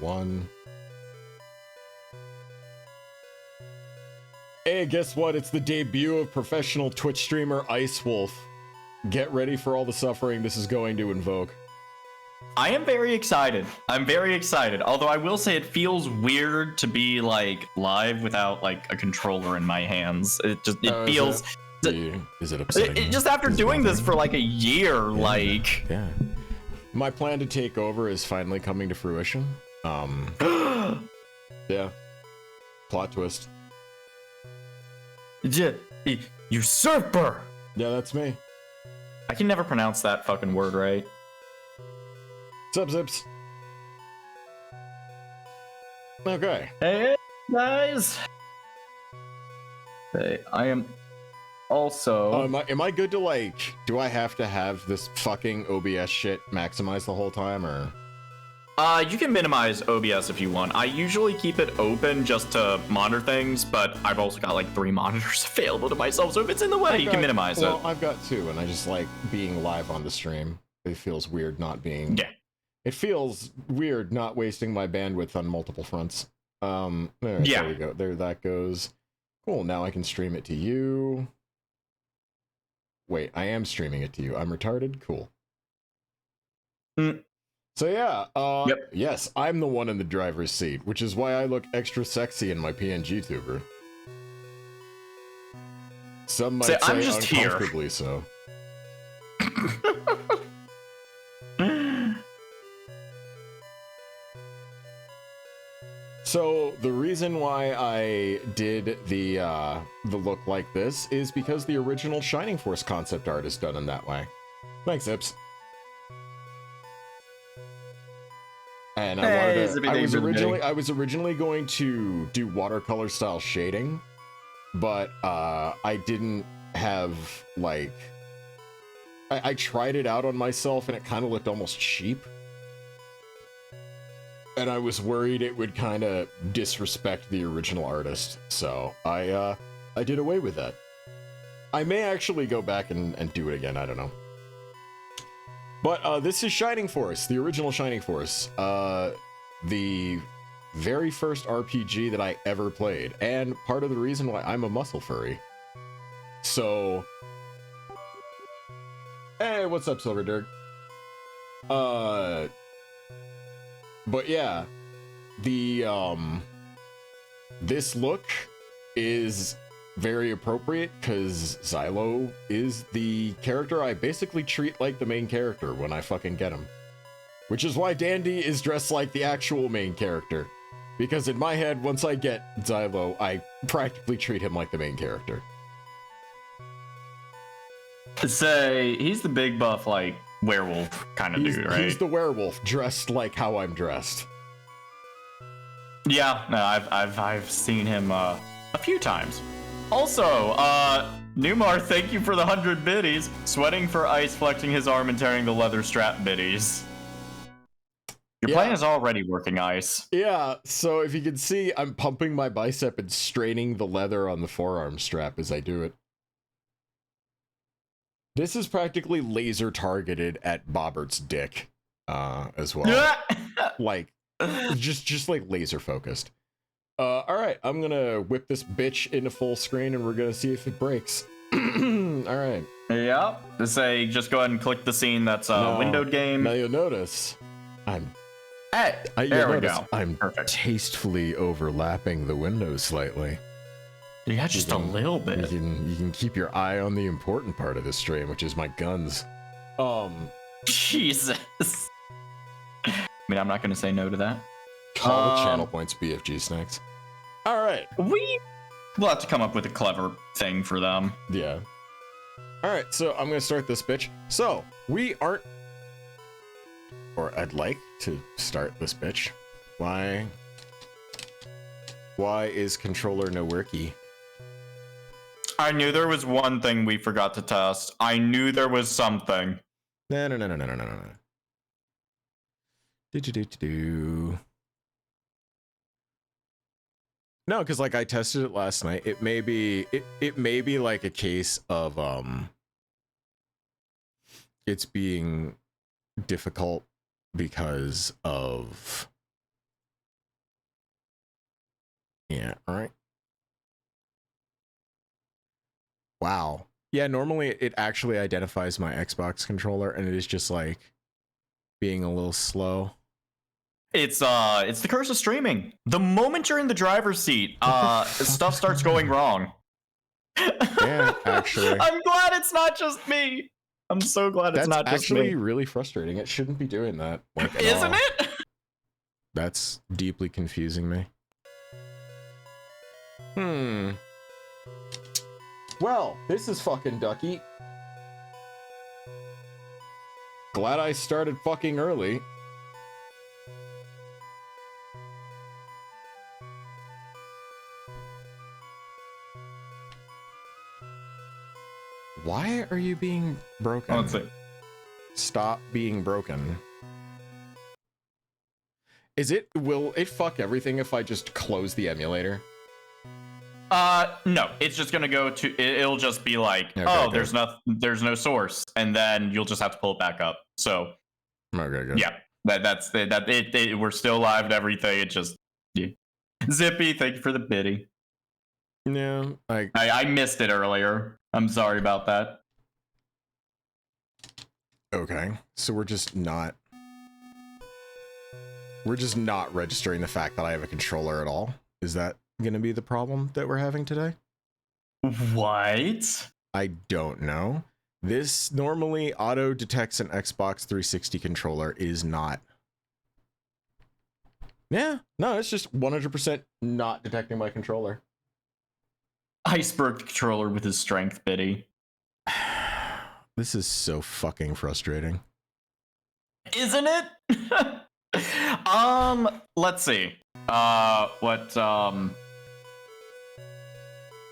1. Hey, guess what? It's the debut of professional Twitch streamer Ice Wolf. Get ready for all the suffering this is going to invoke. I am very excited. I'm very excited. Although I will say it feels weird to be like live without like a controller in my hands. It feels. Is it upsetting? Just after doing this for like a year, yeah. My plan to take over is finally coming to fruition. Yeah. Plot twist. Usurper. Yeah, that's me. I can never pronounce that fucking word right. Sup, Zips? Okay. Hey, guys. Hey, I am also... am I good to, like... Do I have to have this fucking OBS shit maximized the whole time, or...? You can minimize OBS if you want. I usually keep it open just to monitor things, but I've also got, like, 3 monitors available to myself, so if it's in the way, you can minimize it. Well, I've got 2, and I just like being live on the stream. It feels weird not being... Yeah. It feels weird not wasting my bandwidth on multiple fronts. There we go. There that goes. Cool, now I can stream it to you. Wait, I am streaming it to you. I'm retarded? Cool. So yeah, yes, I'm the one in the driver's seat, which is why I look extra sexy in my PNG tuber. Some might say I'm just uncomfortably here. So. So the reason why I did the look like this is because the original Shining Force concept art is done in that way. Thanks, Zips. And I was originally going to do watercolor style shading, but I didn't have like I tried it out on myself and it kind of looked almost cheap. And I was worried it would kind of disrespect the original artist, so I did away with that. I may actually go back and do it again, I don't know. But this is Shining Force, the original Shining Force. The very first RPG that I ever played, and part of the reason why I'm a muscle furry. So... Hey, what's up, Silver Dirk? But yeah, the this look is very appropriate because Xylo is the character I basically treat like the main character when I fucking get him. Which is why Dandy is dressed like the actual main character. Because in my head, once I get Xylo, I practically treat him like the main character. Say, he's the big buff, like, werewolf kind of dude, right? He's the werewolf dressed like how I'm dressed. Yeah, no, I've seen him a few times. Also, Numar, thank you for the 100 biddies. Sweating for Ice, flexing his arm and tearing the leather strap biddies. Your plan is already working, Ice. Yeah, so if you can see, I'm pumping my bicep and straining the leather on the forearm strap as I do it. This is practically laser targeted at Bobbert's dick, as well. Like, just like laser focused. All right, I'm gonna whip this bitch into full screen and we're gonna see if it breaks. All right. Yeah. Just go ahead and click the scene that's windowed game. Now you'll notice, there we go. I'm perfect. Tastefully overlapping the windows slightly. Yeah, just a little bit. You can keep your eye on the important part of this stream, which is my guns. Jesus. I mean, I'm not gonna say no to that. Call the channel points, BFG snacks. All right. We'll have to come up with a clever thing for them. Yeah. All right, so I'm gonna start this bitch. So we aren't, or I'd like to start this bitch. Why is controller no worky? I knew there was one thing we forgot to test. I knew there was something. No. No, because like I tested it last night. It may be like a case of it's being difficult because of Yeah, all right. Wow. Yeah, normally it actually identifies my Xbox controller, and it is just like being a little slow. It's the curse of streaming. The moment you're in the driver's seat, stuff starts going wrong. Yeah, actually. I'm glad it's not just me. I'm so glad it's not just me. That's actually really frustrating. It shouldn't be doing that. Like, Isn't it? That's deeply confusing me. Well, this is fucking ducky. Glad I started fucking early. Why are you being broken? Let's see. Stop being broken. Will it fuck everything if I just close the emulator? No, it's just gonna go to, it'll just be like, okay, oh, good. there's no source, and then you'll just have to pull it back up. So, okay, good. Yeah, we're still live and everything. It just, yeah. Zippy, thank you for the biddy. Yeah, I missed it earlier. I'm sorry about that. Okay, so we're just not registering the fact that I have a controller at all. Is that gonna be the problem that we're having today? What? I don't know. This normally auto detects an Xbox 360 controller, is not. Yeah, no, it's just 100% not detecting my controller. Iceberg the controller with his strength, biddy. This is so fucking frustrating. Isn't it? Let's see.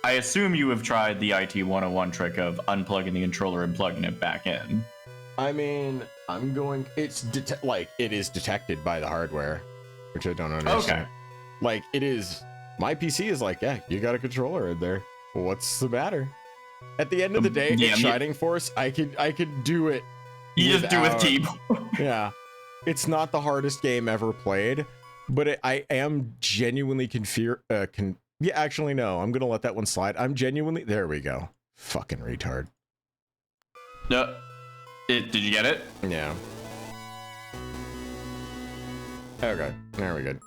I assume you have tried the IT 101 trick of unplugging the controller and plugging it back in. I mean, it is detected by the hardware, which I don't understand. Okay. Like, it is, my PC is like, yeah, you got a controller in there. What's the matter? At the end of the day, yeah, in Shining Force, I could do it. You just do with keyboard. Yeah. It's not the hardest game ever played, but I am genuinely yeah, actually, no. I'm going to let that one slide. There we go. Fucking retard. No. Did you get it? Yeah. Okay. There we go.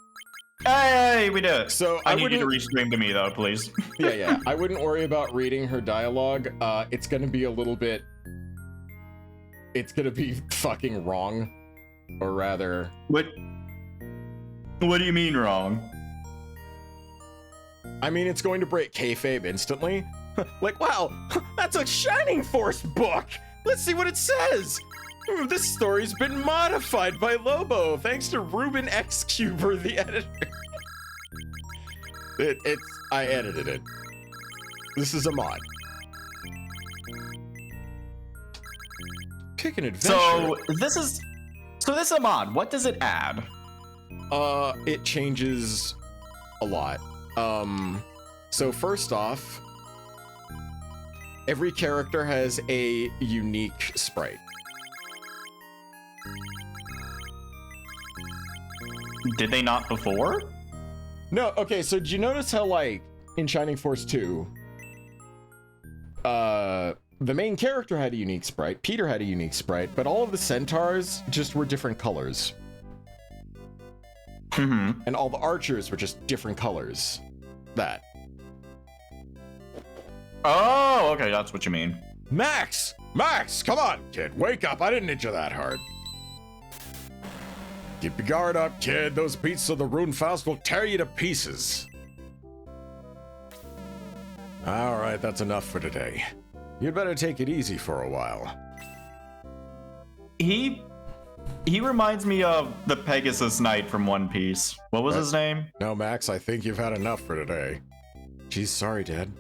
Hey, we did it. So I need you to restream to me, though, please. Yeah. I wouldn't worry about reading her dialogue. It's going to be a little bit... It's going to be fucking wrong. Or rather... What do you mean wrong? I mean, it's going to break kayfabe instantly. Like, wow, that's a Shining Force book! Let's see what it says! This story's been modified by Lobo, thanks to Ruben X Cuber, the editor. I edited it. This is a mod. Pick an adventure. So this is a mod. What does it add? It changes a lot. So first off, every character has a unique sprite. Did they not before? No, okay, so did you notice how, like, in Shining Force 2, the main character had a unique sprite, Peter had a unique sprite, but all of the centaurs just were different colors. Mm-hmm. And all the archers were just different colors. That. Oh, okay, that's what you mean. Max! Max, come on, kid, wake up, I didn't hit you that hard. Keep your guard up, kid. Those beasts of the Runefaust will tear you to pieces. All right, that's enough for today. You'd better take it easy for a while. He reminds me of the Pegasus Knight from One Piece. What was his name? No, Max, I think you've had enough for today. Geez, sorry, Dad.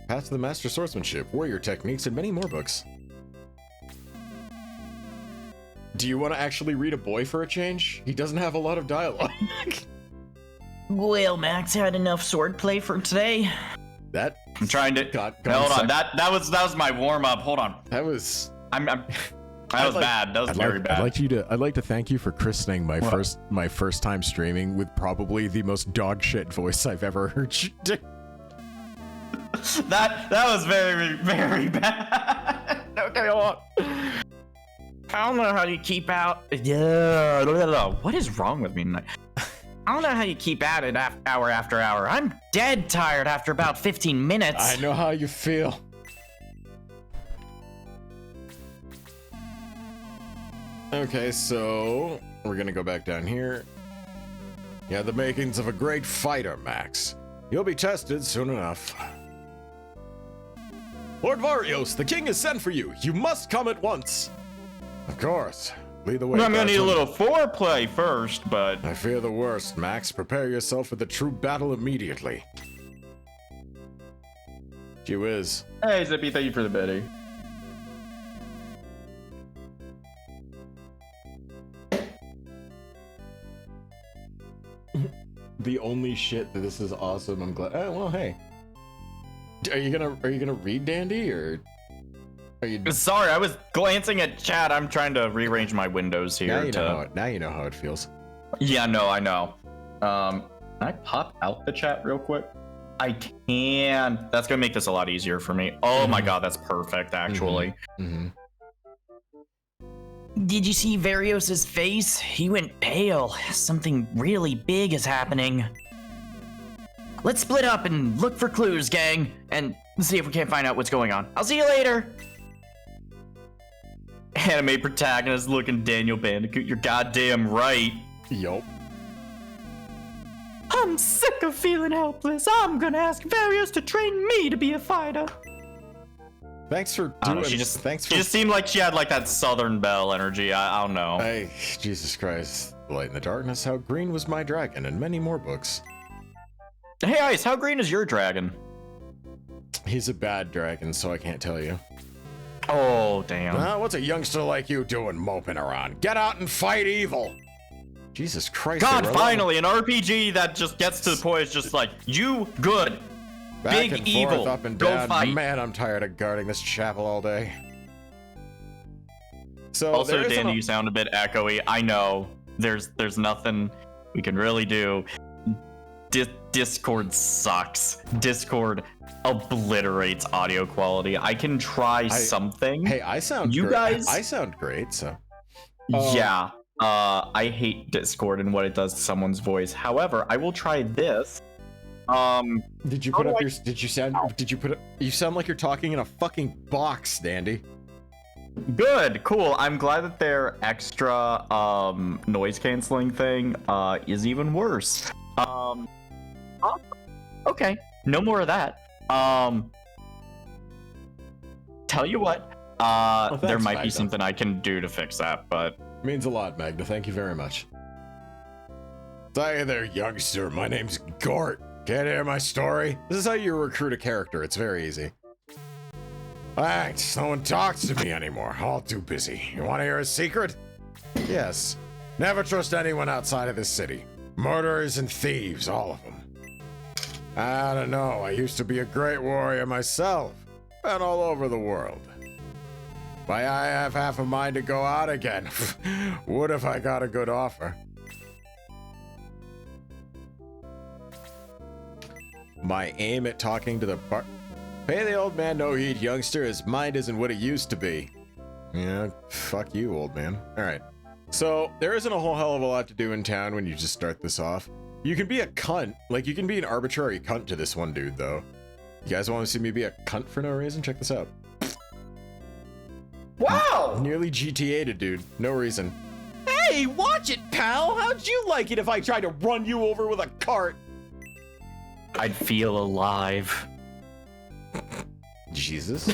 Path to the Master Swordsmanship, Warrior Techniques, and many more books. Do you want to actually read a boy for a change? He doesn't have a lot of dialogue. Well, Max had enough swordplay for today. I'm trying to. Hold on. That was my warm up. Hold on. That was. I'm That was bad. That was very bad. I'd like to thank you for christening my first time streaming with probably the most dog shit voice I've ever heard. that was very, very bad. Okay, hold on. I don't know how you keep out. Yeah. What is wrong with me tonight? I don't know how you keep at it hour after hour. I'm dead tired after about 15 minutes. I know how you feel. Okay, so we're gonna go back down here. You have the makings of a great fighter, Max. You'll be tested soon enough. Lord Varios, the king has sent for you. You must come at once. Of course. Lead the way. I'm gonna need a little foreplay first, but I fear the worst, Max. Prepare yourself for the true battle immediately. Gee whiz. Hey, Zippy, thank you for the biddy. The only shit that this is awesome. I'm glad. Oh, well, hey. Are you gonna read Dandy, or are you? Sorry, I was glancing at chat. I'm trying to rearrange my windows here. Now you know how it feels. Yeah, no, I know. Can I pop out the chat real quick? I can. That's gonna make this a lot easier for me. Oh my god, that's perfect, actually. Did you see Varios' face? He went pale. Something really big is happening. Let's split up and look for clues, gang, and see if we can't find out what's going on. I'll see you later. Anime protagonist looking Daniel Bandicoot, you're goddamn right. Yup. I'm sick of feeling helpless. I'm gonna ask Varios to train me to be a fighter. Thanks for doing. She just seemed like she had like that Southern Belle energy. I don't know. Hey, Jesus Christ! Light in the Darkness. How Green Was My Dragon, and many more books. Hey, Ice, how green is your dragon? He's a bad dragon, so I can't tell you. Oh, damn. What's a youngster like you doing moping around? Get out and fight evil! Jesus Christ. God, finally, an RPG that just gets to the point is just like, you good. Back big and evil. Forth, up and Go down. fight. Man, I'm tired of guarding this chapel all day. So also, Dandy, you sound a bit echoey. I know. There's nothing we can really do. Discord sucks. Discord obliterates audio quality. I can try something. Hey, I sound you great. guys. I sound great, so. Yeah. I hate Discord and what it does to someone's voice. However, I will try this. Did you put up your? Did you put up? You sound like you're talking in a fucking box, Dandy. Good, cool. I'm glad that their extra noise canceling thing is even worse. Okay, no more of that. Tell you what, there might be something I can do to fix that, but means a lot, Magda. Thank you very much. Hi there, youngster. My name's Gort. Can't hear my story? This is how you recruit a character. It's very easy. Thanks. No one talks to me anymore. All too busy. You want to hear a secret? Yes. Never trust anyone outside of this city. Murderers and thieves, all of them. I don't know. I used to be a great warrior myself. Been all over the world. Why, I have half a mind to go out again. What if I got a good offer? My aim at talking to the bar. Pay the old man no heed, youngster. His mind isn't what it used to be. Yeah, fuck you, old man. Alright. So, there isn't a whole hell of a lot to do in town when you just start this off. You can be a cunt. Like, you can be an arbitrary cunt to this one dude, though. You guys want to see me be a cunt for no reason? Check this out. Wow! Nearly GTA'd a dude. No reason. Hey, watch it, pal! How'd you like it if I tried to run you over with a cart? I'd feel alive. Jesus.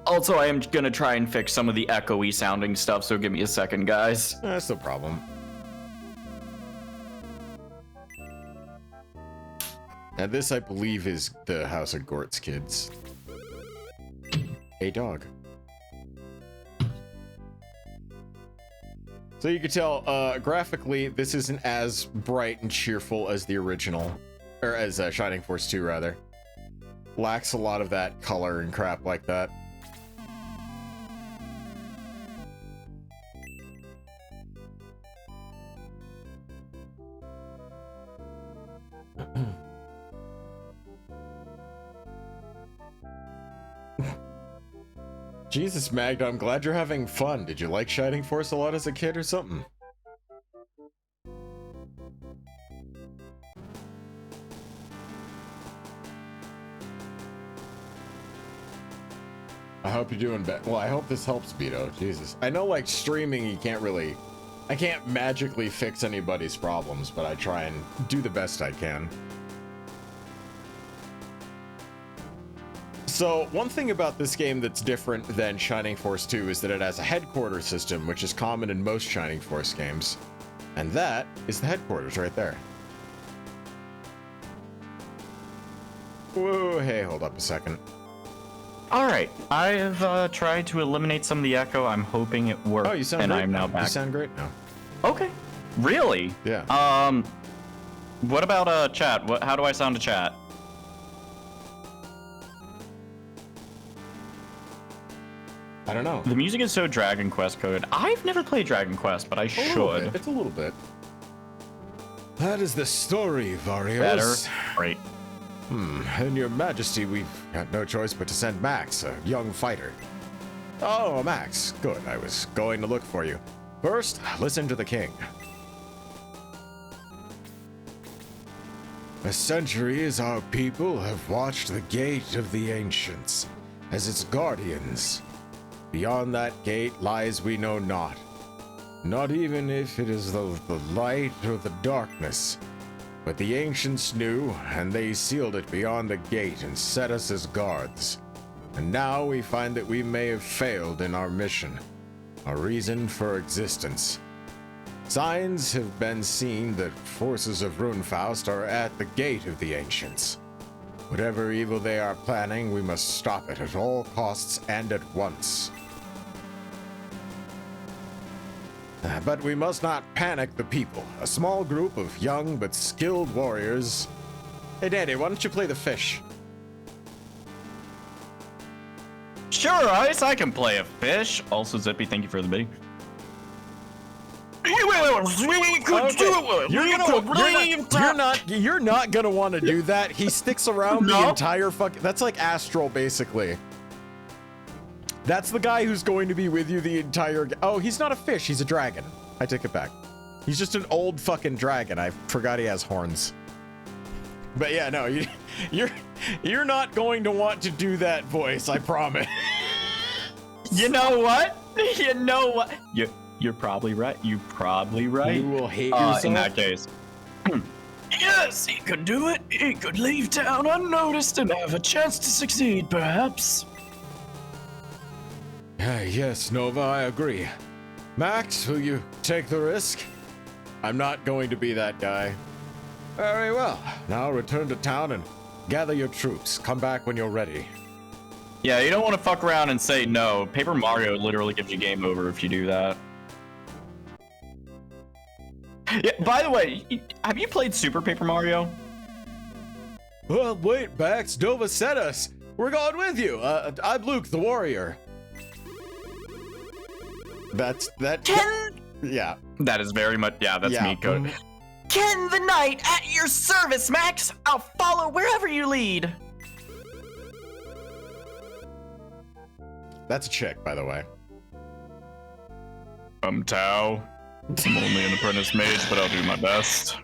Also, I am gonna try and fix some of the echoey sounding stuff, so give me a second, guys. That's no problem. And this, I believe, is the House of Gort's kids. A dog. So you can tell, graphically, this isn't as bright and cheerful as the original. Or as Shining Force 2, rather. lacks a lot of that color and crap like that. Jesus, Magda, I'm glad you're having fun. Did you like Shining Force a lot as a kid or something? I hope you're doing better. Well, I hope this helps, Beto. Jesus. I know, like, streaming, you can't really... I can't magically fix anybody's problems, but I try and do the best I can. So, one thing about this game that's different than Shining Force 2 is that it has a headquarters system, which is common in most Shining Force games. And that is the headquarters right there. Whoa, hey, hold up a second. Alright, I have tried to eliminate some of the echo. I'm hoping it worked. Oh, you sound and great I'm now now. back. You sound great now. Okay. Really? Yeah. What about chat? How do I sound to chat? I don't know. The music is so Dragon Quest coded. I've never played Dragon Quest, but I should. It's a little bit. That is the story, Varios. Better. Great. In your majesty, we've had no choice but to send Max, a young fighter. Oh, Max. Good. I was going to look for you. First, listen to the king. For centuries, our people have watched the gate of the ancients as its guardians. Beyond that gate lies we know not. Not even if it is the light or the darkness. But the ancients knew, and they sealed it beyond the gate and set us as guards. And now we find that we may have failed in our mission, our reason for existence. Signs have been seen that forces of Runefaust are at the gate of the ancients. Whatever evil they are planning, we must stop it at all costs and at once. But we must not panic the people. A small group of young but skilled warriors... Hey, Danny, why don't you play the fish? Sure, Ice, I can play a fish. Also, Zippy, thank you for the biddy. You're not gonna want to do that. He sticks around the entire fucking... That's like Astral, basically. That's the guy who's going to be with you the entire... Oh, he's not a fish. He's a dragon. I take it back. He's just an old fucking dragon. I forgot he has horns. But yeah, no, you're not going to want to do that voice. I promise. You know what? You know what? You're probably right. You're probably right. You will hate yourself. In that case. Yes, he could do it. He could leave town unnoticed and have a chance to succeed, perhaps. Yes, Nova, I agree. Max, will you take the risk? I'm not going to be that guy. Very well. Now return to town and gather your troops. Come back when you're ready. Yeah, you don't want to fuck around and say no. Paper Mario literally gives you game over if you do that. Yeah, by the way, have you played Super Paper Mario? Well, wait, Max. Nova sent us. We're going with you. I'm Luke, the warrior. That. Yeah. That is very much, yeah, that's me code. Ken the Knight at your service, Max. I'll follow wherever you lead. That's a chick, by the way. I'm Tao. I'm only an apprentice mage, but I'll do my best.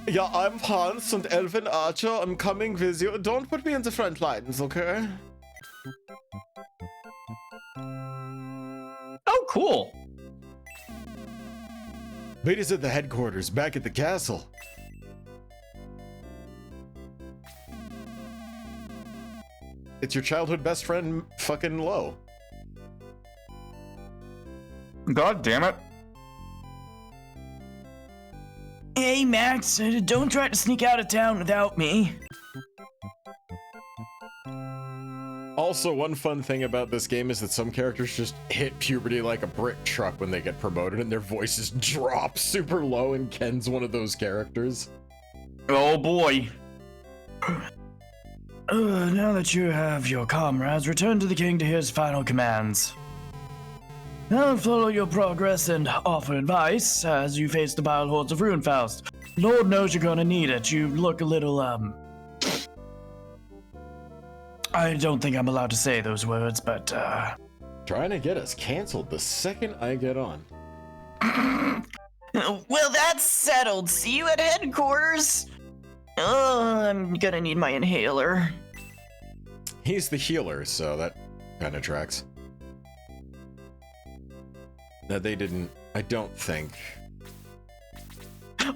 Yeah, I'm Hans and Elvin Archer. I'm coming with you. Don't put me in the front lines, okay? Oh, cool. Meet us at the headquarters, back at the castle. It's your childhood best friend, fucking Lo. God damn it. Hey, Max, don't try to sneak out of town without me. Also, one fun thing about this game is that some characters just hit puberty like a brick truck when they get promoted and their voices drop super low, and Ken's one of those characters. Oh boy. Now that you have your comrades, return to the king to hear his final commands. Now follow your progress and offer advice as you face the vile hordes of Runefaust. Lord knows you're gonna need it. You look a little, I don't think I'm allowed to say those words, but, Trying to get us canceled the second I get on. Well, that's settled. See you at headquarters. Oh, I'm gonna need my inhaler. He's the healer, so that kind of tracks. No, they didn't. I don't think.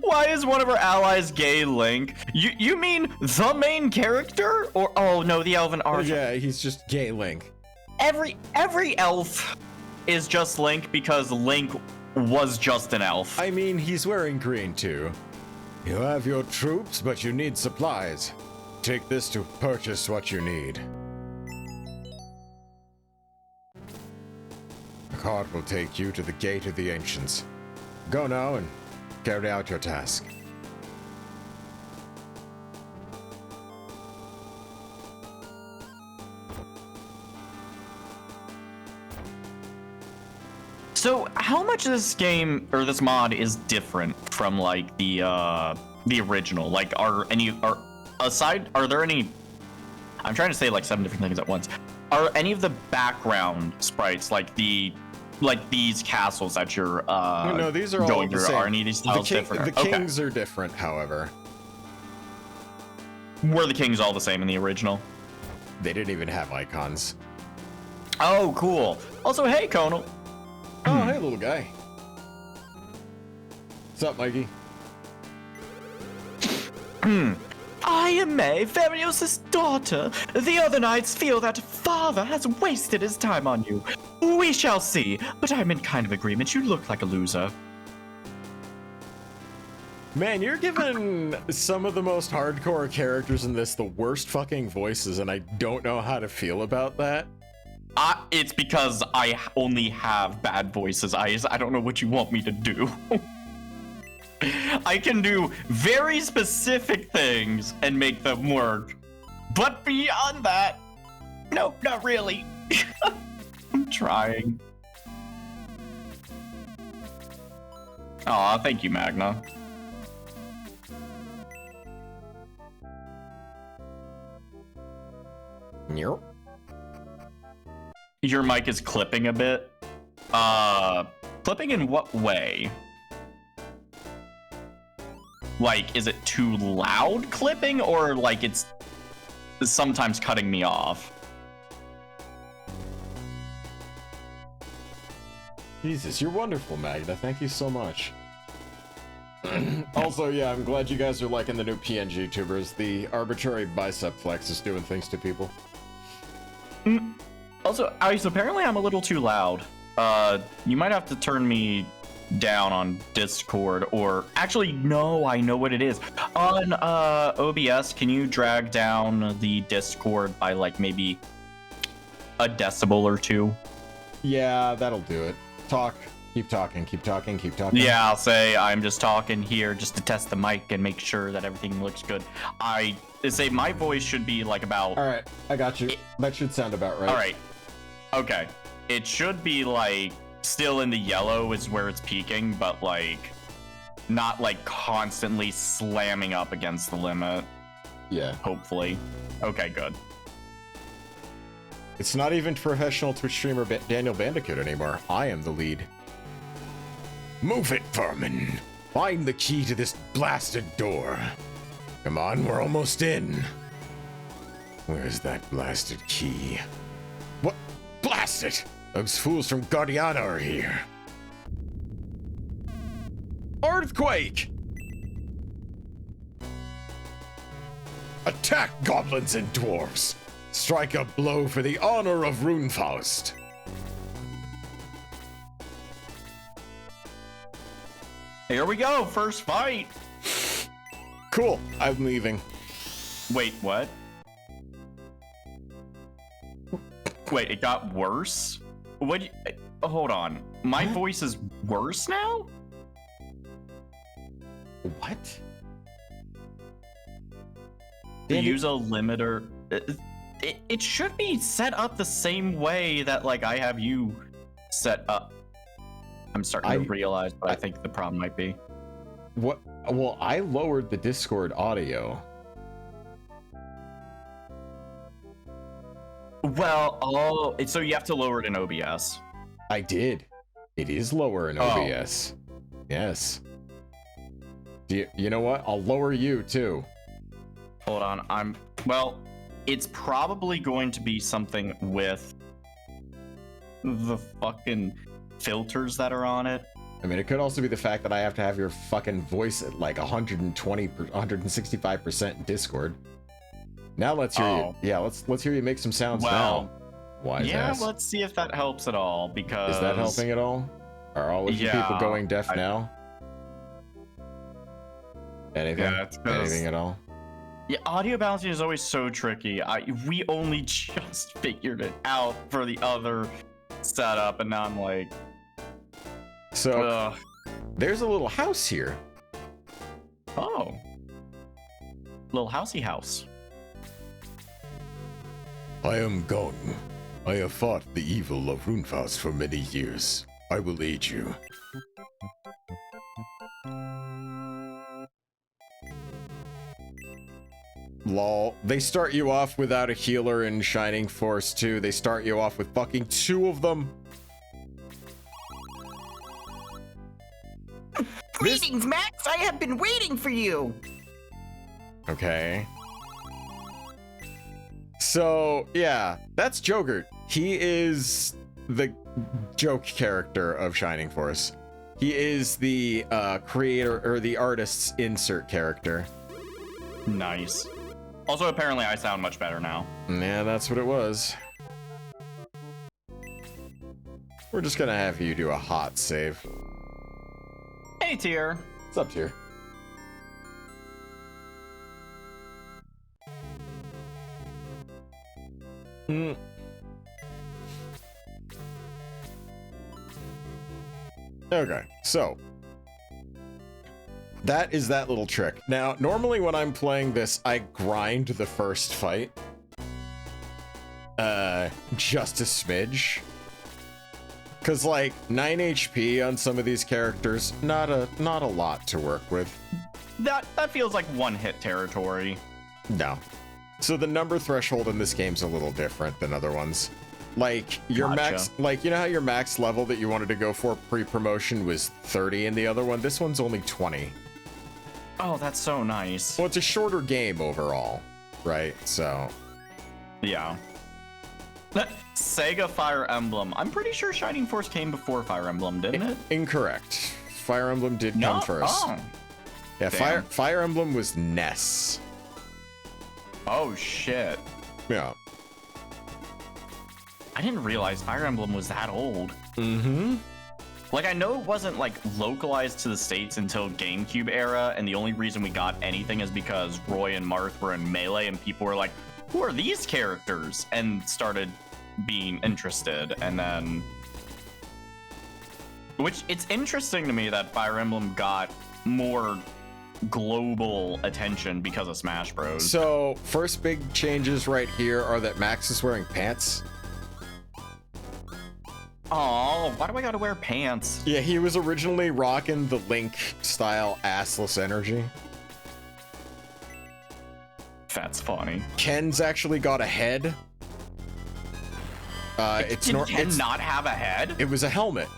Why is one of our allies gay, Link? You mean the main character? Or, oh no, the elven Oh, archer. yeah, he's just gay Link. Every elf is just Link because Link was just an elf. I mean, he's wearing green too. You have your troops, but you need supplies. Take this to purchase what you need. The cart will take you to the Gate of the Ancients. Go now and carry out your task. So, how much of this game or this mod is different from like the original? Like, are there any? I'm trying to say like 7 different things at once. Are any of the background sprites like these castles that you're No, these are all going the through? same. Are any of these styles different? The kings are different, however. Were the kings all the same in the original? They didn't even have icons. Oh, cool. Also, hey, Conal. Oh, hey, little guy. What's up, Mikey? I am May, Varios' daughter. The other knights feel that father has wasted his time on you. We shall see, but I'm in kind of agreement. You look like a loser. Man, you're giving some of the most hardcore characters in this the worst fucking voices, and I don't know how to feel about that. It's because I only have bad voices, Ice. I don't know what you want me to do. I can do very specific things and make them work. But beyond that, no, not really. I'm trying. Aw, thank you, Magna. Yep. Your mic is clipping a bit. Clipping in what way? Like, is it too loud clipping, or like it's sometimes cutting me off? Jesus, you're wonderful, Magda. Thank you so much. Also, yeah, I'm glad you guys are liking the new PNG tubers. The arbitrary bicep flex is doing things to people. Also, Ice, apparently I'm a little too loud. You might have to turn me down on Discord, or actually, no, I know what it is. On OBS, can you drag down the Discord by like maybe a decibel or 2? Yeah, that'll do it. Talk. Keep talking, keep talking, keep talking. Yeah, I'll say I'm just talking here just to test the mic and make sure that everything looks good. I say my voice should be like about... Alright, I got you. That should sound about right. Alright. Okay. It should be like still in the yellow is where it's peaking, but like not like constantly slamming up against the limit. Yeah. Hopefully. Okay, good. It's not even professional Twitch streamer Daniel Bandicoot anymore. I am the lead. Move it, vermin. Find the key to this blasted door. Come on, we're almost in. Where's that blasted key? What? Blast it! Those fools from Guardiana are here. Earthquake! Attack, goblins and dwarves! Strike a blow for the honor of Runefaust. Here we go, first fight. Cool, I'm leaving. Wait, what? Wait, it got worse? What? Hold on. My voice is worse now? What? to use a limiter. It should be set up the same way that like I have you set up. I'm starting to realize what I think the problem might be. What? Well, I lowered the Discord audio. Well, so you have to lower it in OBS. I did. It is lower in OBS. Yes. You know what? I'll lower you too. Hold on. Well, it's probably going to be something with the fucking filters that are on it. I mean, it could also be the fact that I have to have your fucking voice at like 165% in Discord. Now let's hear you. Yeah, let's hear you make some sounds now. Wise ass. Let's see if that helps at all, because... Is that helping at all? Are all of you people going deaf now? Anything? Yeah, anything at all? Yeah, audio balancing is always so tricky. We only just figured it out for the other setup, and now I'm like... So, there's a little house here. Oh. Little housey house. I am gone. I have fought the evil of Runefaust for many years. I will aid you. Lol. They start you off without a healer in Shining Force 2. They start you off with fucking 2 of them. Greetings, Max! I have been waiting for you! Okay. So, yeah, that's Jogurt. He is the joke character of Shining Force. He is the creator, or the artist's insert character. Nice. Also, apparently I sound much better now. Yeah, that's what it was. We're just gonna have you do a hot save. Hey, Tier. What's up, Tier? Okay, so that is that little trick. Now, normally when I'm playing this, I grind the first fight. Just a smidge. Cause like 9 HP on some of these characters, not a lot to work with. That feels like one-hit territory. No. So the number threshold in this game's a little different than other ones. Like your max, like you know how your max level that you wanted to go for pre-promotion was 30 in the other one? This one's only 20. Oh, that's so nice. Well, it's a shorter game overall, right? So. Yeah. Sega Fire Emblem. I'm pretty sure Shining Force came before Fire Emblem, didn't it? Incorrect. Fire Emblem did come first. Oh. Yeah, Fire Emblem was NES. Oh, shit. Yeah. I didn't realize Fire Emblem was that old. Mm-hmm. Like, I know it wasn't, like, localized to the States until GameCube era, and the only reason we got anything is because Roy and Marth were in Melee, and people were like, who are these characters? And started being interested, and then... Which, it's interesting to me that Fire Emblem got more global attention because of Smash Bros. So, first big changes right here are that Max is wearing pants. Oh, why do I gotta wear pants? Yeah, he was originally rocking the Link style assless energy. That's funny. Ken's actually got a head. Ken not have a head? It was a helmet.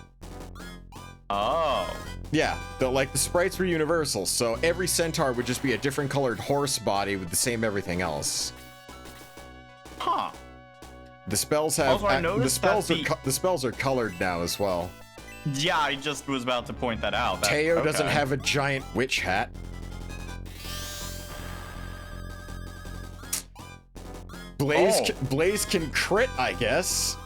Oh. Yeah, the sprites were universal, so every centaur would just be a different colored horse body with the same everything else. Huh. The spells have Also, the spells are colored now as well. Yeah, I just was about to point that out. Teo doesn't have a giant witch hat. Blaze can crit, I guess.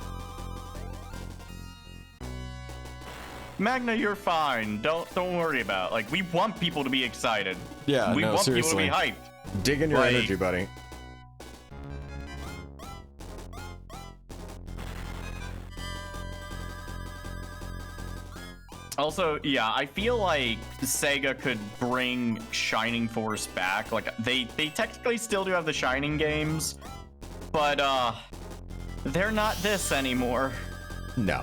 Magna, you're fine. Don't worry about it. Like, we want people to be excited. Yeah, we want seriously. people to be hyped. Dig in your energy, buddy. Also, yeah, I feel like Sega could bring Shining Force back. Like, they technically still do have the Shining games, but they're not this anymore. No.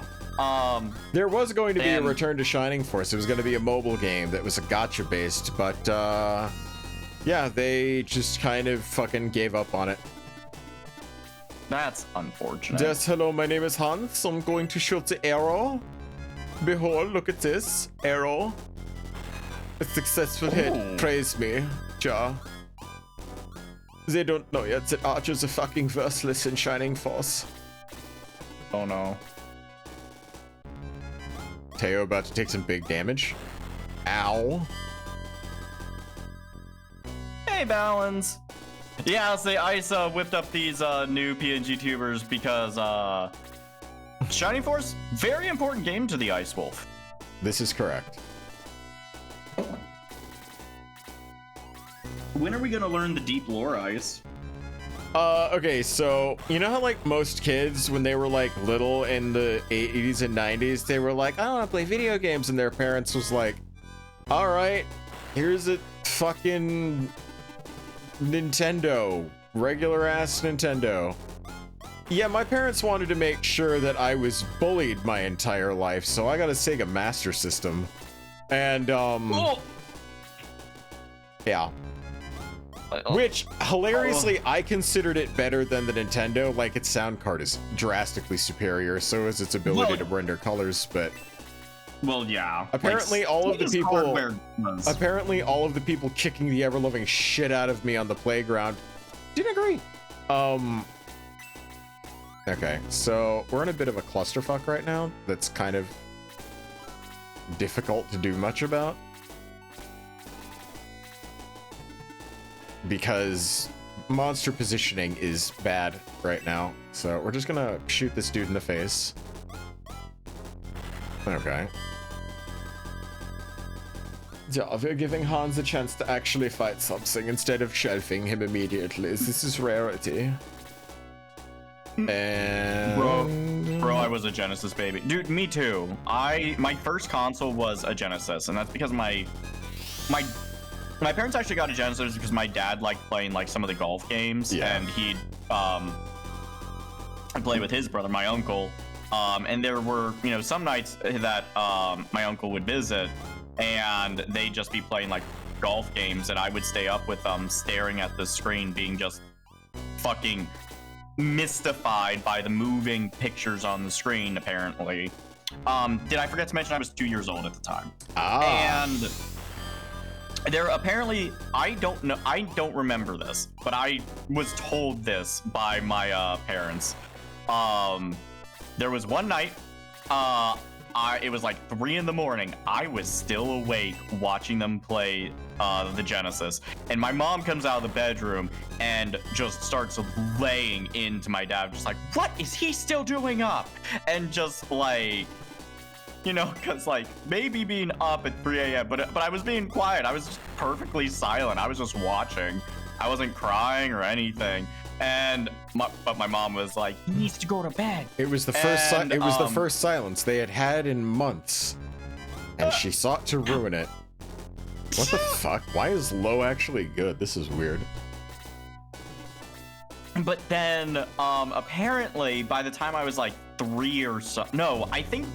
There was going to be a and- return to Shining Force. It was going to be a mobile game that was a gacha based, but yeah, they just kind of fucking gave up on it. That's unfortunate. Yes, hello, my name is Hans. I'm going to shoot the arrow. Behold, look at this arrow. A successful Ooh. hit. Praise me, Ja. They don't know yet that archers are fucking worthless in Shining Force. Oh no. Teo about to take some big damage. Ow. Hey, Balance. Yeah, so Ice whipped up these new PNG tubers because Shining Force, very important game to the Ice Wolf. This is correct. When are we gonna learn the deep lore, Ice? Okay, so you know how like most kids when they were like little in the 80s and 90s, they were like, I want to play video games, and their parents was like, all right, here's a fucking Nintendo, regular ass Nintendo. Yeah, my parents wanted to make sure that I was bullied my entire life, so I got a Sega Master System. And yeah. Which, hilariously, I considered it better than the Nintendo. Like, its sound card is drastically superior, so is its ability to render colors, but Well, yeah. apparently like, all of the Sega's people hardware does. apparently all of the people kicking the ever-loving shit out of me on the playground didn't agree. Okay, so we're in a bit of a clusterfuck right now that's kind of difficult to do much about. Because monster positioning is bad right now. So we're just gonna shoot this dude in the face. Okay. Yeah, we're giving Hans a chance to actually fight something instead of shelving him immediately. This is rarity. And Bro, I was a Genesis baby. Dude, me too. My first console was a Genesis, and that's because my parents actually got a Genesis because my dad liked playing like some of the golf games, and he'd play with his brother, my uncle. And there were, some nights that my uncle would visit, and they'd just be playing like golf games, and I would stay up with them, staring at the screen, being just fucking mystified by the moving pictures on the screen. Apparently, did I forget to mention I was 2 years old at the time? And there apparently, I don't remember this, but I was told this by my parents. There was one night, it was like 3 a.m. I was still awake watching them play the Genesis, and my mom comes out of the bedroom and just starts laying into my dad, just like, what is he still doing up? And just like, because like maybe being up at 3 a.m., but I was being quiet. I was just perfectly silent. I was just watching. I wasn't crying or anything. And but my mom was like, he needs to go to bed. it was the first the first silence they had in months, and she sought to ruin it. What the fuck? Why is low actually good? This is weird. But then apparently by the time I was like 3 or so, no, I think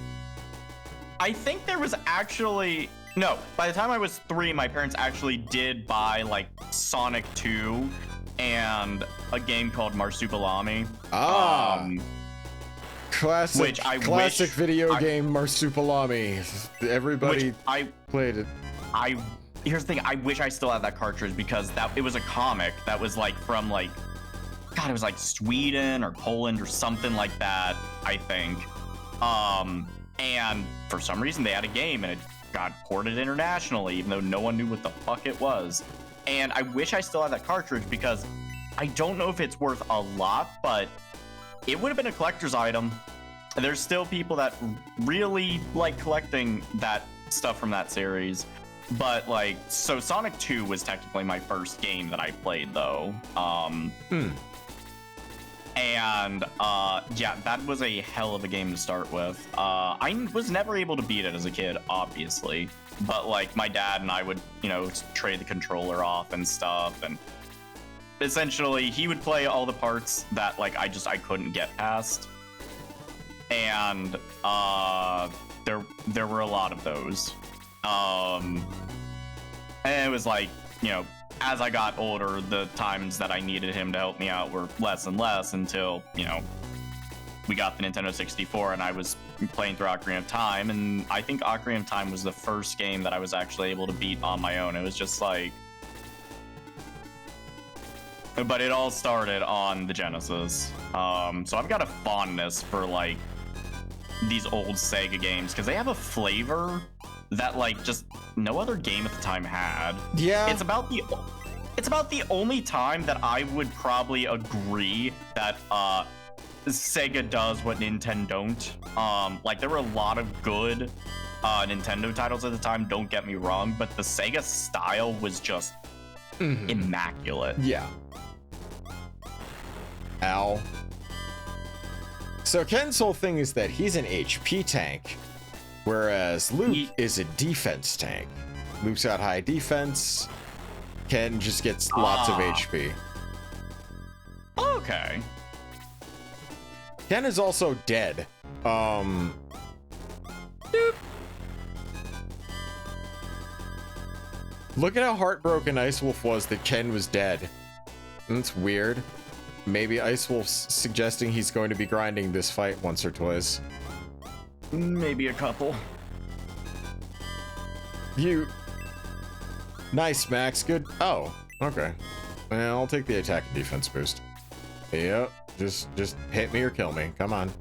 there was actually, no, by the time I was 3, my parents actually did buy like Sonic 2 and a game called Marsupilami. Classic, which I classic wish video game Marsupilami. Everybody played it. Here's the thing, I wish I still had that cartridge, because it was a comic that was like from like, God, it was like Sweden or Poland or something like that, I think. And for some reason they had a game and it got ported internationally, even though no one knew what the fuck it was. And I wish I still had that cartridge, because I don't know if it's worth a lot, but it would have been a collector's item. There's still people that really like collecting that stuff from that series. But like, so Sonic 2 was technically my first game that I played, though. And yeah, that was a hell of a game to start with. I was never able to beat it as a kid, obviously, but like my dad and I would, you know, trade the controller off and stuff, and essentially he would play all the parts that like I couldn't get past, and there were a lot of those. And it was like, you know, as I got older, the times that I needed him to help me out were less and less until, you know, we got the Nintendo 64 and I was playing through Ocarina of Time, and I think Ocarina of Time was the first game that I was actually able to beat on my own. It was just like... But it all started on the Genesis. So I've got a fondness for, like, these old Sega games, because they have a flavor that like just no other game at the time had. Yeah. It's about the only time that I would probably agree that Sega does what Nintendo don't. Like there were a lot of good Nintendo titles at the time, don't get me wrong, but the Sega style was just immaculate. Yeah. Ow. So Ken's whole thing is that he's an HP tank, whereas Luke is a defense tank. Luke's got high defense. Ken just gets lots of HP. Okay. Ken is also dead. Doop. Look at how heartbroken Ice Wolf was that Ken was dead. That's weird. Maybe Ice Wolf's suggesting he's going to be grinding this fight once or twice. Maybe a couple. You... Nice, Max. Good. Oh, okay. Well, I'll take the attack and defense boost. Yep. Just hit me or kill me. Come on.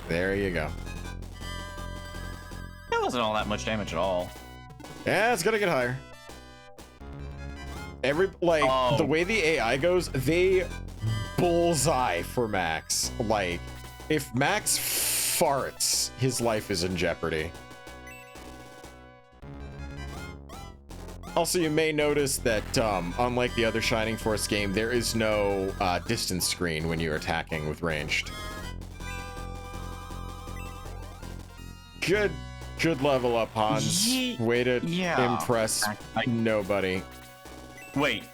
There you go. That wasn't all that much damage at all. Yeah, it's gonna get higher. The way the AI goes, they bullseye for Max. Like, if Max farts, his life is in jeopardy. Also, you may notice that, unlike the other Shining Force game, there is no distance screen when you're attacking with ranged. Good level up, Hans. Way to impress nobody. Wait,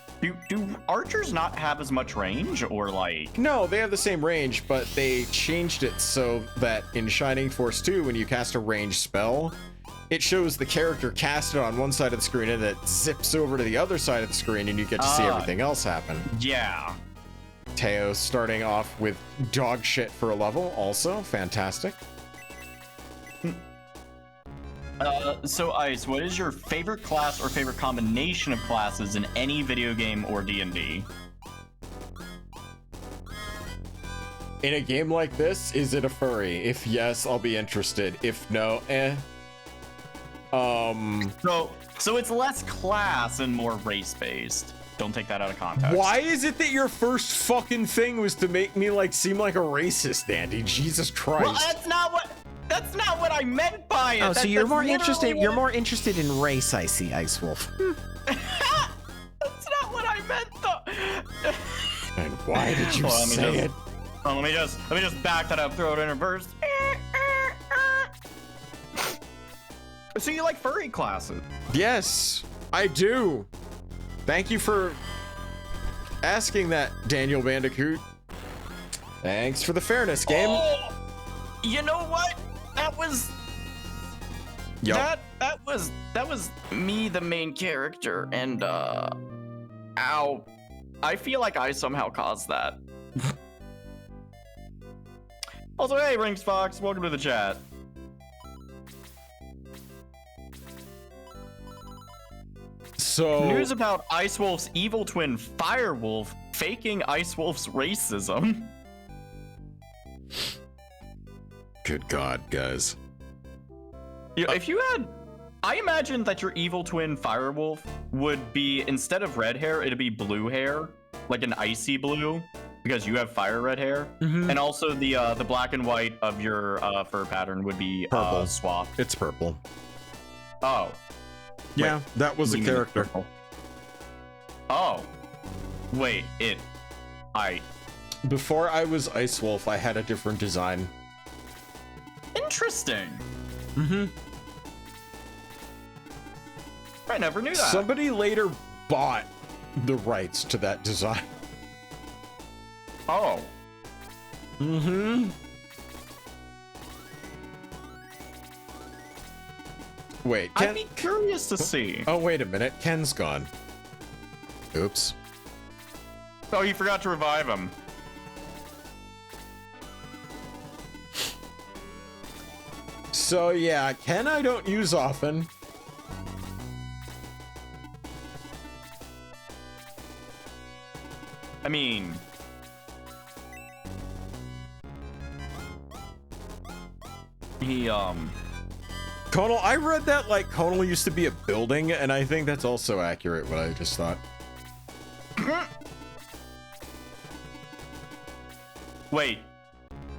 do archers not have as much range, or like... No, they have the same range, but they changed it so that in Shining Force 2, when you cast a ranged spell, it shows the character cast it on one side of the screen and it zips over to the other side of the screen and you get to see everything else happen. Yeah. Teo starting off with dog shit for a level, also fantastic. So Ice, what is your favorite class or favorite combination of classes in any video game or D&D? In a game like this, is it a furry? If yes, I'll be interested. If no, eh. So it's less class and more race-based. Don't take that out of context. Why is it that your first fucking thing was to make me like seem like a racist, Andy? Jesus Christ. Well, that's not what I meant by it. Oh, so you're more interested in race, I see, Ice Wolf. That's not what I meant, though. And why did you say it? Let me just back that up, throw it in reverse. So you like furry classes? Yes, I do. Thank you for asking that, Daniel Bandicoot. Thanks for the fairness, game. Oh, you know what? That was that was me, the main character, and ow. I feel like I somehow caused that. Also, hey, Rings Fox, welcome to the chat. So news about Ice Wolf's evil twin Firewolf faking Ice Wolf's racism. Good God, guys. If you had, I imagine that your evil twin Firewolf would be, instead of red hair, it'd be blue hair, like an icy blue, because you have fire red hair, and also the black and white of your fur pattern would be purple. Swap. It's purple. Oh. Yeah, wait, that was a character. Oh. Wait, Before I was Ice Wolf, I had a different design. Interesting. Mm-hmm. I never knew that. Somebody later bought the rights to that design. Oh. Mm-hmm. Wait, I'd be curious to see. Oh, wait a minute. Ken's gone. Oops. Oh, you forgot to revive him. So yeah, Ken I don't use often. I mean... He, Conal, I read that like Conal used to be a building, and I think that's also accurate, what I just thought. Wait.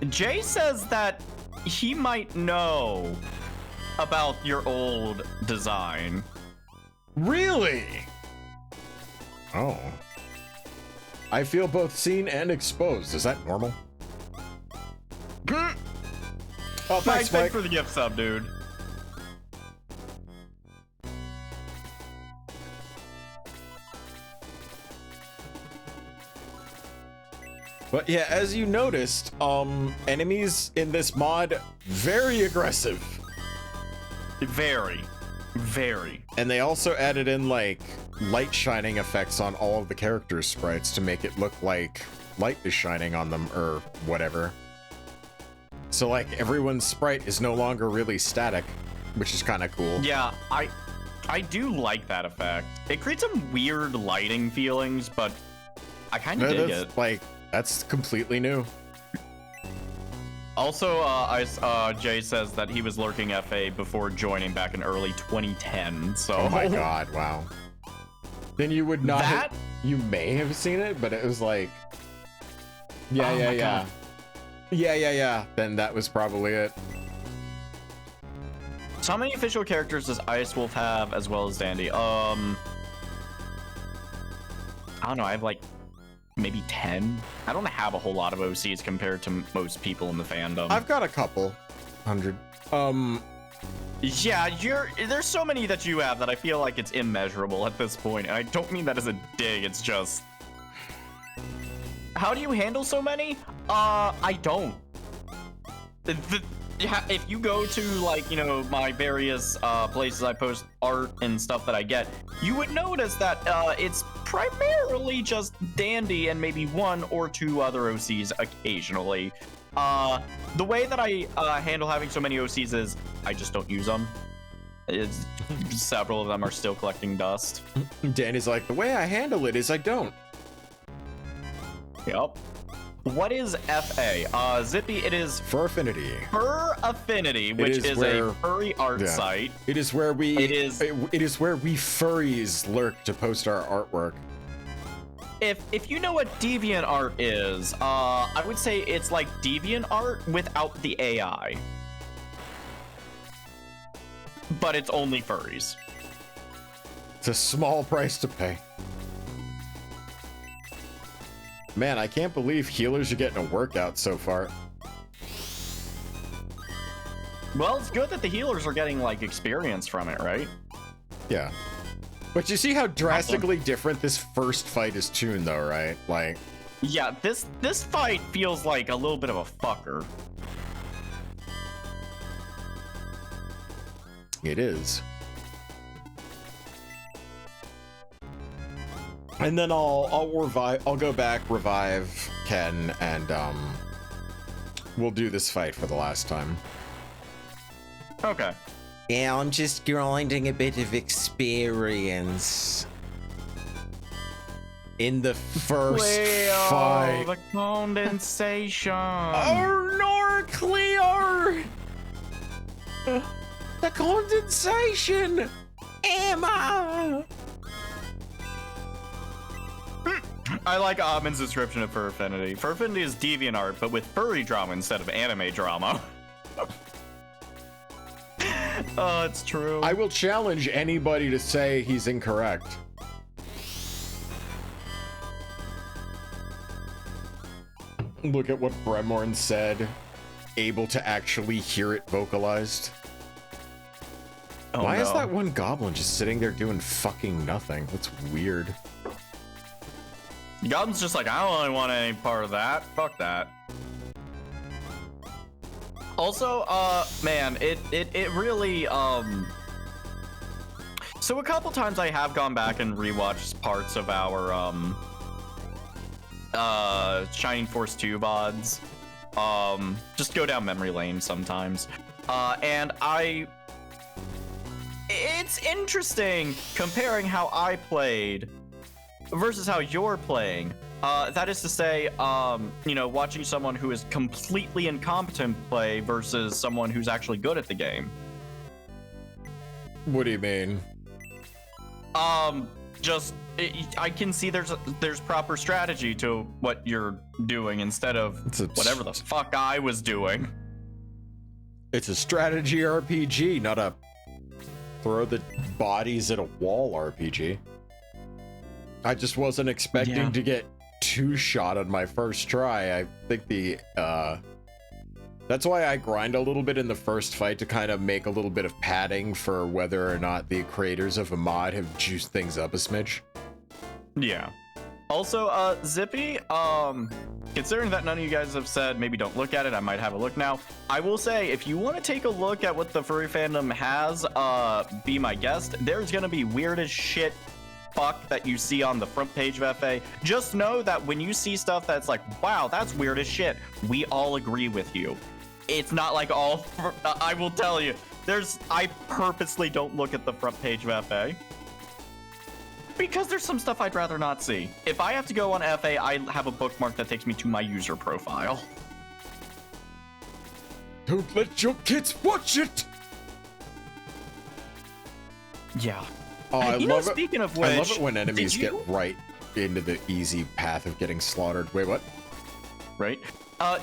Jay says that he might know about your old design. Really? Oh. I feel both seen and exposed. Is that normal? Oh, thanks, Mike. For the gift sub, dude. But yeah, as you noticed, enemies in this mod, very aggressive. Very. Very. And they also added in, like, light shining effects on all of the characters' sprites to make it look like light is shining on them, or whatever. So, like, everyone's sprite is no longer really static, which is kind of cool. Yeah, I do like that effect. It creates some weird lighting feelings, but I kind of dig it. Like, that's completely new. Also, Jay says that he was lurking FA before joining back in early 2010, so... Oh my god, wow. Then you would not That? you may have seen it, but it was like... Yeah, Oh yeah, my yeah. God. Yeah. Then that was probably it. So how many official characters does Ice Wolf have, as well as Dandy? I don't know, I have like maybe 10. I don't have a whole lot of OCs compared to most people in the fandom. I've got a couple hundred. Yeah, there's so many that you have that I feel like it's immeasurable at this point, and I don't mean that as a dig, it's just... How do you handle so many? I don't. If you go to, like, you know, my various places I post art and stuff that I get, you would notice that it's primarily just Dandy and maybe 1 or 2 other OCs occasionally. The way that I handle having so many OCs is I just don't use them. Several of them are still collecting dust. Danny's like, the way I handle it is I don't. Yep. What is FA? Zippy, it is Fur Affinity. Fur Affinity, which is a furry art site. It is where we It is where we furries lurk to post our artwork. If you know what DeviantArt is, I would say it's like DeviantArt without the AI. But it's only furries. It's a small price to pay. Man, I can't believe healers are getting a workout so far. Well, it's good that the healers are getting, like, experience from it, right? Yeah. But you see how drastically different this first fight is tuned, though, right? Like... Yeah, this fight feels like a little bit of a fucker. It is. And then I'll go back, revive Ken, and we'll do this fight for the last time. Okay. Yeah, I'm just grinding a bit of experience. In the first fight. The condensation. Oh, nor clear! The condensation! Emma! I like Ahman's description of Fur Affinity. Fur Affinity is DeviantArt, but with furry drama instead of anime drama. Oh, it's true. I will challenge anybody to say he's incorrect. Look at what Bremorn said. Able to actually hear it vocalized. Oh, Why is no. that one goblin just sitting there doing fucking nothing? That's weird. Goblin's just like, I don't really want any part of that. Fuck that. Also, man, it really, so a couple times I have gone back and rewatched parts of our, Shining Force 2 VODs. Just go down memory lane sometimes. And it's interesting comparing how I played versus how you're playing. That is to say, you know, watching someone who is completely incompetent play versus someone who's actually good at the game. What do you mean? I can see there's proper strategy to what you're doing instead of whatever the fuck I was doing. It's a strategy RPG, not a throw the bodies at a wall RPG. I just wasn't expecting to get two-shot on my first try. I think that's why I grind a little bit in the first fight to kind of make a little bit of padding for whether or not the creators of a mod have juiced things up a smidge. Yeah. Also, Zippy, considering that none of you guys have said maybe don't look at it, I might have a look now. I will say, if you want to take a look at what the furry fandom has, be my guest. There's gonna be weird as shit fuck that you see on the front page of FA. Just know that when you see stuff that's like, wow, that's weird as shit, we all agree with you. It's not like all, I will tell you, I purposely don't look at the front page of FA. Because there's some stuff I'd rather not see. If I have to go on FA, I have a bookmark that takes me to my user profile. Don't let your kids watch it! Yeah. Oh, I You love know, it. speaking of which, I love it when enemies did get you- right into the easy path of getting slaughtered. Wait, what? Right?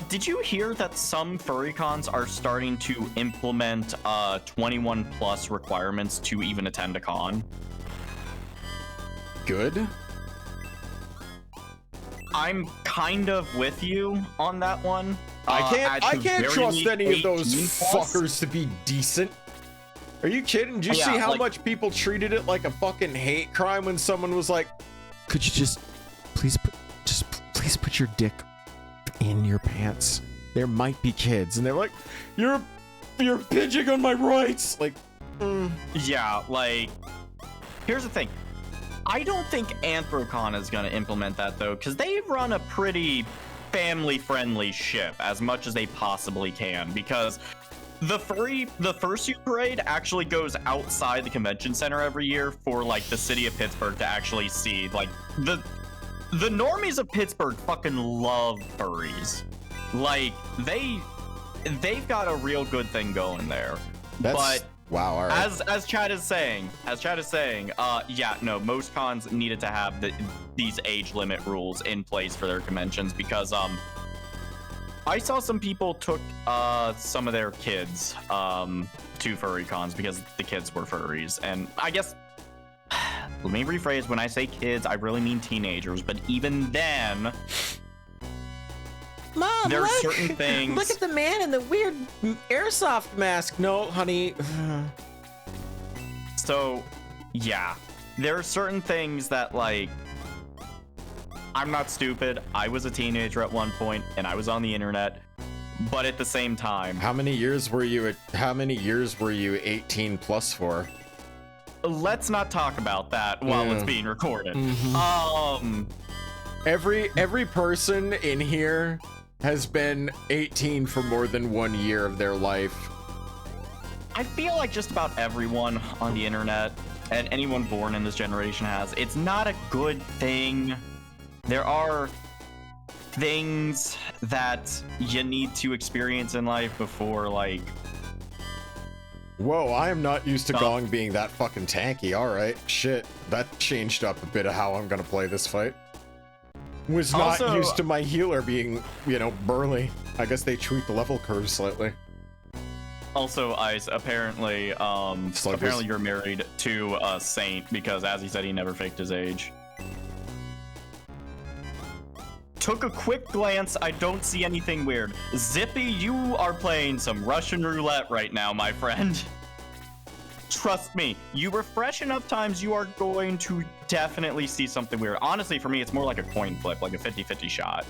Did you hear that some furrycons are starting to implement 21 plus requirements to even attend a con? Good? I'm kind of with you on that one. I at can't the very trust least, any of those 18 plus. fuckers to be decent. Are you kidding? Did you Yeah, see how like- much people treated it like a fucking hate crime when someone was like, Could you just please put your dick in your pants? there might be kids, and they're like, you're bitching on my rights. Like, Yeah, like, here's the thing. I don't think Anthrocon is going to implement that, though, because they run a pretty family-friendly ship as much as they possibly can, because the fursuit parade actually goes outside the convention center every year for, like, the city of Pittsburgh to actually see. Like, the normies of Pittsburgh fucking love furries. Like, they've got a real good thing going there. that's But wow. All right. as Chad is saying, yeah, no, most cons needed to have these age limit rules in place for their conventions because I saw some people took some of their kids to furry cons because the kids were furries, and I guess let me rephrase, when I say kids, I really mean teenagers, but even then, Mom, there are look! certain things. Look at the man in the weird airsoft mask. No, honey. So, yeah, there are certain things that, like, I'm not stupid. I was a teenager at one point, and I was on the internet, but at the same time, How many years were you 18 plus for? let's not talk about that while it's being recorded. Every person in here has been 18 for more than 1 year of their life. I feel like just about everyone on the internet and anyone born in this generation has. It's not a good thing. There are things that you need to experience in life before, like, Whoa, I am not used to Oh. Gong being that fucking tanky. Alright, shit. That changed up a bit of how I'm gonna play this fight. Was not Also- used to my healer being, burly. I guess they tweaked the level curve slightly. also, Ice, apparently you're married to a saint because, as he said, he never faked his age. took a quick glance. I don't see anything weird. Zippy, you are playing some Russian roulette right now, my friend. Trust me, you refresh enough times, you are going to definitely see something weird. Honestly, for me, it's more like a coin flip, like a 50-50 shot.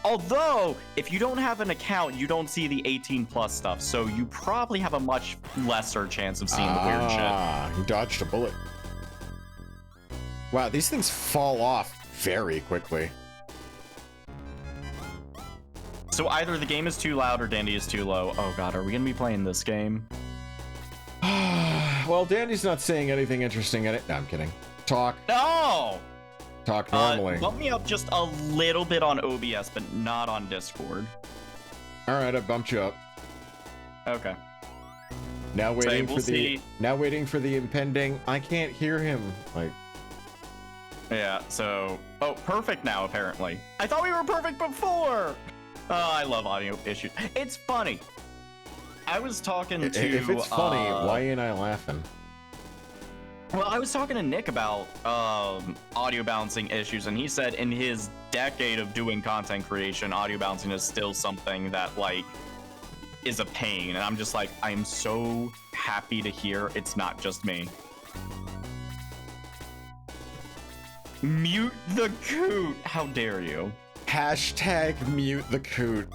Although, if you don't have an account, you don't see the 18 plus stuff, so you probably have a much lesser chance of seeing the weird shit. Ah, he dodged a bullet. Wow, these things fall off very quickly. So either the game is too loud or Dandy is too low. Oh god, are we gonna be playing this game? Well, Dandy's not saying anything interesting in it. No, I'm kidding. Talk. No! Talk normally. Bump me up just a little bit on OBS, but not on Discord. All right, I bumped you up. Okay. Now waiting we'll for the see. now waiting for the impending. I can't hear him. Like, Yeah, so... Oh, perfect now, apparently. I thought we were perfect before! Oh, I love audio issues. It's funny. I was talking to... if it's funny, why ain't I laughing? Well, I was talking to Nick about audio balancing issues, and he said in his decade of doing content creation, audio balancing is still something that, like, is a pain. And I'm just like, I'm so happy to hear it's not just me. Mute the coot! How dare you? Hashtag mute the coot.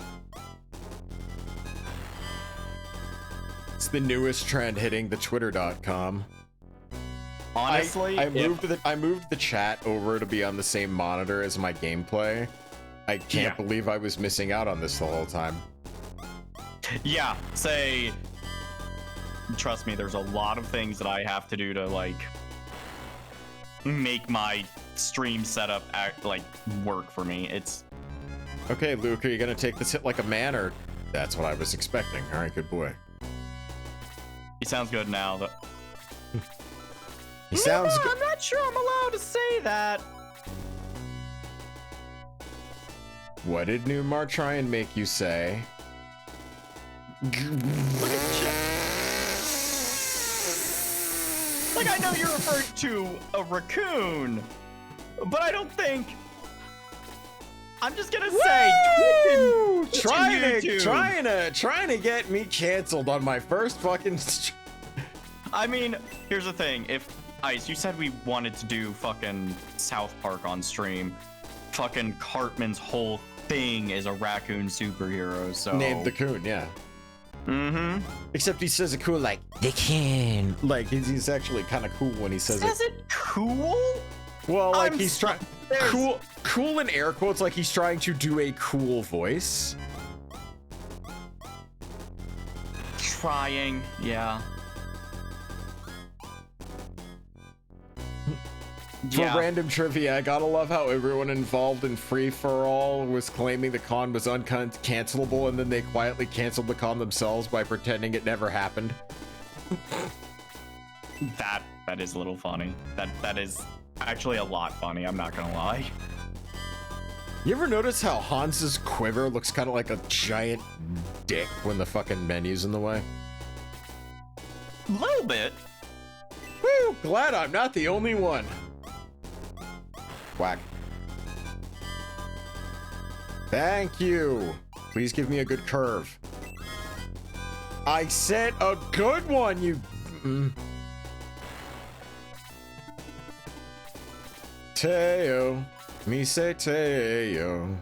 It's the newest trend hitting the twitter.com. Honestly, I moved the chat over to be on the same monitor as my gameplay. I can't believe I was missing out on this the whole time. Yeah, say, trust me, there's a lot of things that I have to do to, like, make my stream setup work for me. It's... Okay, Luke, are you gonna take this hit like a man, or... That's what I was expecting. All right, good boy. He sounds good now. He sounds good. I'm not sure I'm allowed to say that. What did Newmar try and make you say? Like, I know you're referring to a raccoon, but I don't think... I'm just gonna say, trying to get me canceled on my first fucking... I mean, here's the thing. If Ice, you said we wanted to do fucking South Park on stream. Fucking Cartman's whole thing is a raccoon superhero, so... Named the Coon, yeah. Mm-hmm. Except he says it cool like, the Coon. Like, he's actually kind of cool when he says it. Is it cool? Well, like, I'm he's trying... Cool in air quotes, like he's trying to do a cool voice. Trying, yeah. For random trivia, I gotta love how everyone involved in Free For All was claiming the con was uncancelable, and then they quietly canceled the con themselves by pretending it never happened. That is a little funny. That is actually a lot funny, I'm not gonna lie. You ever notice how Hans's quiver looks kind of like a giant dick when the fucking menu's in the way? A little bit. Woo! Glad I'm not the only one. Whack. Thank you. Please give me a good curve. I said a good one, you... Teo. Me say Teo.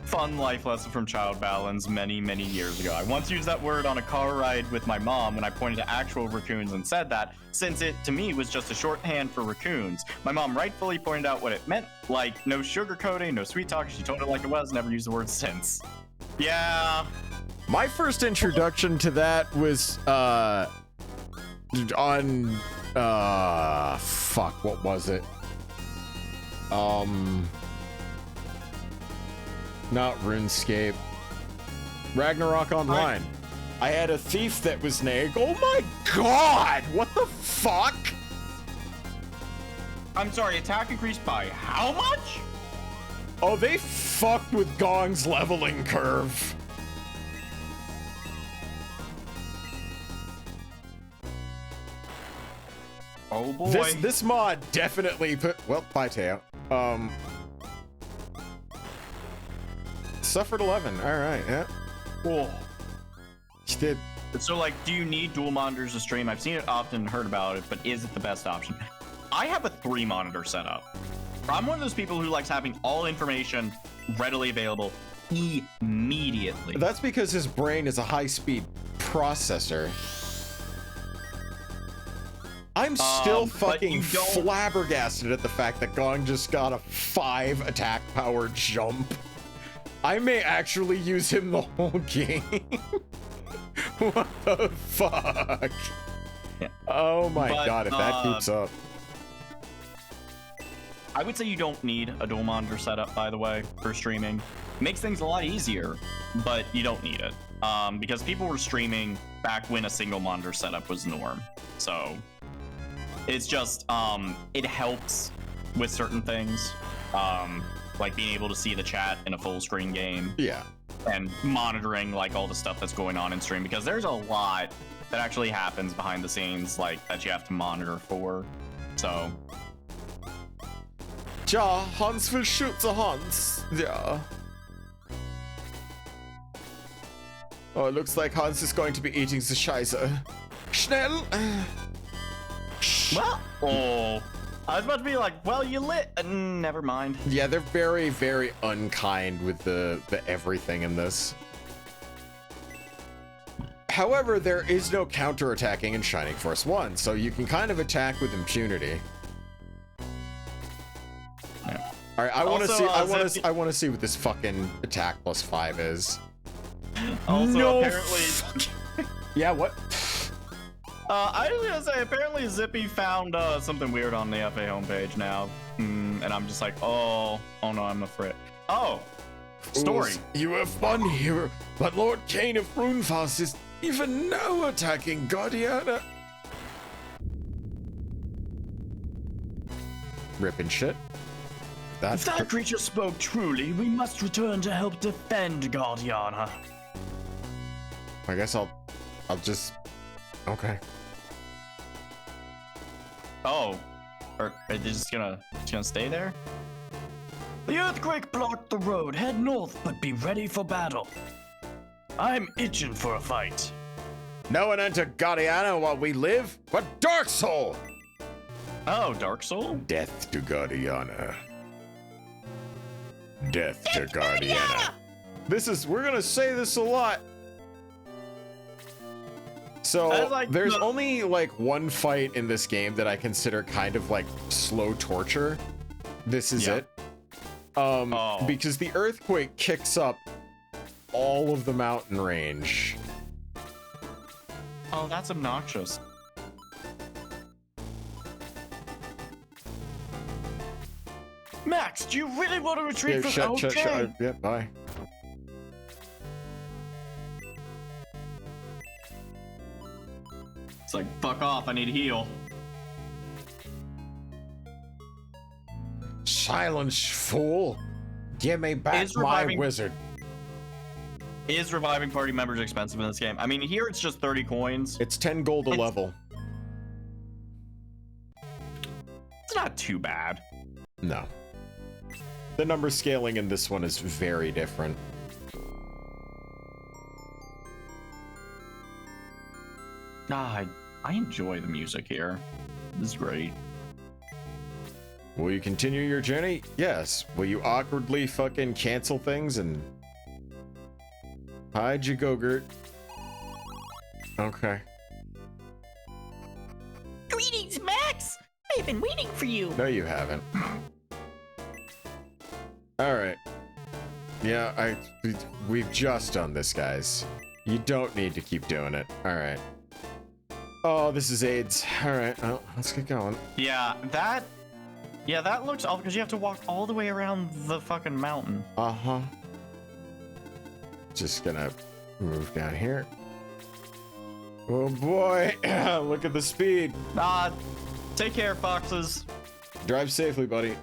Fun life lesson from Child Balance many, many years ago. I once used that word on a car ride with my mom when I pointed to actual raccoons and said that, since it, to me, was just a shorthand for raccoons. My mom rightfully pointed out what it meant, like, no sugarcoating, no sweet talk. She told it like it was, never used the word since. Yeah. My first introduction to that was, on, fuck, what was it? Not RuneScape. Ragnarok Online. I had a thief that was named. Oh my god! What the fuck? I'm sorry, attack increased by how much? Oh, they fucked with Gong's leveling curve. Oh boy. This mod definitely put... Well, bye, Teo. suffered 11. All right, yeah. Cool. He did. So, like, do you need dual monitors to stream? I've seen it often, heard about it, but is it the best option? I have a 3-monitor setup. I'm one of those people who likes having all information readily available immediately. That's because his brain is a high-speed processor. I'm still fucking flabbergasted at the fact that Gong just got a 5 attack power jump. I may actually use him the whole game. What the fuck? Yeah. Oh my god, if that keeps up. I would say you don't need a dual monitor setup, by the way, for streaming. Makes things a lot easier, but you don't need it. Because people were streaming back when a single monitor setup was norm. So it's just, it helps with certain things. Like being able to see the chat in a full screen game. Yeah. And monitoring like all the stuff that's going on in stream, because there's a lot that actually happens behind the scenes, like that you have to monitor for. So. Ja, Hans will shoot the Hans. Yeah. Oh, it looks like Hans is going to be eating the Scheiße. Schnell! Well, oh. I was about to be like, well, you lit. Never mind. Yeah, they're very, very unkind with the everything in this. However, there is no counterattacking in Shining Force 1, so you can kind of attack with impunity. Yeah. All right, I want to Also, see. I want to see what this fucking attack plus 5 is. Also, No apparently. Yeah, what? I was gonna say, apparently Zippy found something weird on the FA homepage now, and I'm just like, oh no, I'm afraid. Oh, story. You have fun here, but Lord Kane of Runefast is even now attacking Guardiana. Ripping shit. If that creature spoke truly, we must return to help defend Guardiana. I guess I'll just. Okay. Oh, or are they just gonna stay there? The earthquake blocked the road. Head north, but be ready for battle. I'm itching for a fight. No one enter Guardiana while we live, but Dark Soul! Oh, Dark Soul? Death to Guardiana. Death to Guardiana. We're gonna say this a lot. So, there's only like one fight in this game that I consider kind of like slow torture. This is it. Because the earthquake kicks up all of the mountain range. Oh, that's obnoxious. Max, do you really want to retreat from shut. Yeah, bye. It's like, fuck off, I need to heal. Silence, fool! Give me back my wizard. Is reviving party members expensive in this game? I mean, here it's just 30 coins. It's 10 gold a level. It's not too bad. No. The number scaling in this one is very different. I enjoy the music here. This is great. Will you continue your journey? Yes. Will you awkwardly fucking cancel things and hide your go-gurt? Okay. Greetings, Max! I've been waiting for you. No, you haven't. Alright. Yeah, we've just done this, guys. You don't need to keep doing it. Alright. Oh, this is AIDS. Alright, well, let's get going. Yeah, that looks awful because you have to walk all the way around the fucking mountain. Uh-huh. Just gonna move down here. Oh boy, look at the speed. Take care, foxes. Drive safely, buddy.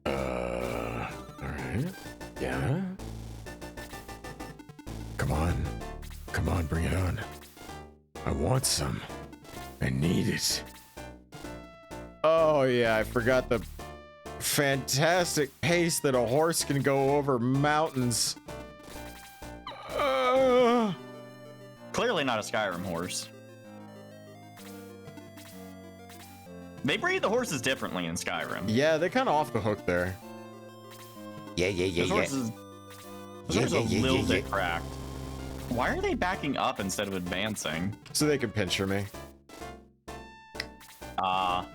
Alright. Yeah. Come on. Come on, bring it on. I want some. I need it. Oh yeah, I forgot the fantastic pace that a horse can go over mountains. Clearly not a Skyrim horse. They breed the horses differently in Skyrim. Yeah, they're kind of off the hook there. Yeah. Those horses are a little bit cracked. Why are they backing up instead of advancing? So they can pincher me.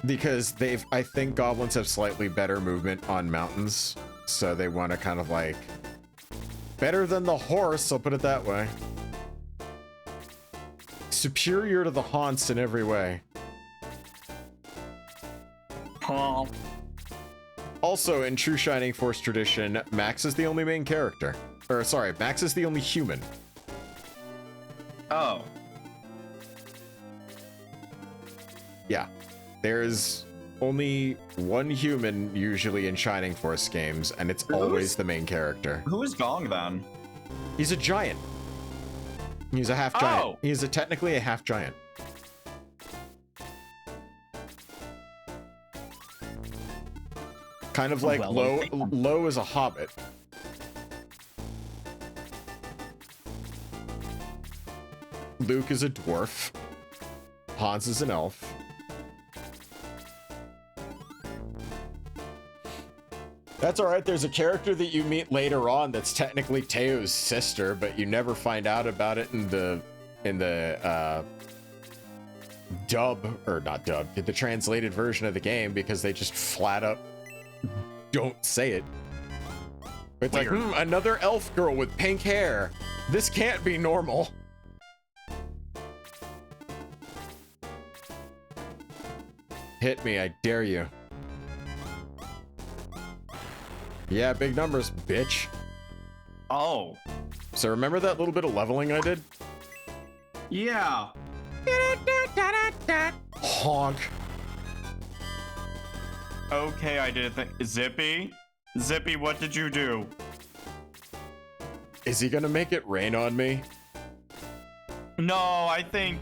Because I think goblins have slightly better movement on mountains. So they want to kind of like, better than the horse, I'll put it that way. Superior to the haunts in every way. Oh. Also, in true Shining Force tradition, Max is the only main character. Or, sorry, Max is the only human. Oh. Yeah. There's only one human usually in Shining Force games, and it's always the main character. Who is Gong then? He's a giant. He's a half giant. Oh. He's technically a half giant. Kind of like Lo is a hobbit. Luke is a dwarf. Hans is an elf. That's alright, there's a character that you meet later on that's technically Teo's sister, but you never find out about it in the the translated version of the game, because they just flat up don't say it. It's Weird. like, another elf girl with pink hair. This can't be normal. Hit me, I dare you. Yeah, big numbers, bitch. Oh. So remember that little bit of leveling I did? Yeah. Honk. Okay, I did think. Zippy? Zippy, what did you do? Is he gonna make it rain on me? No, I think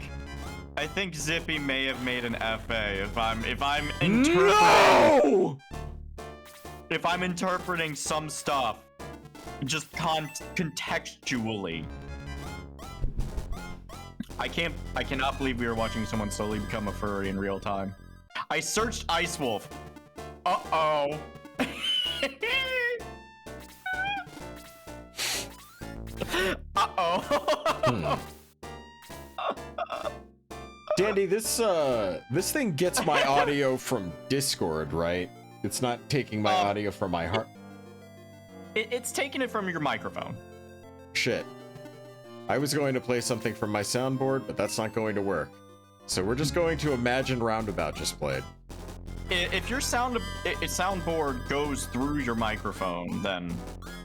Zippy may have made an FA if I'm interpreting No! if I'm interpreting some stuff just contextually. I cannot believe we were watching someone slowly become a furry in real time. I searched Ice Wolf. Uh-oh. Uh-oh. Dandy, this thing gets my audio from Discord, right? It's not taking my audio from my heart. It's taking it from your microphone. Shit. I was going to play something from my soundboard, but that's not going to work. So we're just going to imagine Roundabout just played. If your soundboard goes through your microphone, then,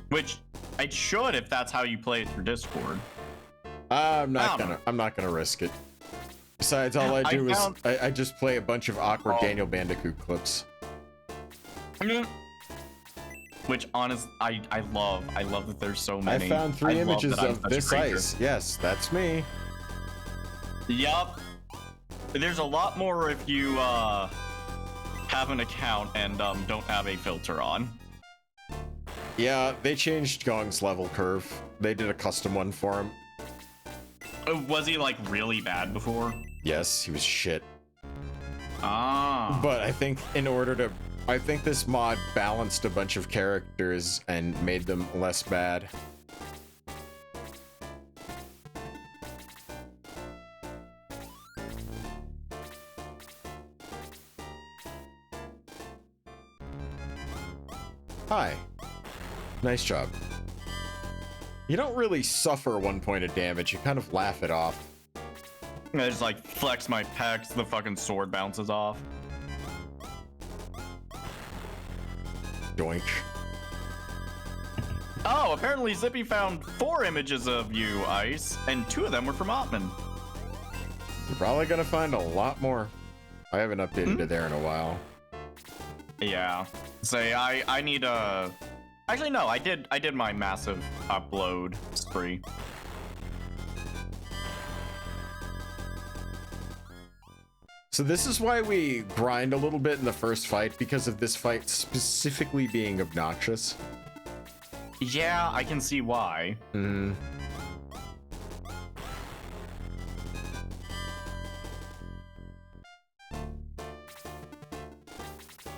which it should if that's how you play it through Discord. I'm not gonna risk it. Besides, all I do is I just play a bunch of awkward Daniel Bandicoot clips. Which, honest, I love that there's so many. I found 3 images of this ice. Yes, that's me. Yup. There's a lot more if you have an account and don't have a filter on. Yeah, they changed Gong's level curve. They did a custom one for him. Was he like really bad before? Yes, he was shit. Ah. But I think I think this mod balanced a bunch of characters and made them less bad. Hi. Nice job. You don't really suffer 1 point of damage, you kind of laugh it off. I just like flex my pecs, the fucking sword bounces off. Doink. Oh, apparently Zippy found 4 images of you, Ice, and 2 of them were from Ottman. You're probably gonna find a lot more. I haven't updated it there in a while. Yeah. Say, I need a... Actually, no, I did my massive upload spree. So this is why we grind a little bit in the first fight, because of this fight specifically being obnoxious. Yeah, I can see why. Hmm.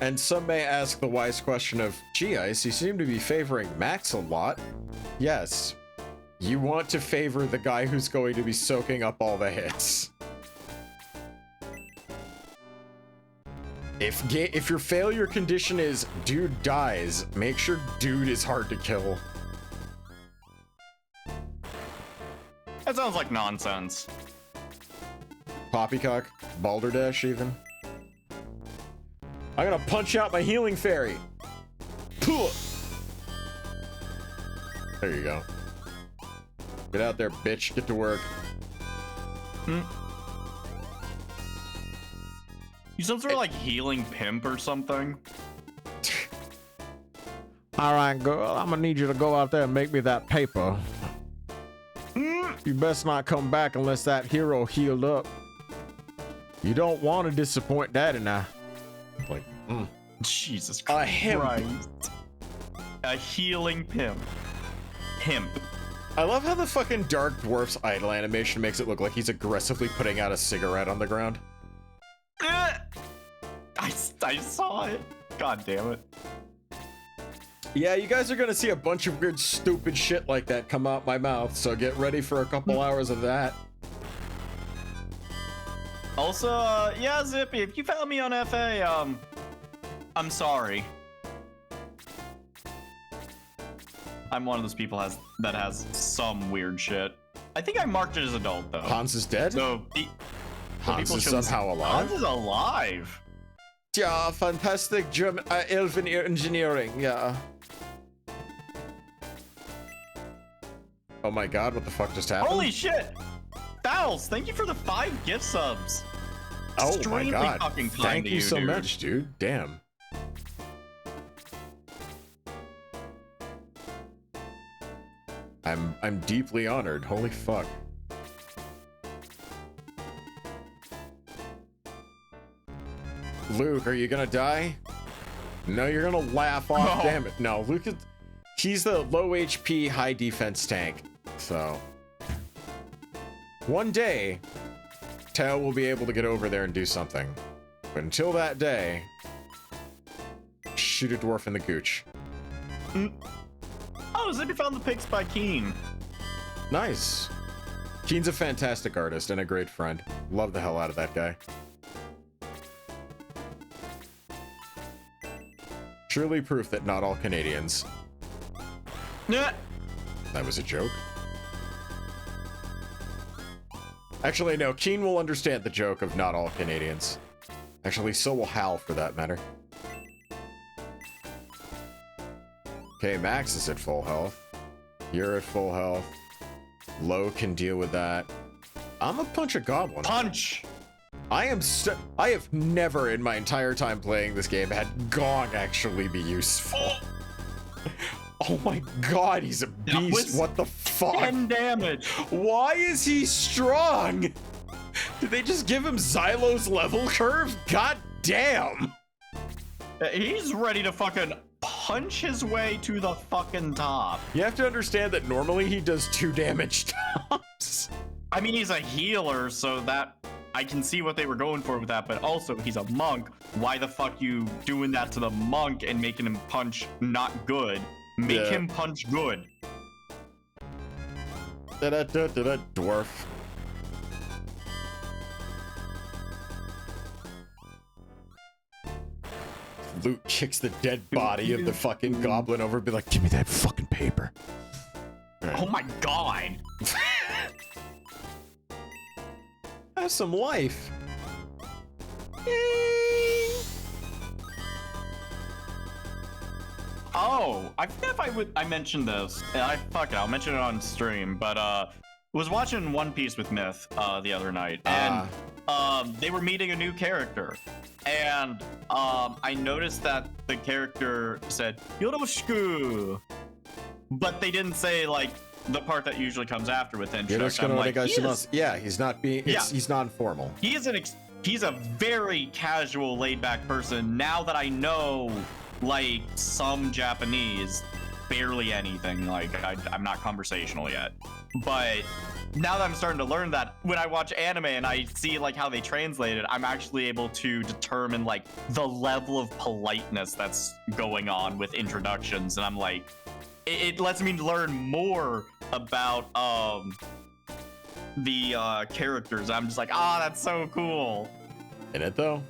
And some may ask the wise question of, gee, Ice, you seem to be favoring Max a lot. Yes, you want to favor the guy who's going to be soaking up all the hits. If your failure condition is dude dies, make sure dude is hard to kill. That sounds like nonsense. Poppycock, Balderdash even. I'm gonna punch out my healing fairy. Puh. There you go. Get out there, bitch. Get to work. You some sort of like healing pimp or something? All right, girl, I'm gonna need you to go out there and make me that paper. You best not come back unless that hero healed up. You don't want to disappoint Daddy now. Like, Jesus A hemp. Christ. A healing pimp. Pimp. I love how the fucking Dark Dwarf's idle animation makes it look like he's aggressively putting out a cigarette on the ground. I saw it. God damn it. Yeah, you guys are gonna see a bunch of weird, stupid shit like that come out my mouth, so get ready for a couple hours of that. Also, yeah, Zippy, if you found me on FA, I'm sorry. I'm one of those people that has some weird shit. I think I marked it as adult, though. Hans is dead? So, Hans people is shouldn't- somehow alive? Hans is alive. Yeah, fantastic German elven engineering, yeah. Oh my god, what the fuck just happened? Holy shit! Fouls, thank you for the 5 gift subs. Oh my Extremely god, fucking kind thank to you so dude. much, dude. Damn. I'm deeply honored. Holy fuck. Luke, are you gonna die? No, you're gonna laugh off. No. Damn it. No, Luke is... He's the low HP, high defense tank. So... One day, Tao will be able to get over there and do something. But until that day... Shoot a dwarf in the gooch. Oh, Zippy found the pics by Keen. Nice. Keen's a fantastic artist and a great friend. Love the hell out of that guy. Truly proof that not all Canadians. Yeah. That was a joke. Actually, no, Keen will understand the joke of not all Canadians. Actually, so will Hal, for that matter. Okay, Max is at full health. You're at full health. Low can deal with that. I'm gonna punch a goblin. Punch! I have never in my entire time playing this game had Gong actually be useful. Oh my god, he's a beast. was What the fuck? 10 damage. Why is he strong? Did they just give him Xylo's level curve? God damn. He's ready to fucking punch his way to the fucking top. You have to understand that normally he does 2 damage tops. I mean, he's a healer, so that I can see what they were going for with that, but also he's a monk. Why the fuck you doing that to the monk and making him punch not good? Make Yeah. him punch good. Da-da-da-da-da, dwarf. Luke kicks the dead body of the fucking goblin over and be like, give me that fucking paper. Oh my god. Have some life. Oh, I forget if I mentioned this. Fuck it, I'll mention it on stream, but was watching One Piece with Myth the other night, and they were meeting a new character, and I noticed that the character said Yoroshiku, but they didn't say like the part that usually comes after with introduction. I'm like, Yeah, he's not being. He's non-formal. he is an he's a very casual, laid-back person. Now that I know, like, some Japanese, barely anything. Like, I'm not conversational yet. But now that I'm starting to learn that, when I watch anime and I see, like, how they translate it, I'm actually able to determine, like, the level of politeness that's going on with introductions. And I'm like, it lets me learn more about, the characters. I'm just like, that's so cool. In it though.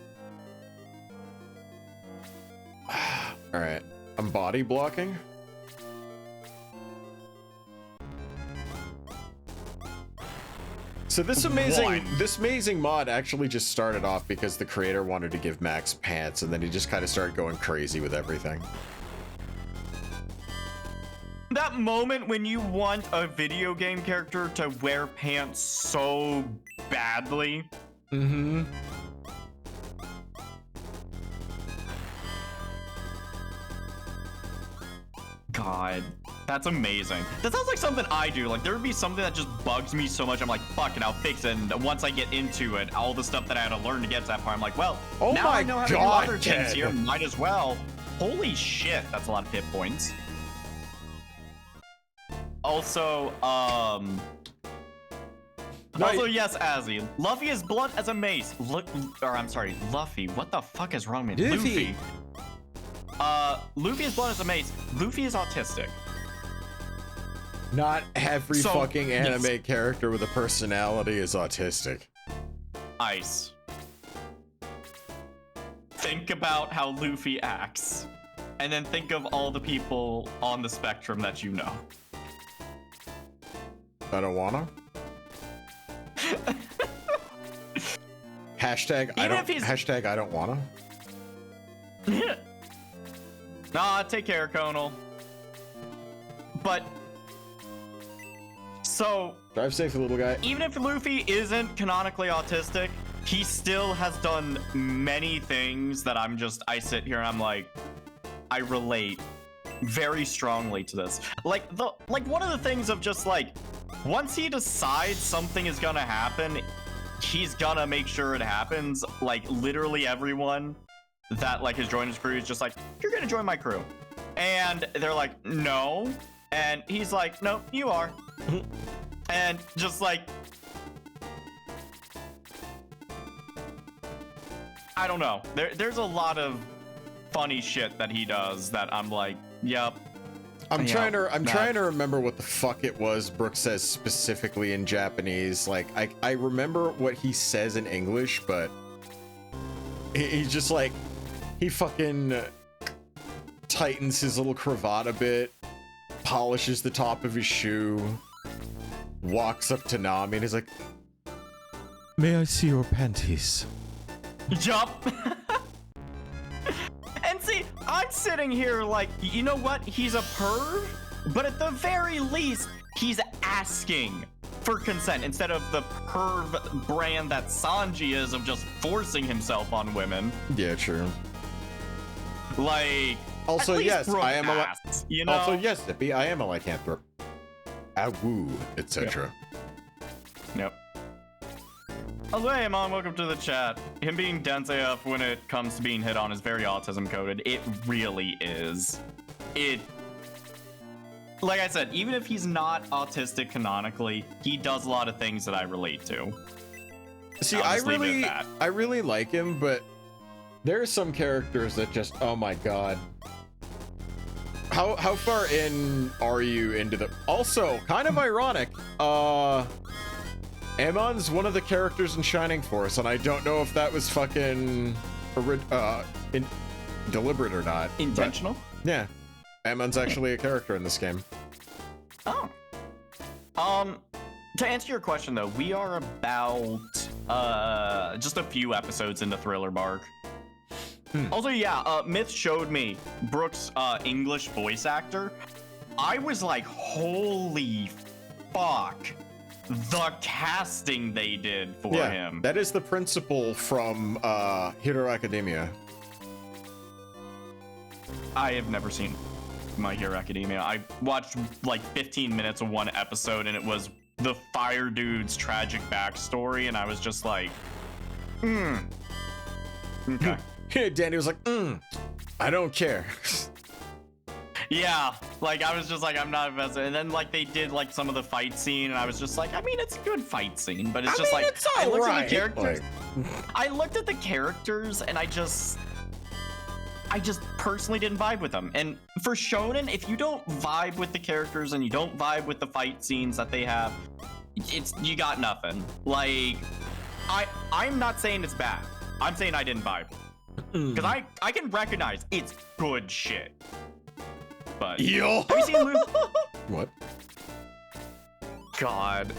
All right, I'm body blocking. So this amazing mod actually just started off because the creator wanted to give Max pants, and then he just kind of started going crazy with everything. That moment when you want a video game character to wear pants so badly. Mm-hmm. God, that's amazing. That sounds like something I do. Like, there would be something that just bugs me so much. I'm like, fuck it, I'll fix it. And once I get into it, all the stuff that I had to learn to get to that part, I'm like, well, Oh now my I know how to do God, other things Ted. here. Might as well. Holy shit, that's a lot of hit points. Also, yes, Azzy. Luffy is blunt as a mace. Luffy. What the fuck is wrong with me? Luffy. Luffy is blunt as a mace. Luffy is autistic. Not every So, fucking anime yes. character with a personality is autistic. Ice. Think about how Luffy acts, and then think of all the people on the spectrum that you know. I don't wanna. Hashtag I don't wanna. Nah, take care, Conal. But so Drive safe, little guy. even if Luffy isn't canonically autistic, he still has done many things that I sit here and I'm like, I relate very strongly to this. Like one of the things of just like, once he decides something is gonna happen, he's gonna make sure it happens. Like literally everyone that like has joined his crew is just like, you're gonna join my crew. And they're like, no. And he's like, no, you are. And just like, I don't know. There's a lot of funny shit that he does that I'm like, yep. I'm trying to remember what the fuck it was Brooke says specifically in Japanese. Like I remember what he says in English, but he's just like, he fucking tightens his little cravat a bit, polishes the top of his shoe, walks up to Nami and he's like, May I see your panties? Jump. And see, I'm sitting here like, you know what? He's a perv, but at the very least, he's asking for consent instead of the perv brand that Sanji is of just forcing himself on women. yeah, true. Like, Also, at least yes, Brooke I am asks, you know? Also, yes, Zippy, I am a lycanthrope. Awoo, etc. Yep. Also, hey, Mom, welcome to the chat. Him being dense AF when it comes to being hit on is very autism coded. It really is. Like I said, even if he's not autistic canonically, he does a lot of things that I relate to. See, I'll I just leave it at that. I really like him, but there are some characters that just, oh my god. How far in are you into the... Also, kind of ironic, Amon's one of the characters in Shining Force, and I don't know if that was fucking deliberate or not. Intentional? But, yeah. Amon's actually a character in this game. Oh. To answer your question though, we are about just a few episodes into Thriller Bark. Also, yeah, Myth showed me Brooke's English voice actor. I was like, holy fuck. The casting they did for him. That is the principal from Hero Academia. I have never seen My Hero Academia. I watched like 15 minutes of one episode and it was the fire dude's tragic backstory and I was just like, Okay. Danny was like, I don't care. Yeah, like I was just like, I'm not invested. And then like they did like some of the fight scene, and I was just like, I mean, it's a good fight scene, but it's just like it's I looked alright. at the characters. I looked at the characters, and I just personally didn't vibe with them. And for shonen, if you don't vibe with the characters and you don't vibe with the fight scenes that they have, you got nothing. Like, I'm not saying it's bad. I'm saying I didn't vibe. Because I can recognize it's good shit. But Yo. have you seen Luke? What? God,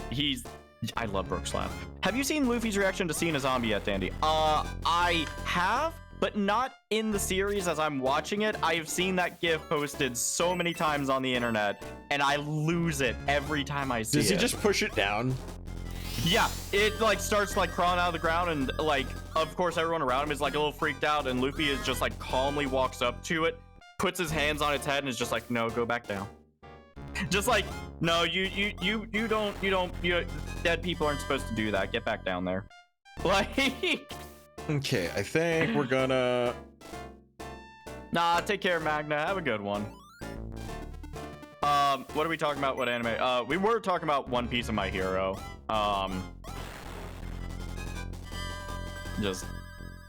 I love Brooks laugh. Have you seen Luffy's reaction to seeing a zombie yet, Dandy? I have, but not in the series as I'm watching it. I've seen that GIF posted so many times on the internet, and I lose it every time I see it. Does he just push it down? Yeah, it like starts like crawling out of the ground, and like, of course, everyone around him is like a little freaked out, and Luffy is just like calmly walks up to it, puts his hands on its head, and is just like, no, go back down. Just like, no, you dead people aren't supposed to do that. Get back down there. Like, Okay, I think we're gonna... nah, take care, Magna. Have a good one. What are we talking about? What anime? We were talking about One Piece and My Hero. Just,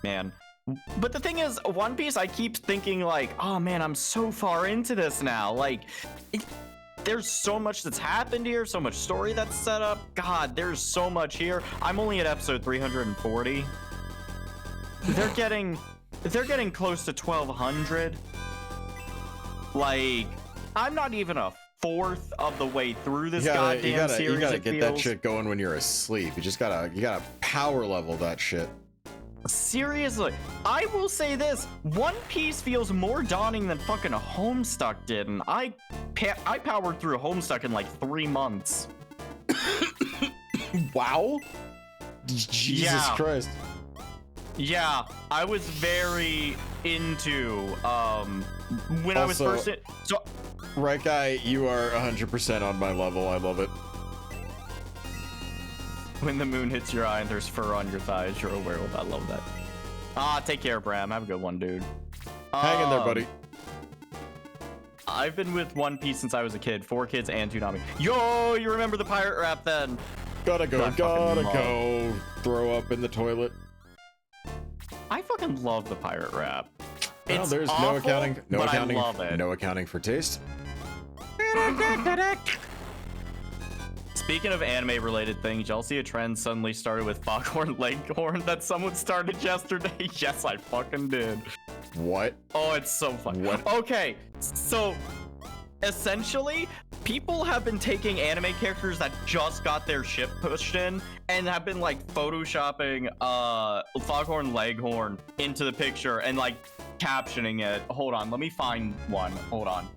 man. But the thing is, One Piece, I keep thinking like, oh man, I'm so far into this now. Like, there's so much that's happened here, so much story that's set up. God, there's so much here. I'm only at episode 340. They're getting close to 1200. Like, I'm not even a fourth of the way through this goddamn series. You gotta it get feels. that shit going when you're asleep. You gotta power level that shit. Seriously, I will say this: One Piece feels more daunting than fucking Homestuck did, and I powered through Homestuck in like 3 months. Wow. Jesus Yeah. Christ. Yeah, I was very into when I was Also- first in, so Right guy, you are 100% on my level. I love it. when the moon hits your eye and there's fur on your thighs, you're a werewolf. I love that. Take care, Bram. Have a good one, dude. Hang in there, buddy. I've been with One Piece since I was a kid. 4 kids and Toonami. Yo, you remember the pirate rap then? Gotta go, I fucking go. Throw up in the toilet. I fucking love the pirate rap. Well, It's there's awful, no accounting, but I love it. no accounting for taste. Speaking of anime-related things, y'all see a trend suddenly started with Foghorn Leghorn that someone started yesterday? Yes, I fucking did. What? Oh, it's so fun. What? Okay, so essentially, people have been taking anime characters that just got their ship pushed in and have been like photoshopping Foghorn Leghorn into the picture and like captioning it. Hold on, let me find one. Hold on.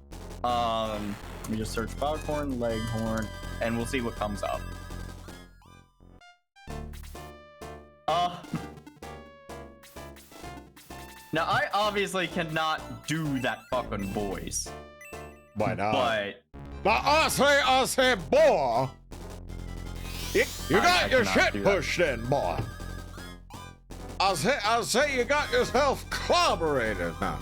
Let me just search Foghorn Leghorn and we'll see what comes up. Now I obviously cannot do that fucking voice. Why not? But Now, I say, boy. You got I your cannot shit do that. pushed in, boy. I say you got yourself clobberated now.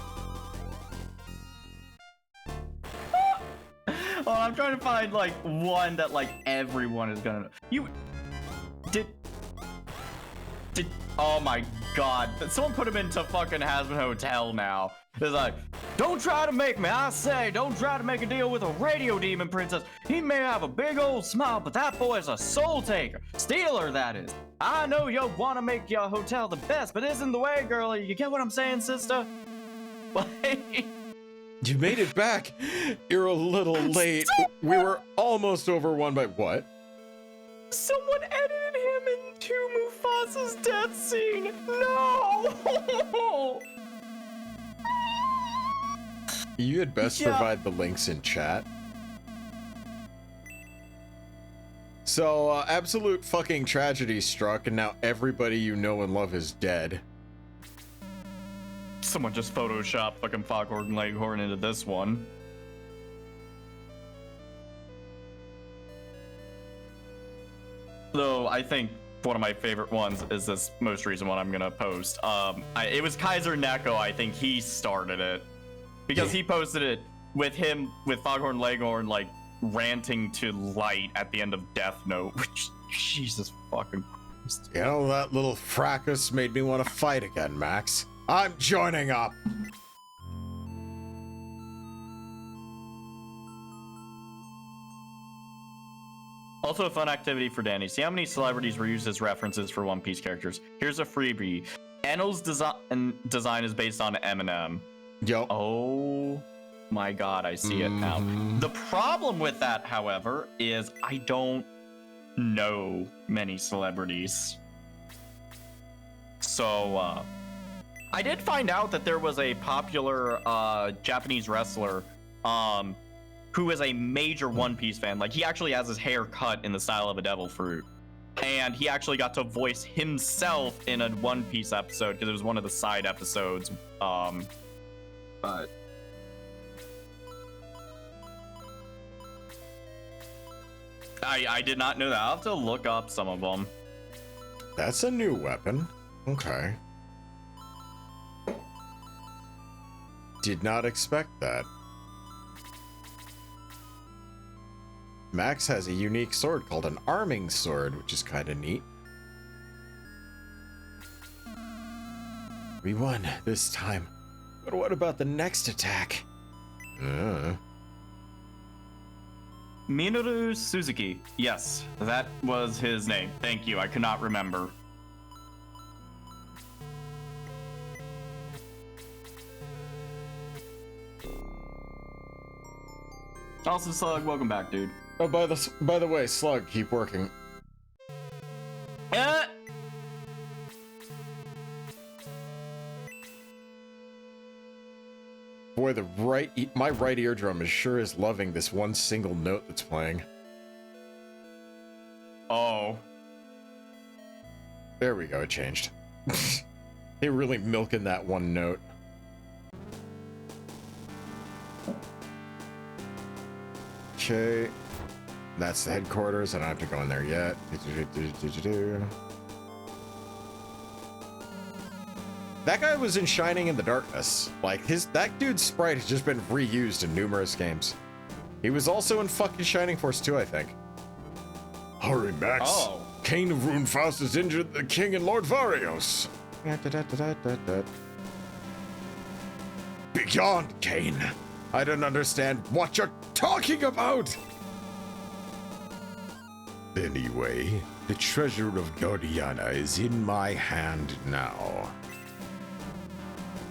well, I'm trying to find like one that like everyone is gonna know. You did oh my god. Someone put him into fucking Hazbin Hotel now. It's like, don't try to make me, I say, don't try to make a deal with a radio demon princess. He may have a big old smile, but that boy is a soul taker. Stealer, that is. I know you want to make your hotel the best, but isn't the way, girlie. You get what I'm saying, sister? Like, You made it back. You're a little late. We were almost over one by what? someone edited him into Mufasa's death scene. No! You had best Yeah. provide the links in chat. So, absolute fucking tragedy struck, and now everybody you know and love is dead. Someone just photoshopped fucking Foghorn Leghorn into this one. Though I think one of my favorite ones is this most recent one I'm gonna post. It was Kaiser Neko. I think he started it because he posted it with Foghorn Leghorn like ranting to Light at the end of Death Note. Which Jesus fucking Christ. You know, that little fracas made me want to fight again, Max. I'm joining up. Also a fun activity for Danny. See how many celebrities were used as references for One Piece characters. Here's a freebie. Enel's design is based on Eminem. Yo. Oh my god, I see it now. The problem with that, however, is I don't know many celebrities. So, I did find out that there was a popular Japanese wrestler who is a major One Piece fan. Like, he actually has his hair cut in the style of a devil fruit. And he actually got to voice himself in a One Piece episode because it was one of the side episodes. But I did not know that. I'll have to look up some of them. That's a new weapon. Okay. Did not expect that. Max has a unique sword called an arming sword, which is kind of neat. We won this time. But what about the next attack? Minoru Suzuki. Yes, that was his name. Thank you. I could not remember. Also, Slug, welcome back, dude. Oh, by the way, Slug, keep working. Boy, my right eardrum is sure is loving this one single note that's playing. Oh. There we go, it changed. They really milking that one note. Okay. That's the headquarters. I don't have to go in there yet. That guy was in Shining in the Darkness. Like, that dude's sprite has just been reused in numerous games. He was also in fucking Shining Force 2, I think. Hurry, Max. Oh. Kane of Runefaust has injured the king and Lord Varios. Beyond, Kane. I don't understand what you're talking about. Anyway, the treasure of Guardiana is in my hand now.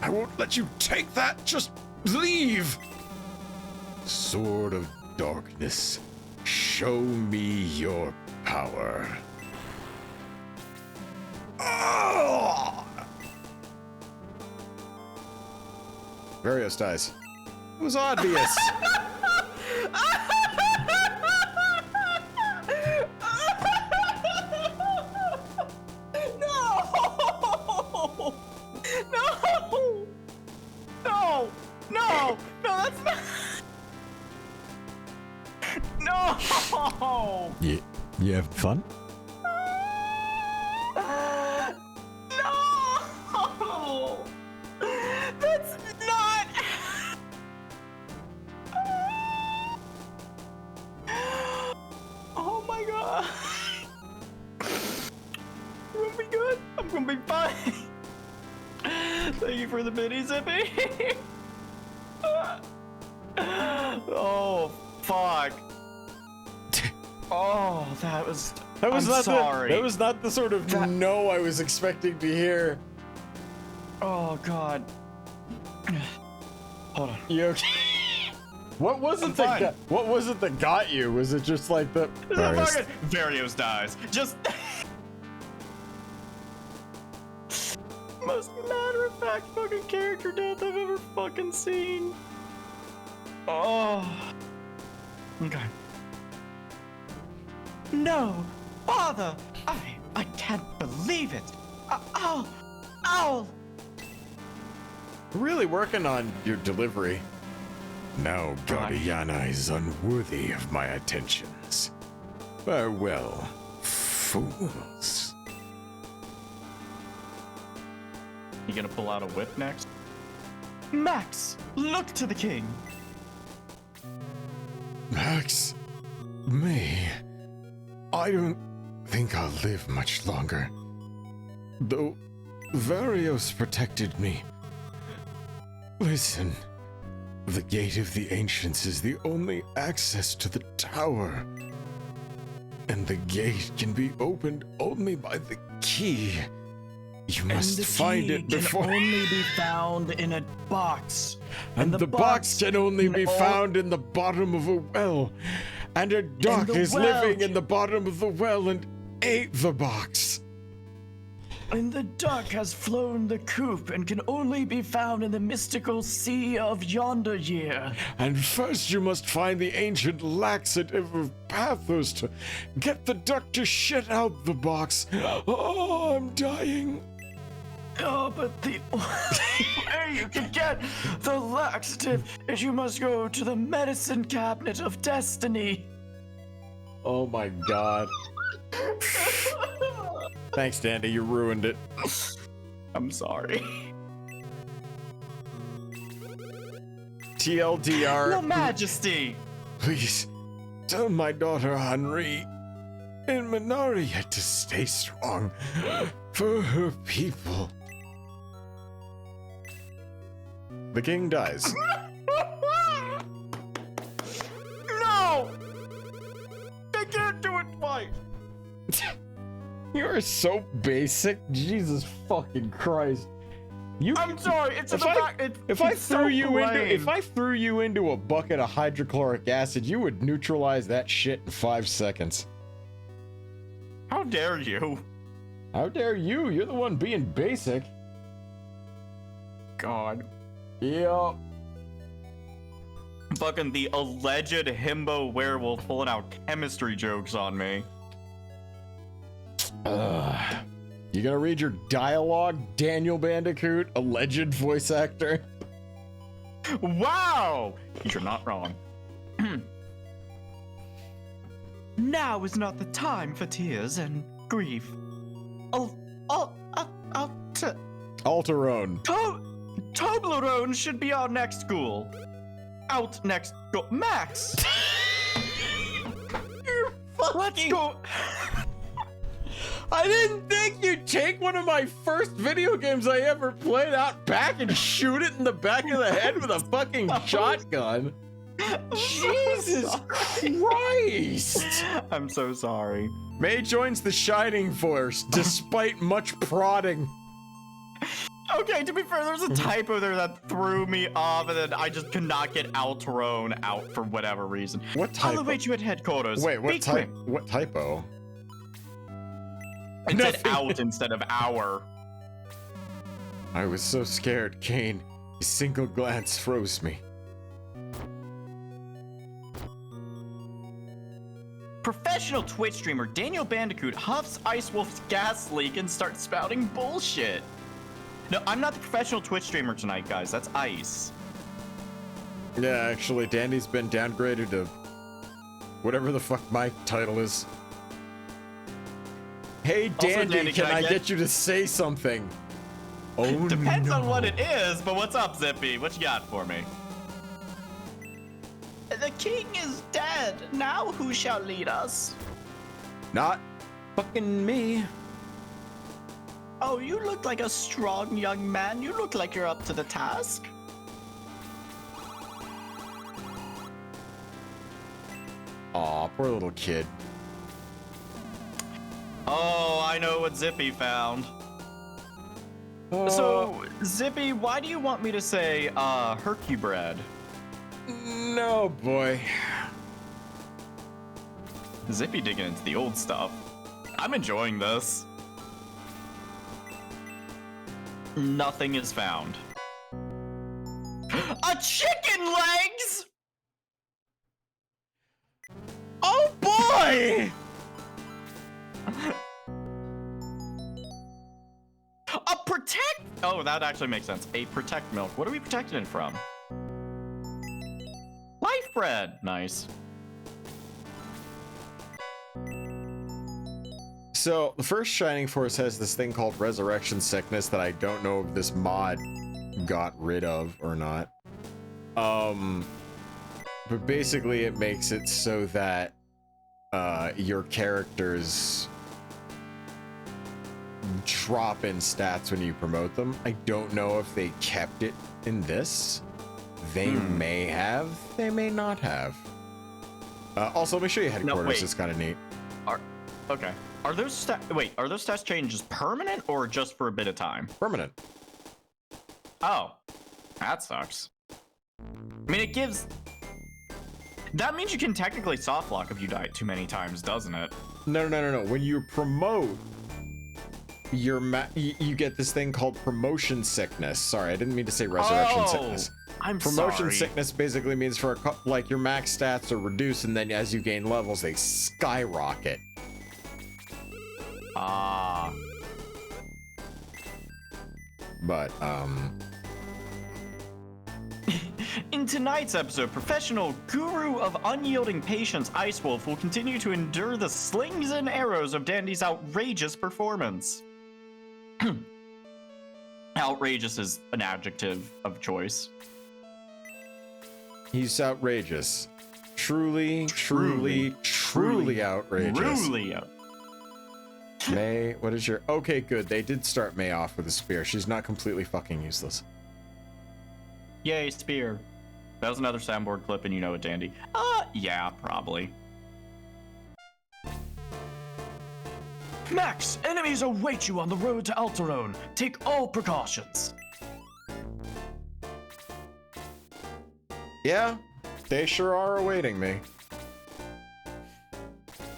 I won't let you take that! Just leave! Sword of Darkness, show me your power. Oh! Varios dies. It was obvious. No, that's not. No. You having fun? No. That's not. Oh my god. I'm gonna be good. I'm gonna be fine. Thank you for the mini Zippy. Oh, fuck. Oh, that was not sorry. That was not the sort of no I was expecting to hear. Oh, God. Hold on. You okay? What was it that got you? Was it just like the Varios dies. Just most matter-of-fact fucking character death I've ever fucking seen. Oh. Okay. No, father, I can't believe it. Ow. really working on your delivery. Now Guardiana is unworthy of my attentions. Farewell, fools. You gonna pull out a whip next? Max, look to the king. Max, me, I don't think I'll live much longer. Though Varios protected me. Listen, the Gate of the Ancients is the only access to the tower. And the gate can be opened only by the key. You must find it before. Can only be found in a box. And the box can only be found in the bottom of a well. And a duck is living in the bottom of the well and ate the box. And the duck has flown the coop and can only be found in the mystical sea of yonder year. And first you must find the ancient laxative of Pathos to get the duck to shit out the box. Oh, I'm dying. Oh, but the only way you can get the laxative is you must go to the medicine cabinet of destiny. Oh my god. Thanks, Dandy. You ruined it. I'm sorry. TLDR. Your Majesty! Please, tell my daughter Henri in Minaria to stay strong for her people. The king dies. No! They can't do it twice! You are so basic. Jesus fucking Christ. You. I'm sorry, it's If I threw you into a bucket of hydrochloric acid, you would neutralize that shit in 5 seconds. How dare you? How dare you? You're the one being basic. God. Yeah. Fucking the alleged himbo werewolf pulling out chemistry jokes on me. You gonna read your dialogue, Daniel Bandicoot, alleged voice actor? Wow! You're not wrong. Now is not the time for tears and grief. Alterone. Toblerone should be our next school. Out next go Max! Let's go! I didn't think you'd take one of my first video games I ever played out back and shoot it in the back of the head with a fucking shotgun. Jesus Christ! I'm so sorry. May joins the Shining Force despite much prodding. Okay, to be fair, there's a typo there that threw me off, and then I just could not get Alterone out for whatever reason. What typo? I'll await you at headquarters. Wait, Be quick. what typo? It said Nothing. out instead of hour. I was so scared, Kane. A single glance froze me. Professional Twitch streamer Daniel Bandicoot huffs Ice Wolf's gas leak and starts spouting bullshit. No, I'm not the professional Twitch streamer tonight, guys. That's Ice. Yeah, actually, Dandy's been downgraded to whatever the fuck my title is. Hey, Dandy, Dandy, can I get you to say something? Oh, Depends no. on what it is, but what's up, Zippy? What you got for me? The king is dead. Now who shall lead us? Not fucking me. Oh, you look like a strong young man. You look like you're up to the task. Aw, poor little kid. Oh, I know what Zippy found. So, Zippy, why do you want me to say, Hercubread? No, boy. Zippy digging into the old stuff. I'm enjoying this. Nothing is found. A chicken legs! Oh, boy! A protect... Oh, that actually makes sense. A protect milk. What are we protecting it from? Life bread. Nice. So the first Shining Force has this thing called Resurrection Sickness that I don't know if this mod got rid of or not. But basically it makes it so that your characters drop in stats when you promote them. I don't know if they kept it in this. They may have, they may not have. Also, let me show you headquarters. wait. It's kind of neat. Okay. Are those stats changes permanent or just for a bit of time? Permanent. Oh, that sucks. I mean, it gives. That means you can technically soft lock if you die too many times, doesn't it? No. When you promote, you get this thing called promotion sickness. Sorry, I didn't mean to say resurrection sickness. I'm Promotion sorry. sickness basically means for like your max stats are reduced, and then as you gain levels, they skyrocket. Ah. But In tonight's episode, professional guru of unyielding patience, Ice Wolf, will continue to endure the slings and arrows of Dandy's outrageous performance. Outrageous is an adjective of choice. he's outrageous. Truly outrageous. Truly. May, what is your... Okay, good. They did start May off with a spear. She's not completely fucking useless. Yay, spear. That was another soundboard clip, and you know it, Dandy. Yeah, probably. Max, enemies await you on the road to Alterone. Take all precautions. Yeah, they sure are awaiting me.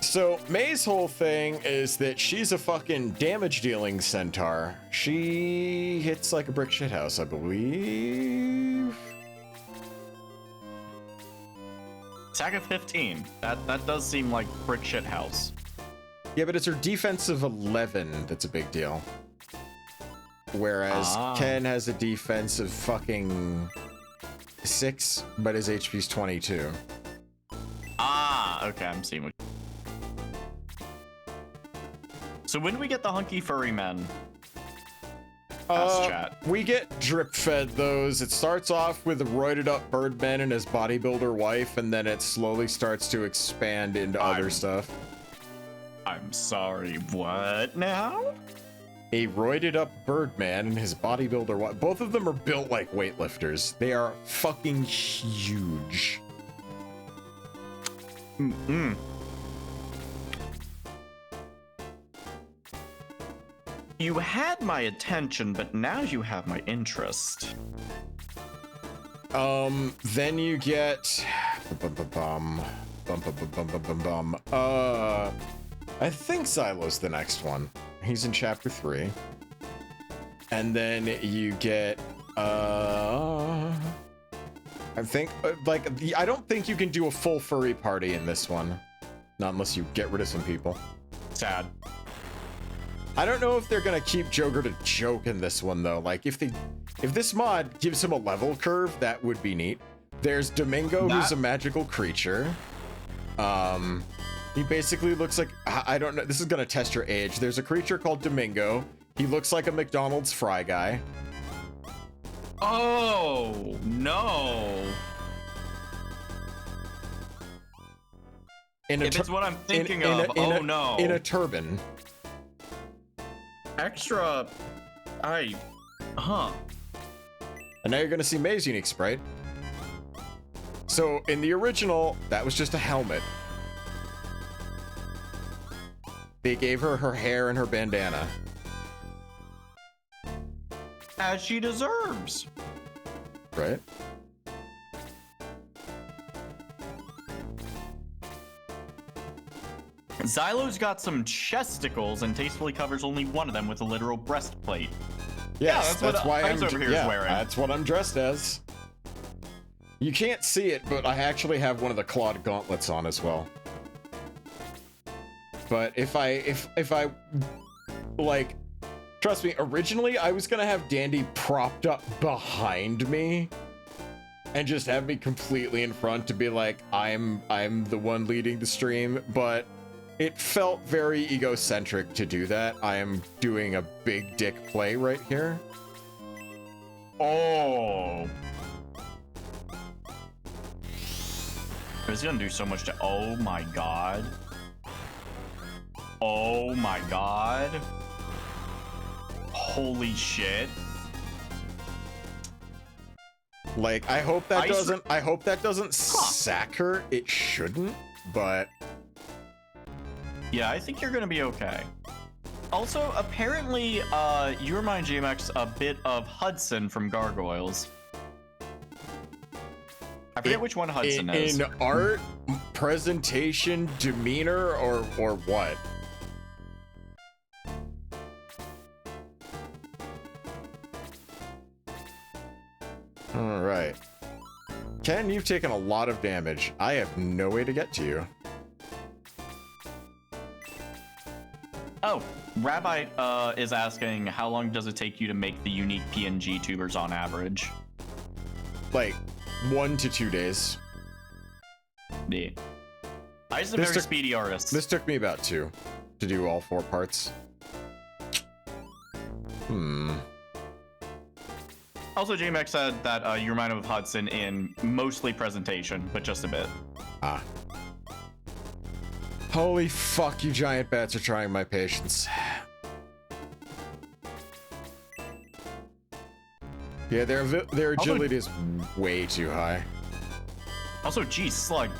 So, May's whole thing is that she's a fucking damage-dealing centaur. She hits like a brick shithouse, I believe. Attack of 15. That does seem like brick shit house. Yeah, but it's her defensive 11 that's a big deal. Whereas Ken has a defense of fucking 6, but his HP's 22. Okay, I'm seeing what. So when do we get the hunky furry men? Ask chat. We get drip-fed those. It starts off with a roided-up Birdman and his bodybuilder wife, and then it slowly starts to expand into other stuff. I'm sorry, what now? A roided-up Birdman and his bodybuilder wife. Both of them are built like weightlifters. They are fucking huge. You had my attention, but now you have my interest. Then you get... I think Xylo's the next one. He's in chapter 3. And then you get, I think, I don't think you can do a full furry party in this one. Not unless you get rid of some people. Sad. I don't know if they're gonna keep Joker to joke in this one though. Like if this mod gives him a level curve, that would be neat. There's Domingo, who's a magical creature. He basically looks like, I don't know, this is gonna test your age. There's a creature called Domingo. He looks like a McDonald's fry guy. Oh, no. If it's what I'm thinking of, oh no. In a turban. Extra, And now you're gonna see May's unique sprite. So in the original, that was just a helmet. They gave her her hair and her bandana. As she deserves. Right? Xylo's got some chesticles and tastefully covers only one of them with a literal breastplate. Yes, yeah, that's why Ice I'm over here is wearing. That's what I'm dressed as. You can't see it, but I actually have one of the clawed gauntlets on as well. But if I like, trust me, originally I was gonna have Dandy propped up behind me and just have me completely in front to be like, I'm the one leading the stream, but It felt very egocentric to do that. I am doing a big dick play right here. Oh. It's gonna do so much to. Oh my god. Oh my god. Holy shit. Like, I hope that Ice- doesn't sack her. It shouldn't, but Yeah, I think you're gonna be okay. Also, apparently, you remind GMX a bit of Hudson from Gargoyles. I forget which one Hudson is. in art, presentation, demeanor, or what? All right. Ken, you've taken a lot of damage. I have no way to get to you. Oh, Rabbi is asking, how long does it take you to make the unique PNG tubers on average? Like 1 to 2 days. Yeah. I just a This very took- speedy artist. This took me about 2 to do all 4 parts. Also, GMX said that you remind him of Hudson in mostly presentation, but just a bit. Ah. Holy fuck, you giant bats are trying my patience. Yeah, their agility is way too high. Also, geez, Slug,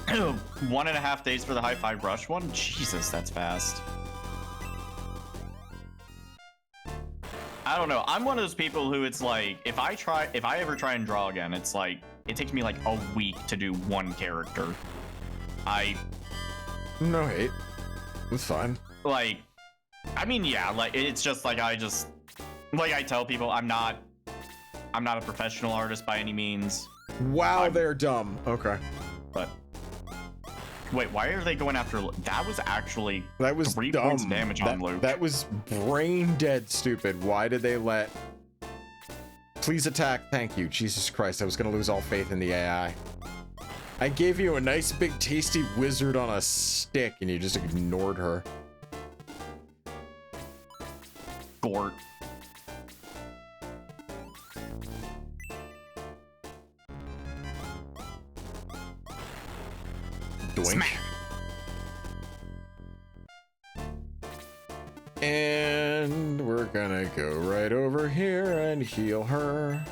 1.5 days for the high five rush one? Jesus, that's fast. I don't know. I'm one of those people who it's like, if I ever try and draw again, it's like, it takes me like a week to do one character. No hate. It's fine. Like, I mean, yeah, like, it's just like, I tell people, I'm not a professional artist by any means, Wow, they're dumb. Okay. but wait, why are they going after? That was actually That was 3 dumb. points of damage on Luke. That was brain dead stupid. Why did they let... Please attack. Thank you. Jesus Christ, I was gonna lose all faith in the AI. I gave you a nice big tasty wizard on a stick and you just ignored her. Gort. Doink. Smack. And we're gonna go right over here and heal her.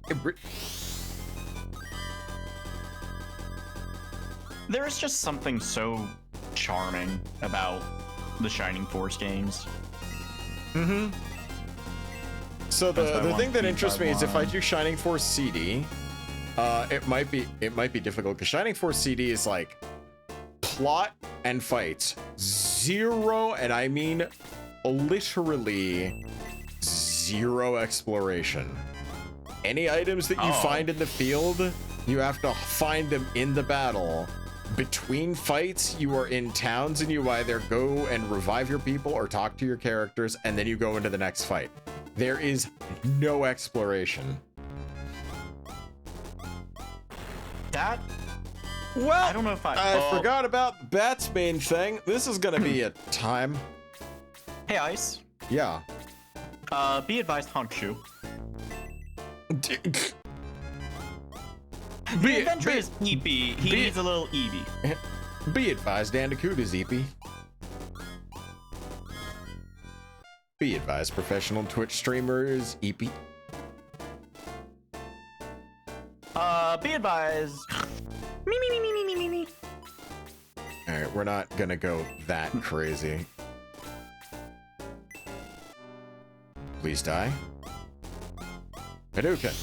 Hey, There's just something so charming about the Shining Force games. Mm-hmm. So That's the my thing that one interests me is if I one. do Shining Force CD, it might be difficult because Shining Force CD is like plot and fights, 0, and I mean literally 0 exploration. Any items that you Oh. find in the field, you have to find them in the battle. Between fights, you are in towns and you either go and revive your people or talk to your characters, and then you go into the next fight. There is no exploration. That Well, I don't know if I forgot about the Bat's main thing. This is gonna be a time. Hey, Ice. Yeah. Be advised, Honkshoe. The adventure is Eepy. He needs a little Eevee. Be advised, Andakuda Zeepy. Be advised, professional Twitch streamers, Eepy. Be advised. Me, me, me, me, me, me, me, me. Alright, we're not gonna go that crazy. Please die. Hadouken.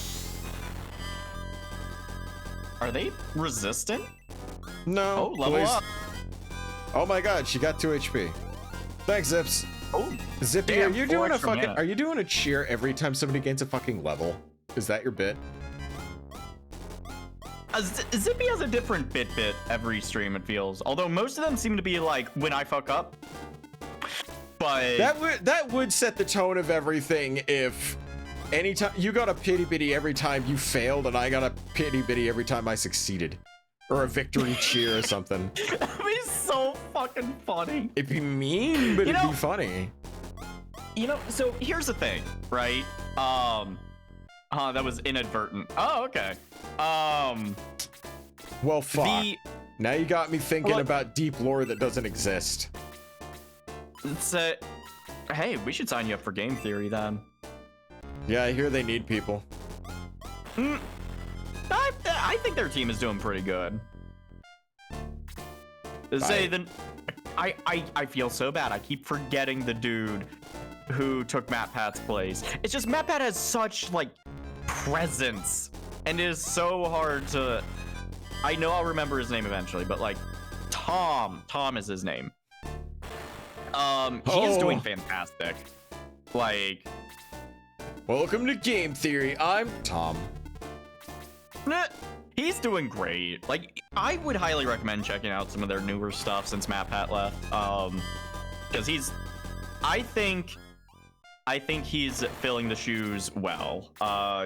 Are they resistant? No. Oh, level please. up. Oh my god, she got 2 HP. Thanks, Zips. Oh, Zippy, damn, are you 4 doing a extra fucking mana. are you doing a cheer every time somebody gains a fucking level? Is that your bit? Zippy has a different bit every stream, it feels. Although most of them seem to be like, when I fuck up. But That would set the tone of everything if anytime you got a pity bitty every time you failed and I got a pity bitty every time I succeeded. Or a victory cheer or something. That'd be so fucking funny. It'd be mean, but You it'd know- be funny. You know, so here's the thing, right? That was inadvertent. Oh, okay. Well, fuck. Now you got me thinking Well- about deep lore that doesn't exist. It's hey, we should sign you up for game theory then. Yeah, I hear they need people. I think their team is doing pretty good. Say then, I feel so bad. I keep forgetting the dude who took Matt Pat's place. It's just Matt Pat has such like presence, and it is so hard to. I know I'll remember his name eventually, but like Tom is his name. He is doing fantastic. Like, Welcome to Game Theory. I'm Tom. he's doing great. Like, I would highly recommend checking out some of their newer stuff since Matt Pat left. Because I think he's filling the shoes well.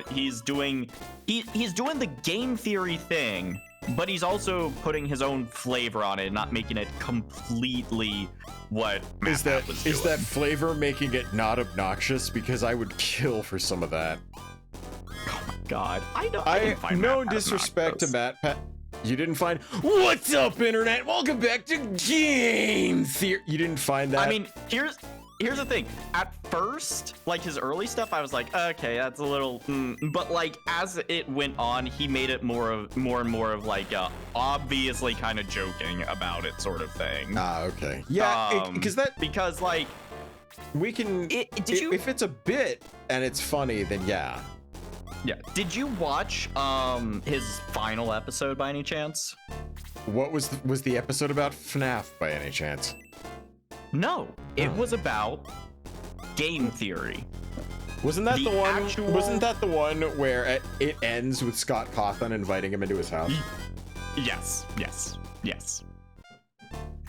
He's doing the game theory thing, but he's also putting his own flavor on it, not making it completely what Matt Pat was doing. Is that flavor making it not obnoxious? Because I would kill for some of that. God, I didn't find no Matt Pat disrespect to obnoxious. Matt Pat. You didn't find. What's up, internet? Welcome back to Game Theory. You didn't find that. I mean, here's the thing. At first, like his early stuff, I was like, okay, that's a little. But like as it went on, he made it more and more of like obviously kind of joking about it sort of thing. okay. Yeah, because like we can. If it's a bit and it's funny, then yeah. Yeah. Did you watch his final episode by any chance? What was the episode about FNAF by any chance? No, it was about game theory. Wasn't that the one? actual- Wasn't that the one where it ends with Scott Cawthon inviting him into his house? Yes.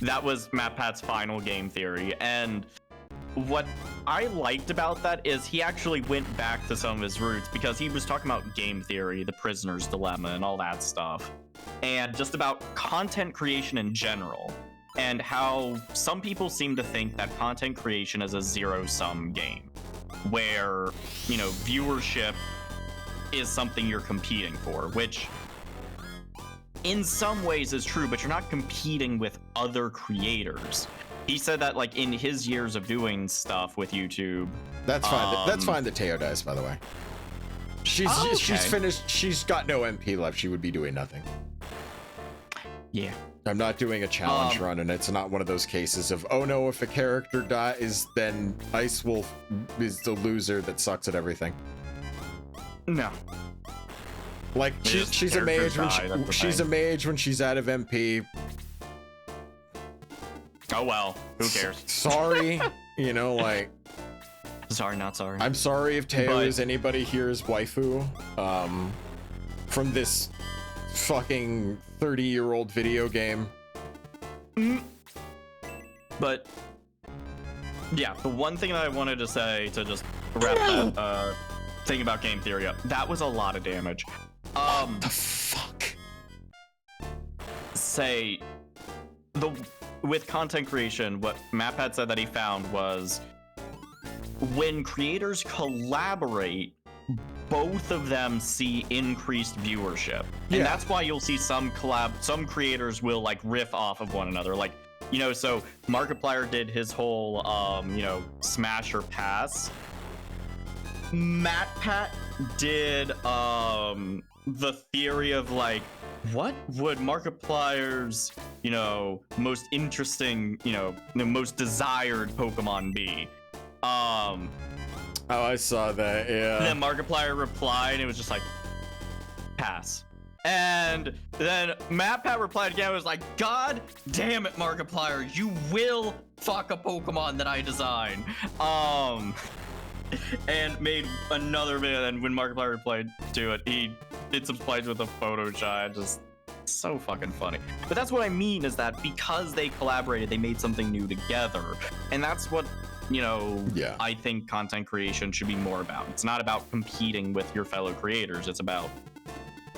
That was Matt Pat's final game theory, and what I liked about that is he actually went back to some of his roots because he was talking about game theory, the prisoner's dilemma, and all that stuff, and just about content creation in general, and how some people seem to think that content creation is a zero-sum game, where, you know, viewership is something you're competing for, which in some ways is true, but you're not competing with other creators. He said that, like, in his years of doing stuff with YouTube. That's fine. That's fine that Teo dies, by the way. She's finished. She's got no MP left. She would be doing nothing. Yeah. I'm not doing a challenge run, and it's not one of those cases of, oh no, if a character dies, then Ice Wolf is the loser that sucks at everything. No. Like she's a mage when she's a mage when she's out of MP. Oh well, who cares? Sorry, you know, like. Sorry, not sorry. I'm sorry if Teo is anybody here's waifu, from this fucking 30-year-old video game. But yeah, the one thing that I wanted to say to just wrap that thing about game theory up, that was a lot of damage. The fuck? Say with content creation, what MatPat said that he found was when creators collaborate, both of them see increased viewership. And that's why you'll see some creators will like riff off of one another. Like, you know, so Markiplier did his whole you know, smash or pass. MatPat did the theory of like, what would Markiplier's, you know, most interesting, you know, the most desired Pokemon be? Oh, I saw that, yeah. And then Markiplier replied, and it was just like, pass. And then MatPat replied again, it was like, God damn it, Markiplier, you will fuck a Pokemon that I design. And made another video, and when Markiplier replied to it, he did some slides with a Photoshop, just so fucking funny. But that's what I mean, is that because they collaborated, they made something new together. And that's what, you know, I think content creation should be more about. It's not about competing with your fellow creators. It's about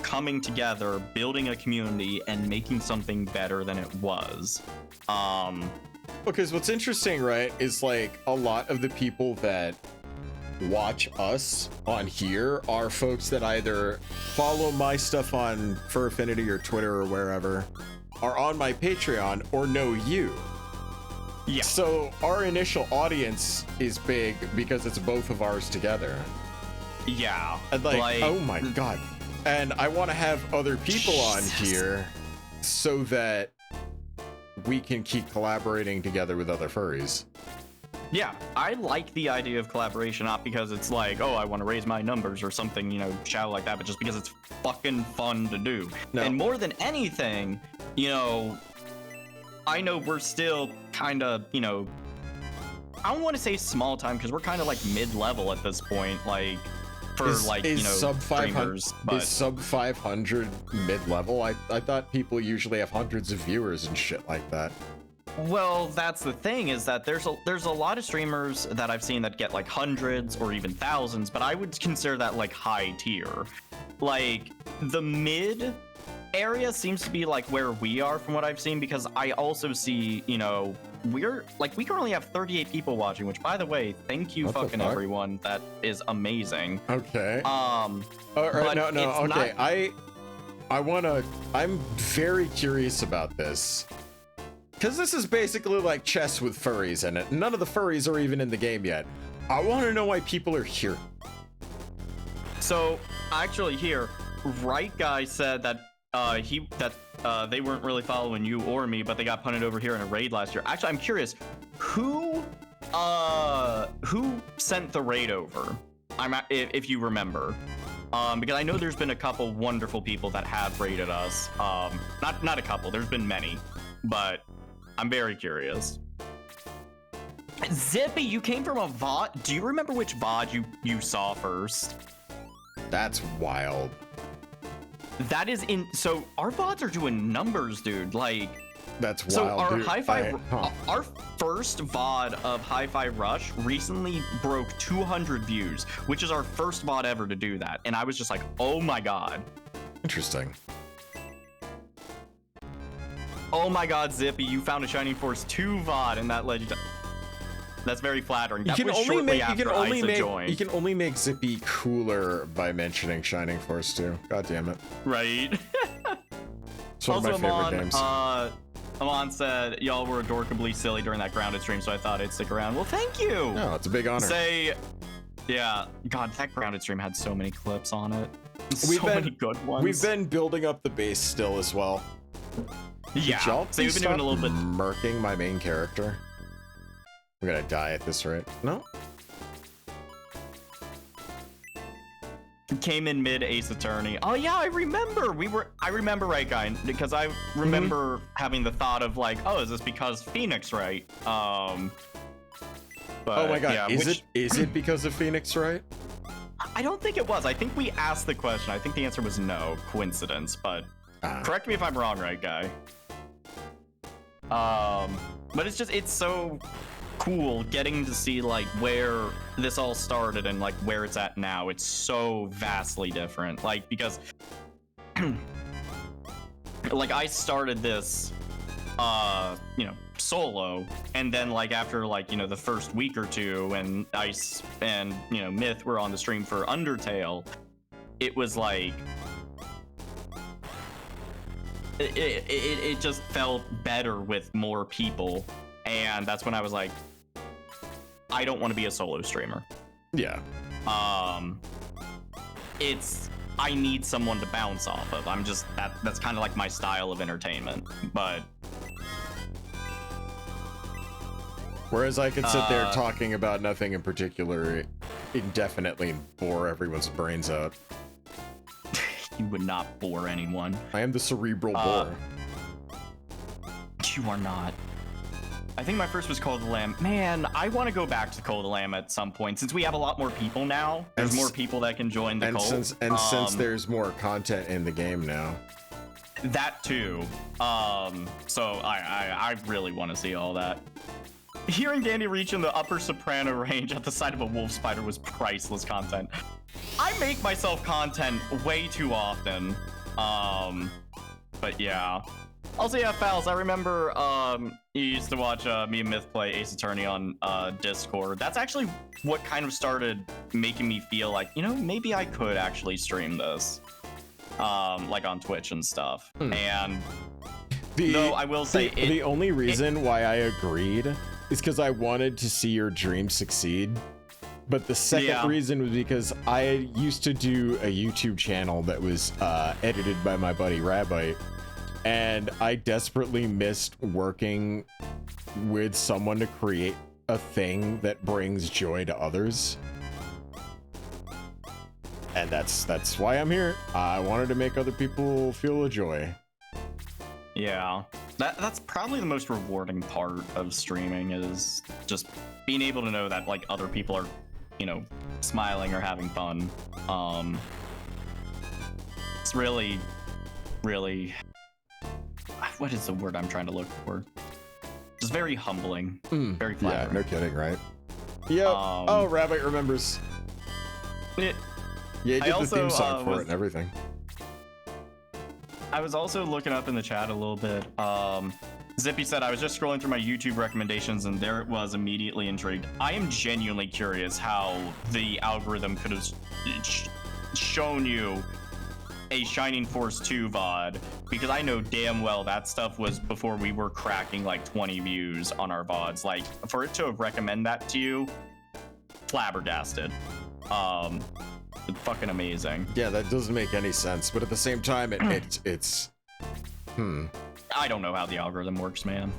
coming together, building a community, and making something better than it was. Because what's interesting, right, is like a lot of the people that watch us on here are folks that either follow my stuff on Fur Affinity or Twitter or wherever, are on my Patreon, or know you. Yeah. So our initial audience is big because it's both of ours together. Yeah. And like, oh my god. And I want to have other people on here so that we can keep collaborating together with other furries. Yeah, I like the idea of collaboration, not because it's like, oh, I want to raise my numbers or something, you know, shallow like that, but just because it's fucking fun to do. No. And more than anything, you know, I know we're still kind of, you know, I don't want to say small time because we're kind of like mid-level at this point, like for you know, sub 500 streamers. But is sub 500 mid-level? I thought people usually have hundreds of viewers and shit like that. well, that's the thing, is that there's a lot of streamers that I've seen that get like hundreds or even thousands, but I would consider that like high tier. Like the mid area seems to be like where we are from what I've seen, because I also see, you know, we're like, we currently have 38 people watching, which by the way, thank you What the fucking fuck? everyone. That is amazing. Okay. But No. it's Okay, not- I'm very curious about this. Because this is basically like chess with furries in it. None of the furries are even in the game yet. I want to know why people are here. So actually here, Right Guy said that they weren't really following you or me, but they got punted over here in a raid last year. Actually, I'm curious, who sent the raid over? If you remember, because I know there's been a couple wonderful people that have raided us. Not a couple. There's been many, but I'm very curious. Zippy, you came from a VOD. Do you remember which VOD you saw first? That's wild. That is in. So our VODs are doing numbers, dude. Like, That's wild. so our dude. Hi-Fi, our first VOD of Hi-Fi Rush recently broke 200 views, which is our first VOD ever to do that. And I was just like, oh my god. Interesting. Oh my god, Zippy, you found a Shining Force 2 VOD, and that led you to... That's very flattering. That was shortly after Isa joined. You can only make Zippy cooler by mentioning Shining Force 2. God damn it. Right? It's one of my favorite games. Amon said, y'all were adorably silly during that Grounded stream, so I thought I'd stick around. Well, thank you! No, it's a big honor. Yeah, God, that Grounded stream had so many clips on it. Many good ones. We've been building up the base still as well. Yeah, Did y'all so we've been doing a little bit... murking my main character? I'm gonna die at this rate. No? Came in mid Ace Attorney. Oh yeah, I remember. I remember, Right Guy, because I remember having the thought of like, oh, is this because Phoenix, right? But, Oh my god, yeah, is it because of Phoenix, right? I don't think it was. I think we asked the question. I think the answer was no, coincidence, but correct me if I'm wrong, Right Guy. But it's so cool getting to see like where this all started and like where it's at now. It's so vastly different, like, because like I started this you know, solo, and then like after like, you know, the first week or two, and Ice and, you know, Myth were on the stream for Undertale, it was like it just felt better with more people, and that's when I was like, I don't want to be a solo streamer. Yeah. I need someone to bounce off of. I'm just that's kind of like my style of entertainment. But Whereas I could sit there talking about nothing in particular indefinitely and bore everyone's brains out. you would not bore anyone. I am the cerebral bore. You are not. I think my first was Call of the Lamb. Man, I want to go back to Call of the Lamb at some point, since we have a lot more people now. There's more people that can join the cult. Since there's more content in the game now. That too. So I really want to see all that. Hearing Dandy reach in the upper soprano range at the sight of a wolf spider was priceless content. I make myself content way too often. But yeah. Also, yeah, Fouls, I remember you used to watch me and Myth play Ace Attorney on Discord. That's actually what kind of started making me feel like, you know, maybe I could actually stream this. Like on Twitch and stuff. And though I will say the only reason why I agreed is because I wanted to see your dream succeed. But the second reason was because I used to do a YouTube channel that was edited by my buddy Rabbi, and I desperately missed working with someone to create a thing that brings joy to others. And that's why I'm here. I wanted to make other people feel a joy. Yeah, that's probably the most rewarding part of streaming, is just being able to know that like other people are, you know, smiling or having fun. It's really, what is the word I'm trying to look for? Just very humbling, very flattering. Yeah, no kidding, right? Yep. Oh, Rabbit remembers. Yeah, he did the theme song for was, it and everything. I was also looking up in the chat a little bit. Zippy said, I was just scrolling through my YouTube recommendations and there it was, immediately intrigued. I am genuinely curious how the algorithm could have shown you a Shining Force 2 VOD, because I know damn well that stuff was before we were cracking like 20 views on our VODs. Like, for it to have recommend that to you, flabbergasted. It's fucking amazing. Yeah, that doesn't make any sense, but at the same time, it's I don't know how the algorithm works, man.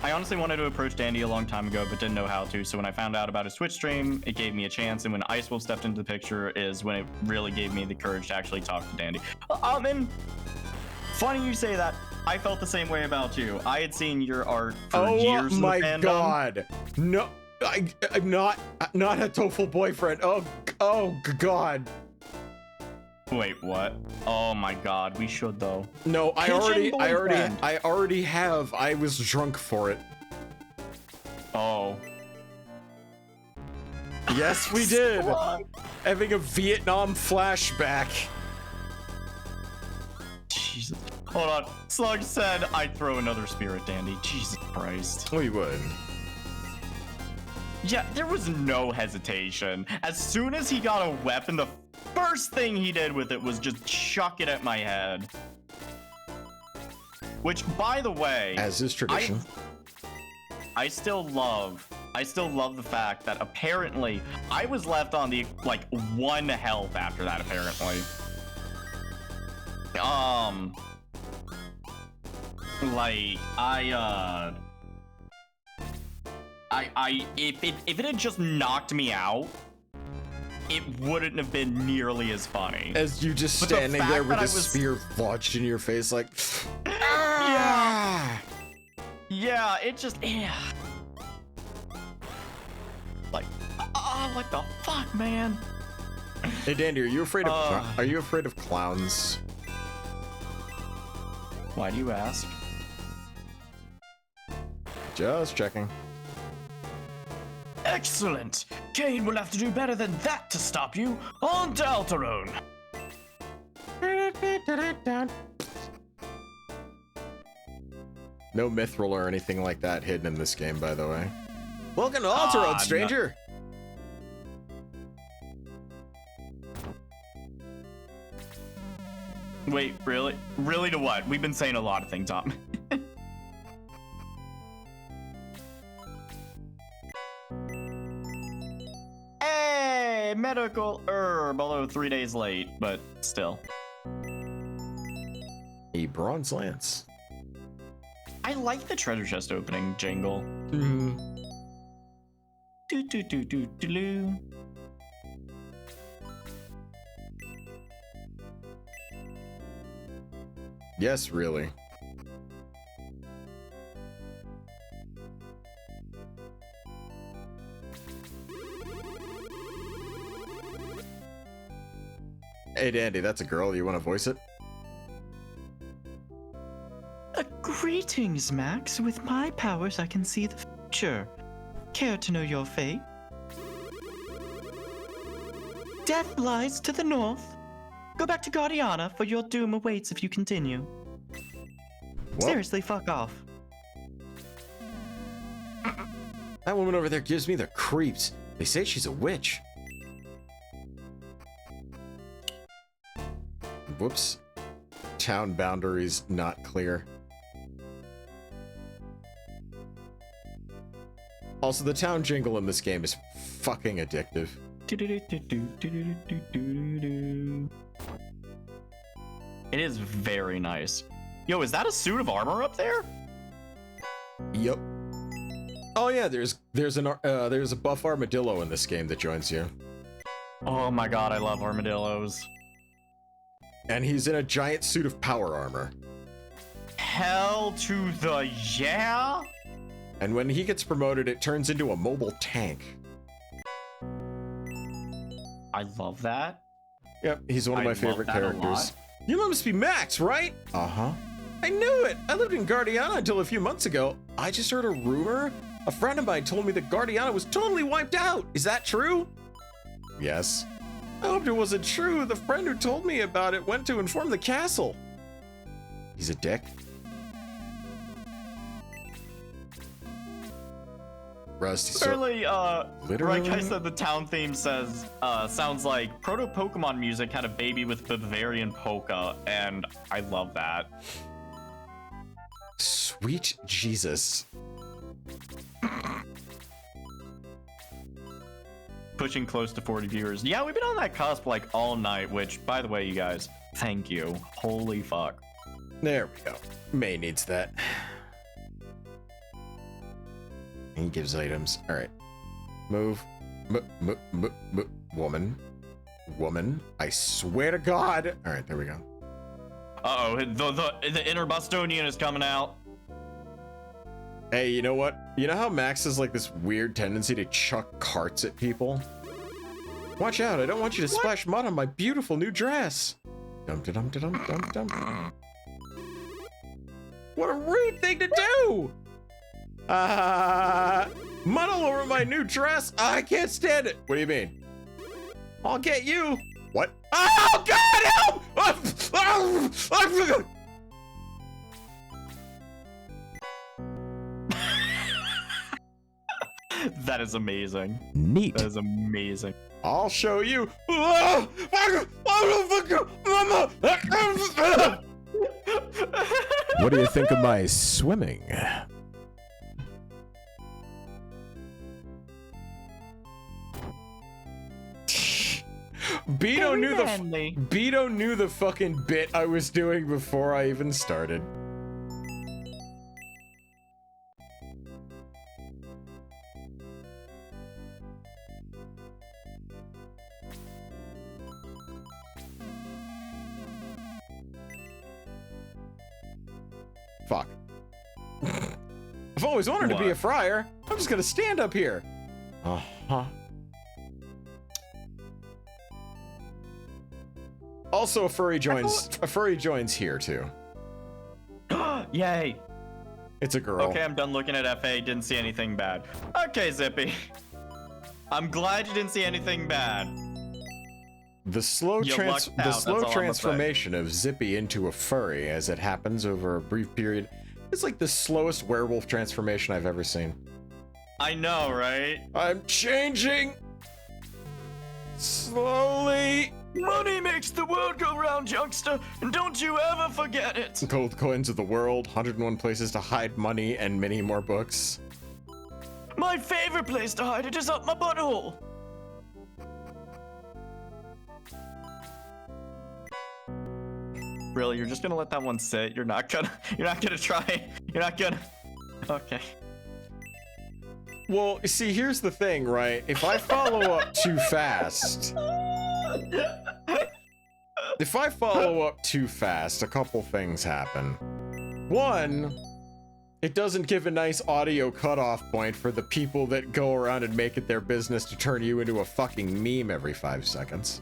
I honestly wanted to approach Dandy a long time ago, but didn't know how to, so when I found out about his Twitch stream, it gave me a chance, and when Icewolf stepped into the picture is when it really gave me the courage to actually talk to Dandy. And funny you say that. I felt the same way about you. I had seen your art for years in the fandom. Oh my god. No, I'm not a TOEFL boyfriend. Oh god. Wait, what? Oh my god, we should though. No, I already have. I was drunk for it. Oh. Yes, we did. Having a Vietnam flashback. Jesus. Hold on. Slug said I'd throw another spear at Dandy. Jesus Christ. Oh, you would. Yeah, there was no hesitation. As soon as he got a weapon, the first thing he did with it was just chuck it at my head. Which, by the way, as is tradition, I still love the fact that apparently I was left on the like 1 health after that. Apparently, if it had just knocked me out, it wouldn't have been nearly as funny. As you just standing there with a spear lodged in your face, like, yeah, it just, like, what the fuck, man? Hey, Dandy, are you afraid of clowns? Why do you ask? Just checking. Excellent! Kane will have to do better than that to stop you on Deltarune! No mithril or anything like that hidden in this game, by the way. Welcome to Alterode, stranger! No. Wait, really? Really to what? We've been saying a lot of things, Tom. Hey, medical herb, although 3 days late, but still. A bronze lance. I like the treasure chest opening jingle. Do do do do do do. Yes, really. Hey, Dandy, that's a girl. You want to voice it? A Greetings, Max. With my powers, I can see the future. Care to know your fate? Death lies to the north. Go back to Guardiana, for your doom awaits if you continue. What? Seriously, fuck off. That woman over there gives me the creeps. They say she's a witch. Whoops. Town boundaries not clear. Also, the town jingle in this game is fucking addictive. It is very nice. Yo, is that a suit of armor up there? Yep. Oh yeah, there's a buff armadillo in this game that joins you. Oh my god, I love armadillos. And he's in a giant suit of power armor. Hell to the yeah? And when he gets promoted, it turns into a mobile tank. I love that. Yep, he's one of my love favorite that a characters. lot. You must be Max, right? Uh-huh. I knew it! I lived in Guardiana until a few months ago. I just heard a rumor. A friend of mine told me that Guardiana was totally wiped out. Is that true? Yes. I hoped it wasn't true. The friend who told me about it went to inform the castle. He's a dick. Rusty, so Literally, literally? like I said, the town theme says, sounds like proto-Pokemon music had a baby with Bavarian polka, and I love that. Sweet Jesus. Pushing close to 40 viewers. Yeah, we've been on that cusp like all night, which, by the way, you guys, thank you. Holy fuck. There we go. May needs that. He gives items. All right. Move. Woman. Woman. I swear to God. All right, there we go. Uh-oh, the inner Bostonian is coming out. Hey, you know what? You know how Max has like this weird tendency to chuck carts at people? Watch out, I don't want you to splash mud on my beautiful new dress. Dum-da-dum-da-dum-dum-dum. What a rude thing to do! Mud all over my new dress? I can't stand it. What do you mean? I'll get you. What? Oh, God, help! That is amazing. Neat. That is amazing. I'll show you. What do you think of my swimming? Beto knew the fucking bit I was doing before I even started. Fuck. I've always wanted to be a What? friar. I'm just gonna stand up here. Uh-huh. Also, a furry joins here too. Yay. It's a girl. Okay, I'm done looking at FA. Didn't see anything bad. Okay, Zippy. I'm glad you didn't see anything bad. The slow, You lucked out, that's all I'm gonna transformation of Zippy into a furry, as it happens over a brief period, is like the slowest werewolf transformation I've ever seen. I know, right? I'm changing slowly. Money makes the world go round, youngster, and don't you ever forget it. Gold coins of the world, 101 places to hide money, and many more books. My favorite place to hide it is up my butthole. Really, you're just gonna let that one sit? You're not gonna try? You're not gonna... Okay. Well, see, here's the thing, right? If I follow up too fast, a couple things happen. One, it doesn't give a nice audio cutoff point for the people that go around and make it their business to turn you into a fucking meme every 5 seconds.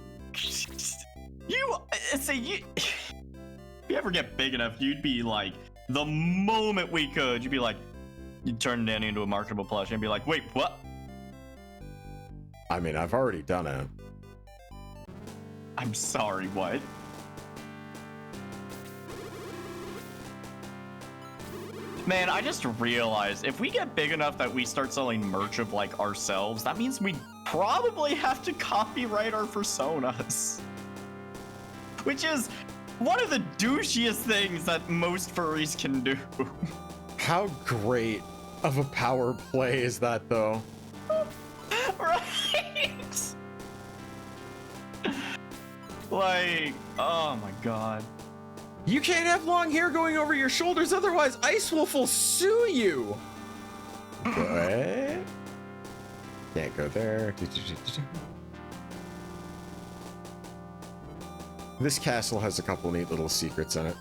You... See, you... If you ever get big enough, you'd be like The moment we could, you'd be like, you'd turn Danny into a marketable plush and be like, wait, what? I mean, I've already done it. I'm sorry, what? Man, I just realized if we get big enough that we start selling merch of like ourselves, that means we probably have to copyright our personas. Which is one of the douchiest things that most furries can do. How great of a power play is that, though? Right? Like, oh my god. You can't have long hair going over your shoulders, otherwise Ice Wolf will sue you. What? Can't go there. This castle has a couple neat little secrets in it.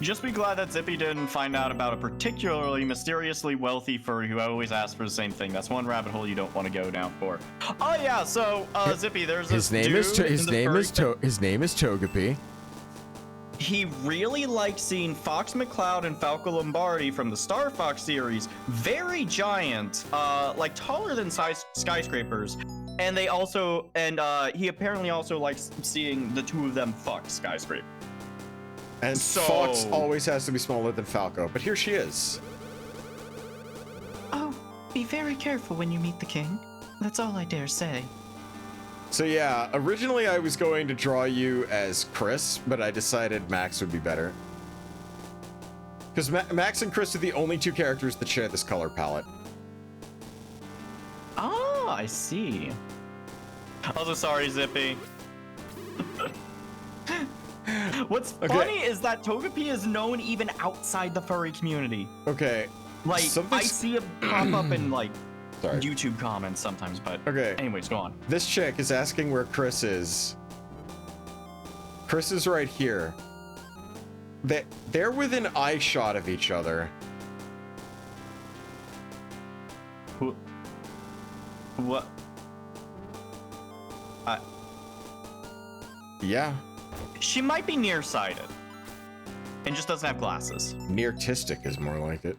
Just be glad that Zippy didn't find out about a particularly mysteriously wealthy furry who always asks for the same thing. That's one rabbit hole you don't want to go down for. Oh yeah, so Zippy, there's this His name is Togepi. He really likes seeing Fox McCloud and Falco Lombardi from the Star Fox series. Very giant, like taller than skyscrapers. And they also, he apparently also likes seeing the two of them fuck skyscraper. And So- Fox always has to be smaller than Falco, but here she is. Oh, be very careful when you meet the king. That's all I dare say. So yeah, originally I was going to draw you as Chris, but I decided Max would be better. Because Max and Chris are the only two characters that share this color palette. Oh, I see. Also, sorry, Zippy. What's funny is that Togepi is known even outside the furry community. Okay. Like, something's- I see it pop up in, like, Sorry. YouTube comments sometimes, but Okay. anyways, go on. This chick is asking where Chris is. Chris is right here. They're within eye shot of each other. What? Yeah. She might be nearsighted and just doesn't have glasses. Neartistic is more like it.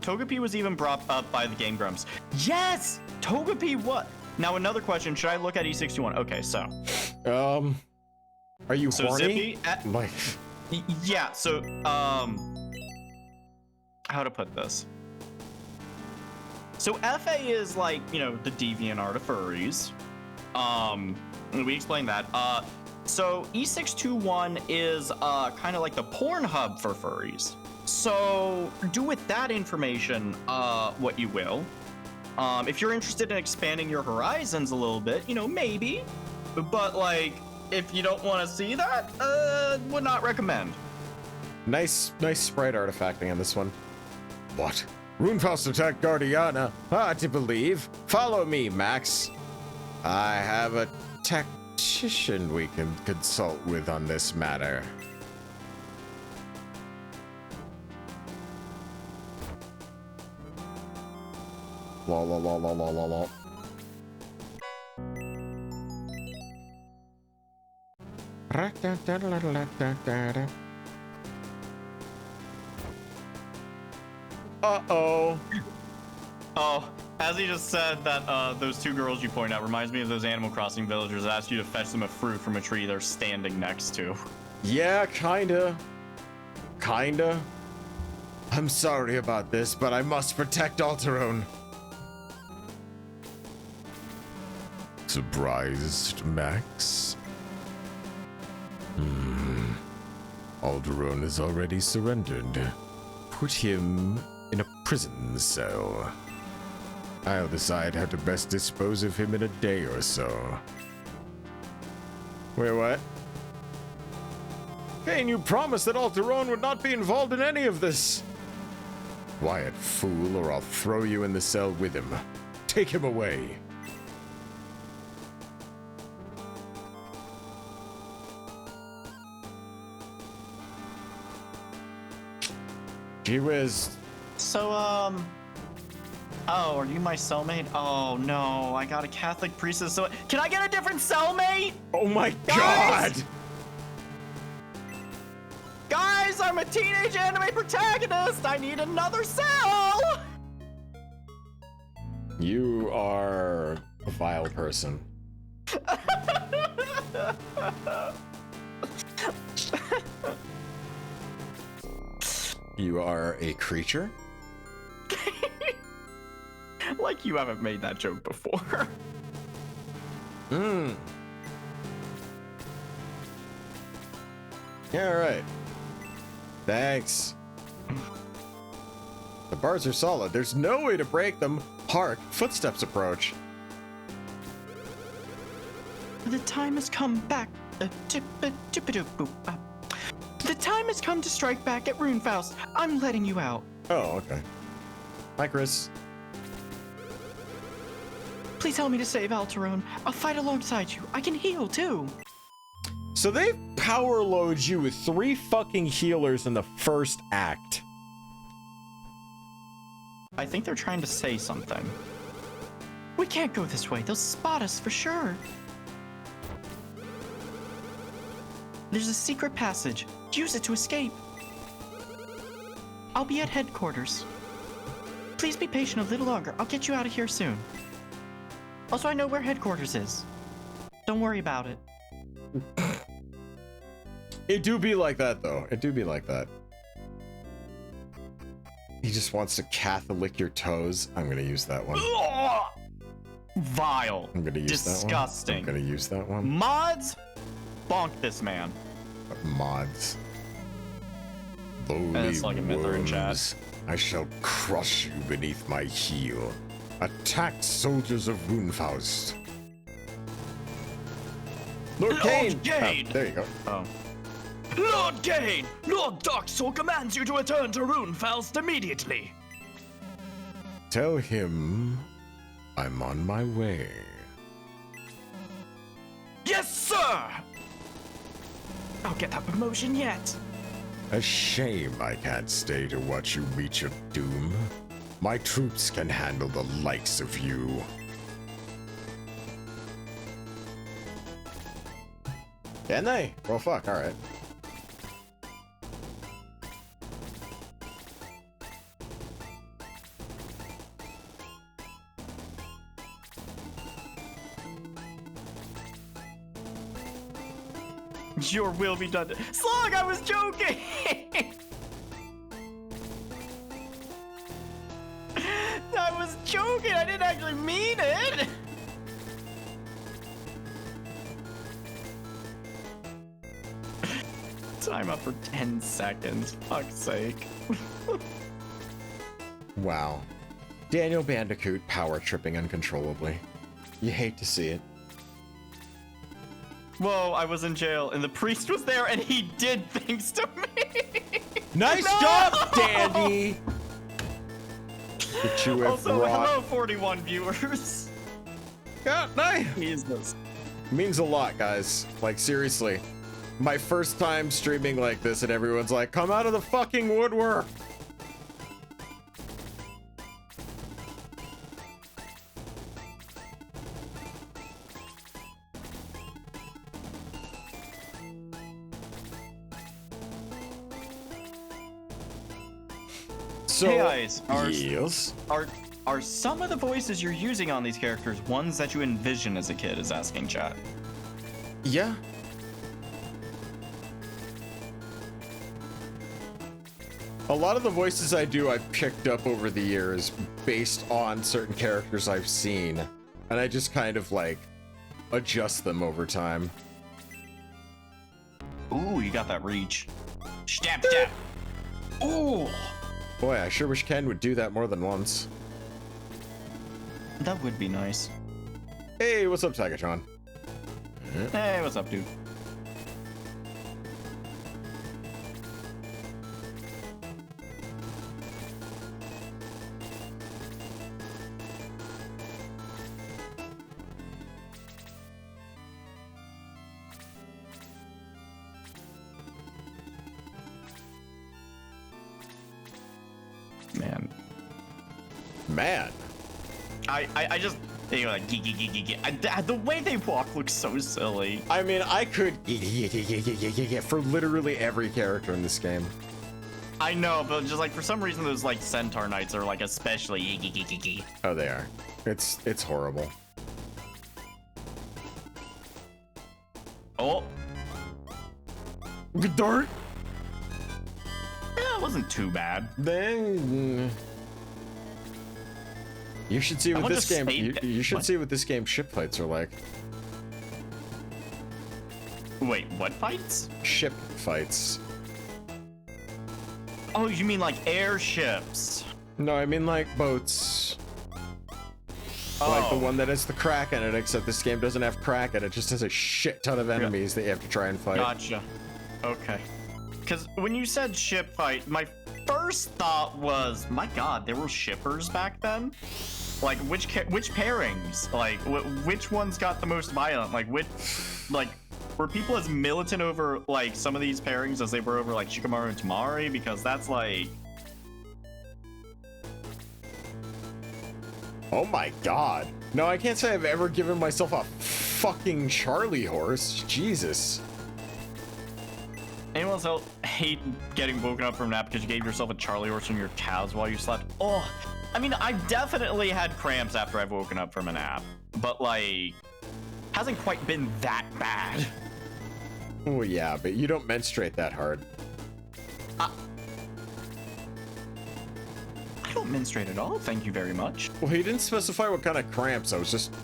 Togepi was even brought up by the Game Grumps. Yes! Togepi what? Now another question, should I look at E621? Okay, so. Are you So horny? Zippy, Like, yeah, so, how to put this? So FA is like, you know, the deviant art of furries. We explained that. So E621 is kind of like the porn hub for furries. So do with that information what you will. If you're interested in expanding your horizons a little bit, you know, maybe. But like, if you don't want to see that, would not recommend. nice sprite artifacting on this one. What? Runefaust attacked Guardiana. Hard to believe. Follow me, Max. I have a tactician we can consult with on this matter. La la la la la la la. Uh-oh. Oh, as he just said that those two girls you point out reminds me of those Animal Crossing villagers that ask you to fetch them a fruit from a tree they're standing next to. Yeah, kinda. Kinda. I'm sorry about this, but I must protect Alterone. Surprised, Max? Alterone has already surrendered. Put him in a prison cell. I'll decide how to best dispose of him in a day or so. Wait, what? Hey, and you promised that Alterone would not be involved in any of this. Quiet, fool, or I'll throw you in the cell with him. Take him away. Gee whiz. So, oh, are you my cellmate? Oh no, I got a Catholic priestess. So, can I get a different cellmate? Oh my Guys! god! Guys, I'm a teenage anime protagonist. I need another cell. You are a vile person. You are a creature? Like you haven't made that joke before. Hmm. Yeah, alright. Thanks. The bars are solid. There's no way to break them. Hark, footsteps approach. The time has come back. The time has come to strike back at Runefaust. I'm letting you out. Oh, okay. Hi, Chris. Please help me to save Alterone. I'll fight alongside you. I can heal too. So they power load you with 3 fucking healers in the first act. I think they're trying to say something. We can't go this way. They'll spot us for sure. There's a secret passage. Use it to escape. I'll be at headquarters. Please be patient a little longer. I'll get you out of here soon. Also, I know where headquarters is. Don't worry about it. It do be like that, though. It do be like that. He just wants to Catholic your toes. I'm gonna use that one. Ugh! Vile. I'm gonna use that one. Disgusting. I'm gonna use that one. Mods? Bonk this man. Mods. Lowly it's like a myth or in chat. worms, I shall crush you beneath my heel. Attack soldiers of Runefaust. Lord Kane! Kane! Oh, there you go. Oh. Lord Kane! Lord Darksoul commands you to return to Runefaust immediately. Tell him I'm on my way. Yes, sir! I'll get that promotion yet. A shame I can't stay to watch you reach your doom. My troops can handle the likes of you. Can they? Well, fuck, alright. Your will be done. Slug, I was joking! I was joking. I didn't actually mean it. Time up for 10 seconds. Fuck's sake. Wow. Daniel Bandicoot power tripping uncontrollably. You hate to see it. Whoa, I was in jail and the priest was there and he did things to me. Nice job, Dandy! But you have Also, wrought- hello 41 viewers. Yeah, nice. Jesus. Means a lot, guys. Like, seriously. My first time streaming like this and everyone's like, come out of the fucking woodwork! So, Hey guys, yes. are some of the voices you're using on these characters ones that you envision as a kid? Is asking chat. Yeah. A lot of the voices I do, I've picked up over the years based on certain characters I've seen. And I just kind of like adjust them over time. Ooh, you got that reach. Stab, stab. Ooh, Boy, I sure wish Ken would do that more than once. that would be nice. Hey, what's up, Tigatron? Hey, what's up, dude? Man. Man. I just They go like the way they walk looks so silly. I mean, I could for literally every character in this game. I know, but just like for some reason those like centaur knights are like especially Oh, they are. It's horrible. Oh. Dirt. Yeah, it wasn't too bad. Then you should see what this game. You should see what this game's ship fights are like. Wait, what fights? Ship fights. Oh, you mean like airships? No, I mean like boats. Like the one that has the crack in it, except this game doesn't have crack in it. It just has a shit ton of enemies that you have to try and fight. Gotcha. Okay. Because when you said ship fight, my first thought was, my god, there were shippers back then? Like, which pairings? Like, which ones got the most violent? Like, were people as militant over, like, some of these pairings as they were over, like, Shikamaru and Tamari? Because that's, like... Oh my god. No, I can't say I've ever given myself a fucking Charlie horse. Jesus. Anyone else hate getting woken up from a nap because you gave yourself a Charlie horse in your calves while you slept? Oh, I mean, I've definitely had cramps after I've woken up from a nap, but like, hasn't quite been that bad. Oh yeah, but you don't menstruate that hard. I don't menstruate at all, thank you very much. Well, he didn't specify what kind of cramps. I was just...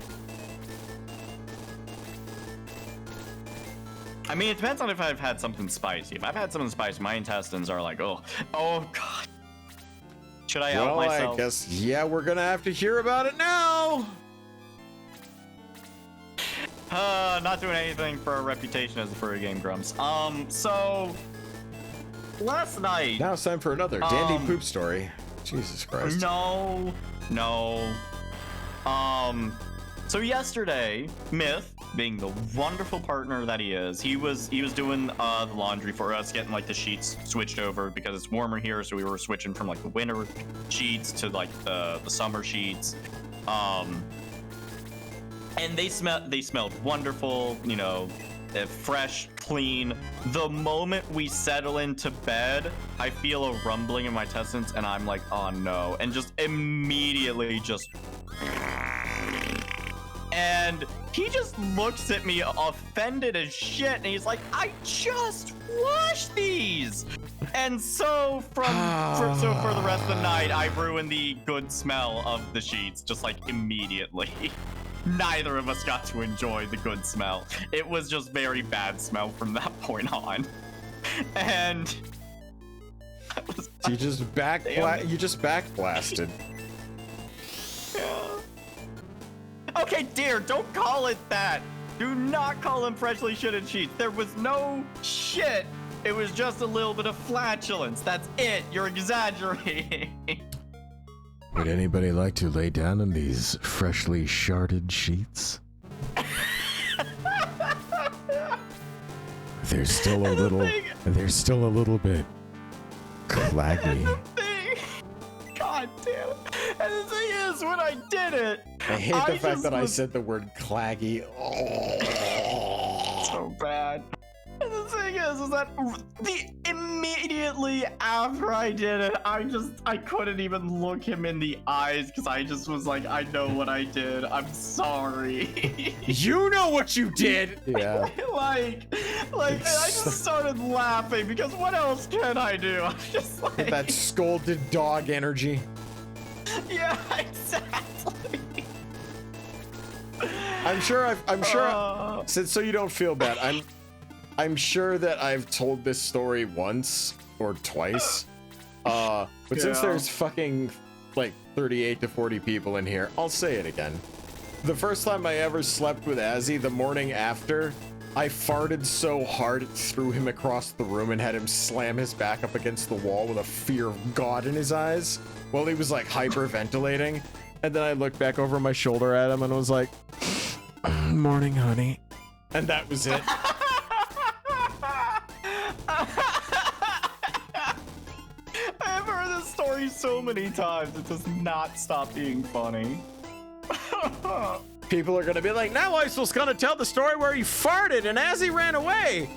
I mean, it depends on if I've had something spicy. If I've had something spicy, my intestines are like, oh god. Should I out myself? Well, I guess, yeah, we're gonna have to hear about it now. Not doing anything for our reputation as a furry game, Grumps. So last night. Now it's time for another dandy poop story. Jesus Christ. No. So yesterday, Myth, being the wonderful partner that he is, he was doing the laundry for us, getting like the sheets switched over because it's warmer here, so we were switching from like the winter sheets to like the summer sheets. And they smelled wonderful, you know, fresh, clean. The moment we settle into bed, I feel a rumbling in my intestines, and I'm like, oh no, and just immediately just. And he just looks at me offended as shit, and he's like, I just washed these. And so for the rest of the night, I ruined the good smell of the sheets, just like immediately. Neither of us got to enjoy the good smell. It was just very bad smell from that point on. And you just backblasted. Yeah. Okay, dear, don't call it that. Do not call them freshly shitted sheets. There was no shit. It was just a little bit of flatulence. That's it. You're exaggerating. Would anybody like to lay down in these freshly sharded sheets? There's still a little bit claggy. God damn it. And the thing is, when I did it, I hate the fact that I said the word claggy. Oh. So bad. And the thing is that immediately after I did it, I couldn't even look him in the eyes because I just was like, I know what I did. I'm sorry. You know what you did. Yeah. like I just started laughing because what else can I do? I'm just like that scolded dog energy. Yeah, exactly. I'm sure. So you don't feel bad. I'm sure that I've told this story once or twice. But since there's fucking like 38 to 40 people in here, I'll say it again. The first time I ever slept with Azzy, the morning after, I farted so hard it threw him across the room and had him slam his back up against the wall with a fear of God in his eyes while he was like hyperventilating. And then I looked back over my shoulder at him and was like, "Morning, honey." And that was it. I've heard this story so many times, it does not stop being funny. People are gonna be like, now Ice was gonna tell the story where he farted and as he ran away.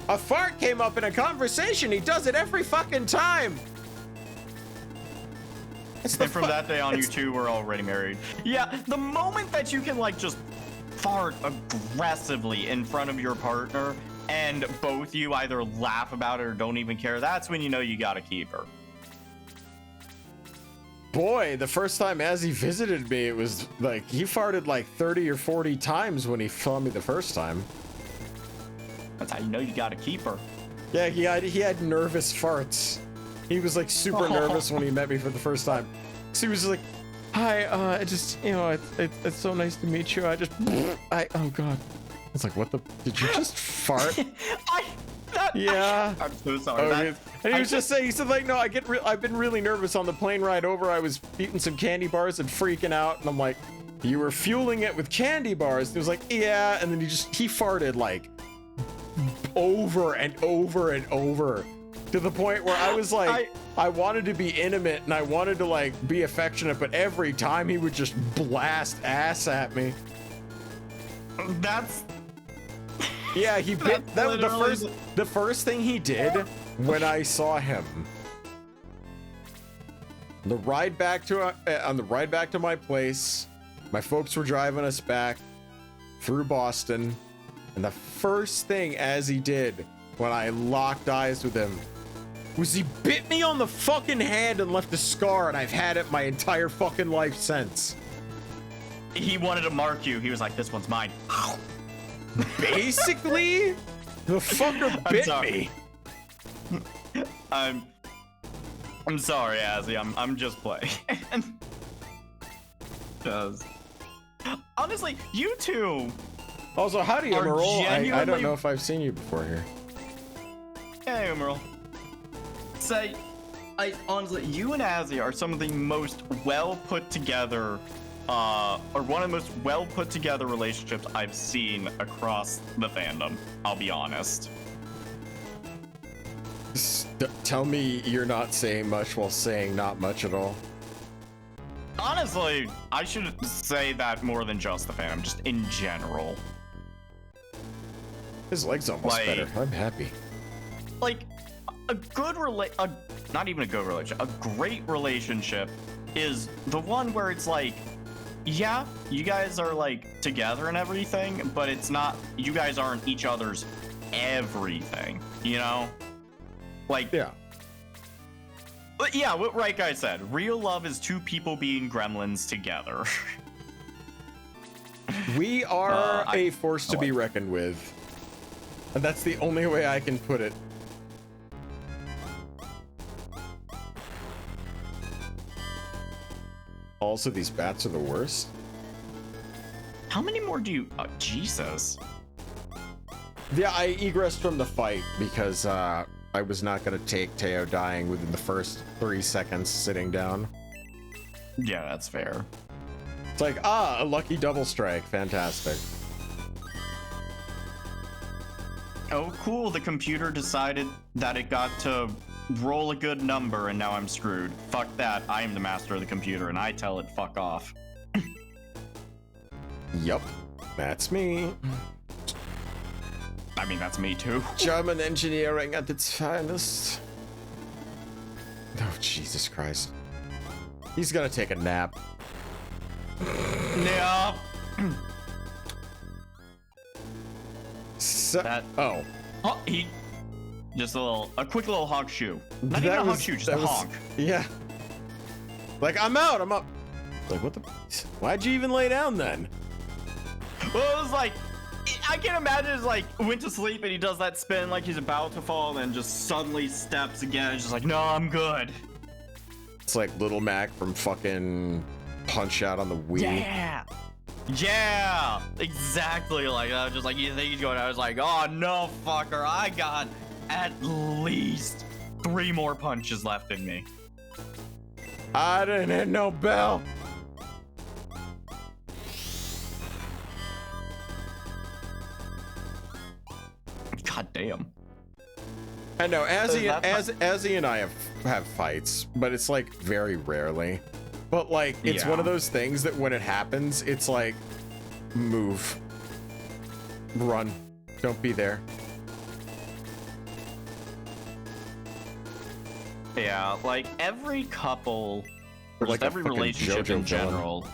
A fart came up in a conversation. He does it every fucking time. And from that day on, you two were already married. Yeah, the moment that you can like just fart aggressively in front of your partner and both you either laugh about it or don't even care, that's when you know you gotta keep her. Boy, the first time Azzy visited me, it was like he farted like 30 or 40 times when he saw me the first time. That's how you know you gotta keep her. Yeah, he had nervous farts. He was like super nervous when he met me for the first time. So he was like, "Hi, I just, you know, it's so nice to meet you. Oh god." It's like, what the? Did you just fart? Yeah. I'm so sorry. Okay. And he was just saying, he said like, no, I've been really nervous on the plane ride over. I was eating some candy bars and freaking out, and I'm like, you were fueling it with candy bars. And he was like, yeah, and then he farted like over and over and over to the point where I was like, I wanted to be intimate and I wanted to like be affectionate, but every time he would just blast ass at me. That's Yeah, he bit. That was the first thing he did when I saw him. On the ride back to my place, my folks were driving us back through Boston, and the first thing as he did when I locked eyes with him was he bit me on the fucking hand and left a scar, and I've had it my entire fucking life since. He wanted to mark you. He was like, "This one's mine." Basically, the fucker bit me. I'm sorry, Azzy. I'm just playing. Because honestly, you two. Also, how do you, Are Emerald? I don't genuinely- know if I've seen you before here. Hey, Emerald. Say, honestly, you and Azzy are some of the most well put together, or one of the most well put together relationships I've seen across the fandom. I'll be honest. Tell me you're not saying much while saying not much at all. Honestly, I should say that more than just the fandom, just in general. His leg's almost Like- better. I'm happy. Like, a good not even a good relationship, a great relationship is the one where it's like, yeah, you guys are like together and everything, but it's not, you guys aren't each other's everything, you know? Like, Yeah. but yeah, what Right Guy said, real love is two people being gremlins together. We are I- a force to be reckoned with. And that's the only way I can put it. Also, these bats are the worst. How many more do you, Jesus. Yeah, I egressed from the fight because I was not going to take Teo dying within the first 3 seconds sitting down. Yeah, that's fair. It's like, a lucky double strike. Fantastic. Oh, cool. The computer decided that it got to roll a good number and now I'm screwed. Fuck that. I am the master of the computer and I tell it fuck off. Yup, that's me. I mean, that's me too. German engineering at its finest. Oh, Jesus Christ. He's gonna take a nap. Yeah. So, That- oh. Oh, he just a quick little honk shoe. Not even a honk shoe, just a honk. Yeah. Like, I'm out, I'm up. Like, what the? Why'd you even lay down then? Well, it was like, I can imagine it's like, went to sleep and he does that spin like he's about to fall and then just suddenly steps again and just like, no, I'm good. It's like Little Mac from fucking Punch Out on the Wii. Yeah. Yeah, exactly like that. Just like you think he's going, I was like, oh no, fucker, I got at least 3 more punches left in me. I didn't hit no bell. God damn. I know, Is that Azzy and I have fights, but it's like very rarely. But like, it's one of Yeah. those things that when it happens, it's like, move, run, don't be there. Yeah, like every couple, or Like just a every fucking relationship JoJo in villain. general,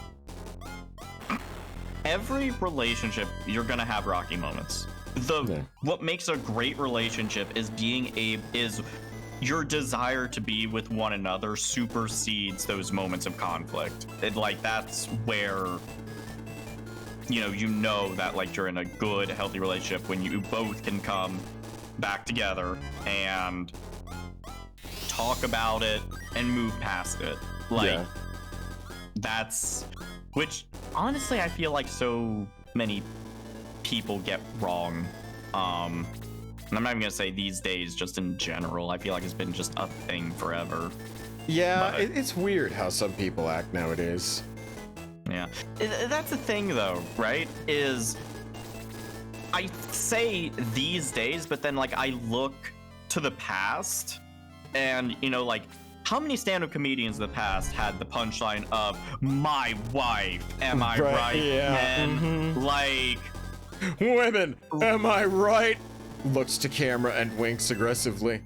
every relationship you're gonna have rocky moments. What makes a great relationship is is your desire to be with one another supersedes those moments of conflict. That's where you know that like you're in a good, healthy relationship when you both can come back together and talk about it and move past it. Yeah. That's which honestly I feel like so many people get wrong. And I'm not even gonna say these days, just in general. I feel like it's been just a thing forever. Yeah, But- it's weird how some people act nowadays. Yeah. That's the thing though, right? Is I say these days, but then like I look to the past and like how many stand-up comedians in the past had the punchline of my wife, am I right? Yeah. And like Women, am I right? Looks to camera and winks aggressively.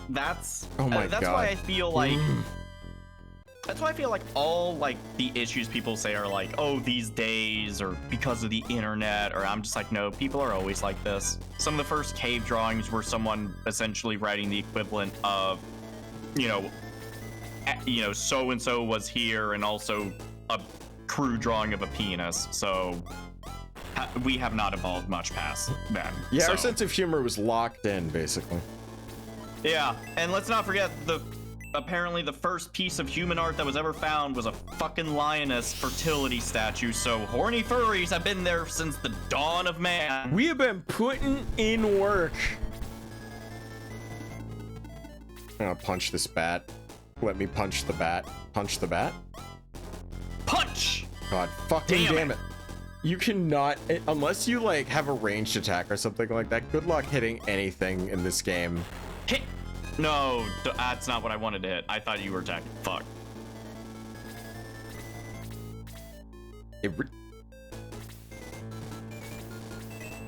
that's Oh my that's God. why I feel like that's why I feel like all like the issues people say are like, oh, these days or because of the internet, or I'm just like, no, people are always like this. Some of the first cave drawings were someone essentially writing the equivalent of, so and so was here, and also a crude drawing of a penis. So we have not evolved much past then. Yeah, our So- sense of humor was locked in, basically. Yeah, and let's not forget apparently the first piece of human art that was ever found was a fucking lioness fertility statue, so horny furries have been there since the dawn of man. We have been putting in work. I'm gonna punch this bat. Let me punch the bat. Punch the bat? Punch! God fucking Damn damn it. You cannot, unless you like have a ranged attack or something like that, good luck hitting anything in this game. Hit! No, that's not what I wanted to hit. I thought you were attacking. Fuck.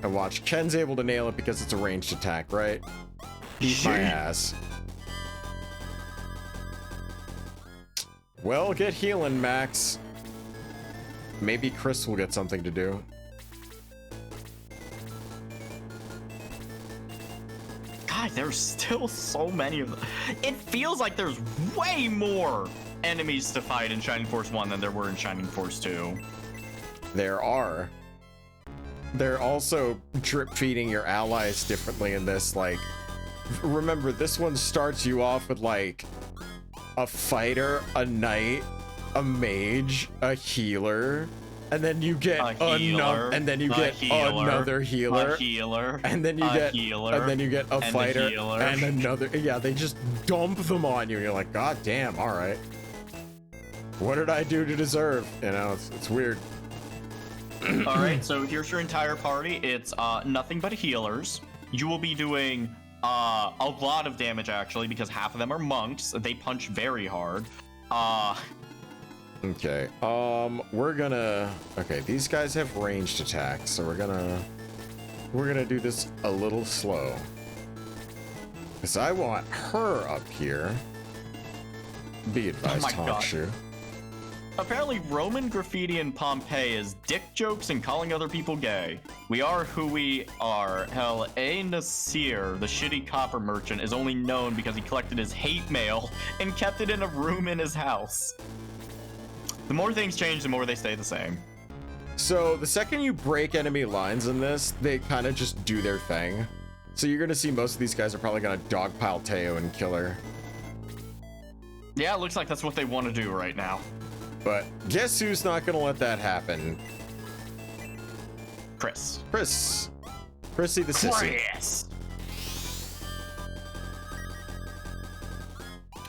And watch, Ken's able to nail it because it's a ranged attack, right? Beat my ass. Well, get healing, Max. Maybe Chris will get something to do. God, there's still so many of them. It feels like there's way more enemies to fight in Shining Force 1 than there were in Shining Force 2. There are. They're also drip feeding your allies differently in this. Like, remember, this one starts you off with like a fighter, a knight, a mage, a healer, and then you get A healer, and then you a get healer, another healer, A healer. and then you a get healer, and then you get a and a fighter healer. and another. Yeah, they just dump them on you, and you're like, God damn, all right. What did I do to deserve? You know, it's weird. All right, so here's your entire party. It's nothing but healers. You will be doing a lot of damage actually, because half of them are monks. They punch very hard. Okay, we're gonna, okay, these guys have ranged attacks, so we're gonna do this a little slow. Because I want her up here. Be advised, my God. Hawkshoe. Apparently, Roman graffiti in Pompeii is dick jokes and calling other people gay. We are who we are. Hell, A. Nasir, the shitty copper merchant, is only known because he collected his hate mail and kept it in a room in his house. The more things change, the more they stay the same. So the second you break enemy lines in this, they kind of just do their thing. So you're gonna see most of these guys are probably gonna dogpile Teo and kill her. Yeah, it looks like that's what they want to do right now. But guess who's not gonna let that happen? Chris. Chrissy the sissy. Chris!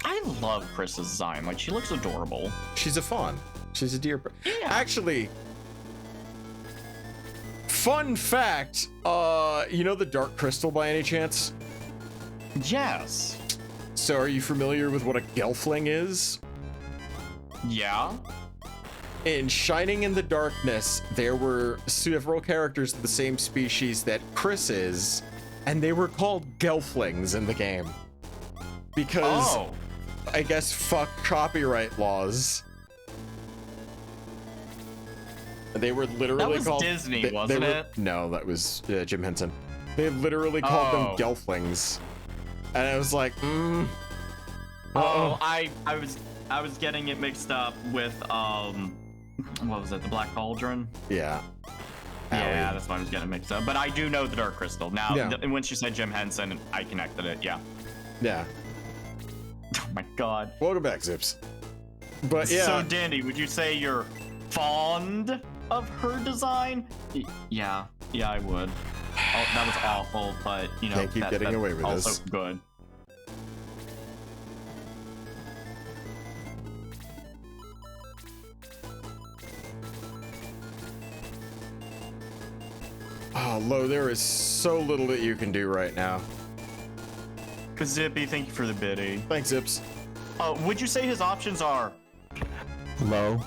I love Chris's design. Like, she looks adorable. She's a fawn. She's a deer. Yeah. Actually, fun fact, you know the Dark Crystal by any chance? Yes. So are you familiar with what a gelfling is? Yeah. In Shining in the Darkness, there were several characters of the same species that Chris is, and they were called gelflings in the game. Because, I guess, fuck copyright laws. They were literally That was called... Disney, wasn't it? No, that was Jim Henson. They literally called them gelflings. And I was like, I was getting it mixed up with what was it, the Black Cauldron? Yeah. Yeah, that's why I was getting mixed up. But I do know the Dark Crystal. Now, and when she said Jim Henson, I connected it, yeah. Yeah. Oh my god. Welcome back, Zips. But yeah. So, Dandy, would you say you're fond of her design? Yeah, I would. Oh, that was awful, but, you know, can't keep getting away with also this. Good. Oh, Lo, there is so little that you can do right now. Zippy, thank you for the biddy. Thanks, Zips. Would you say his options are Low.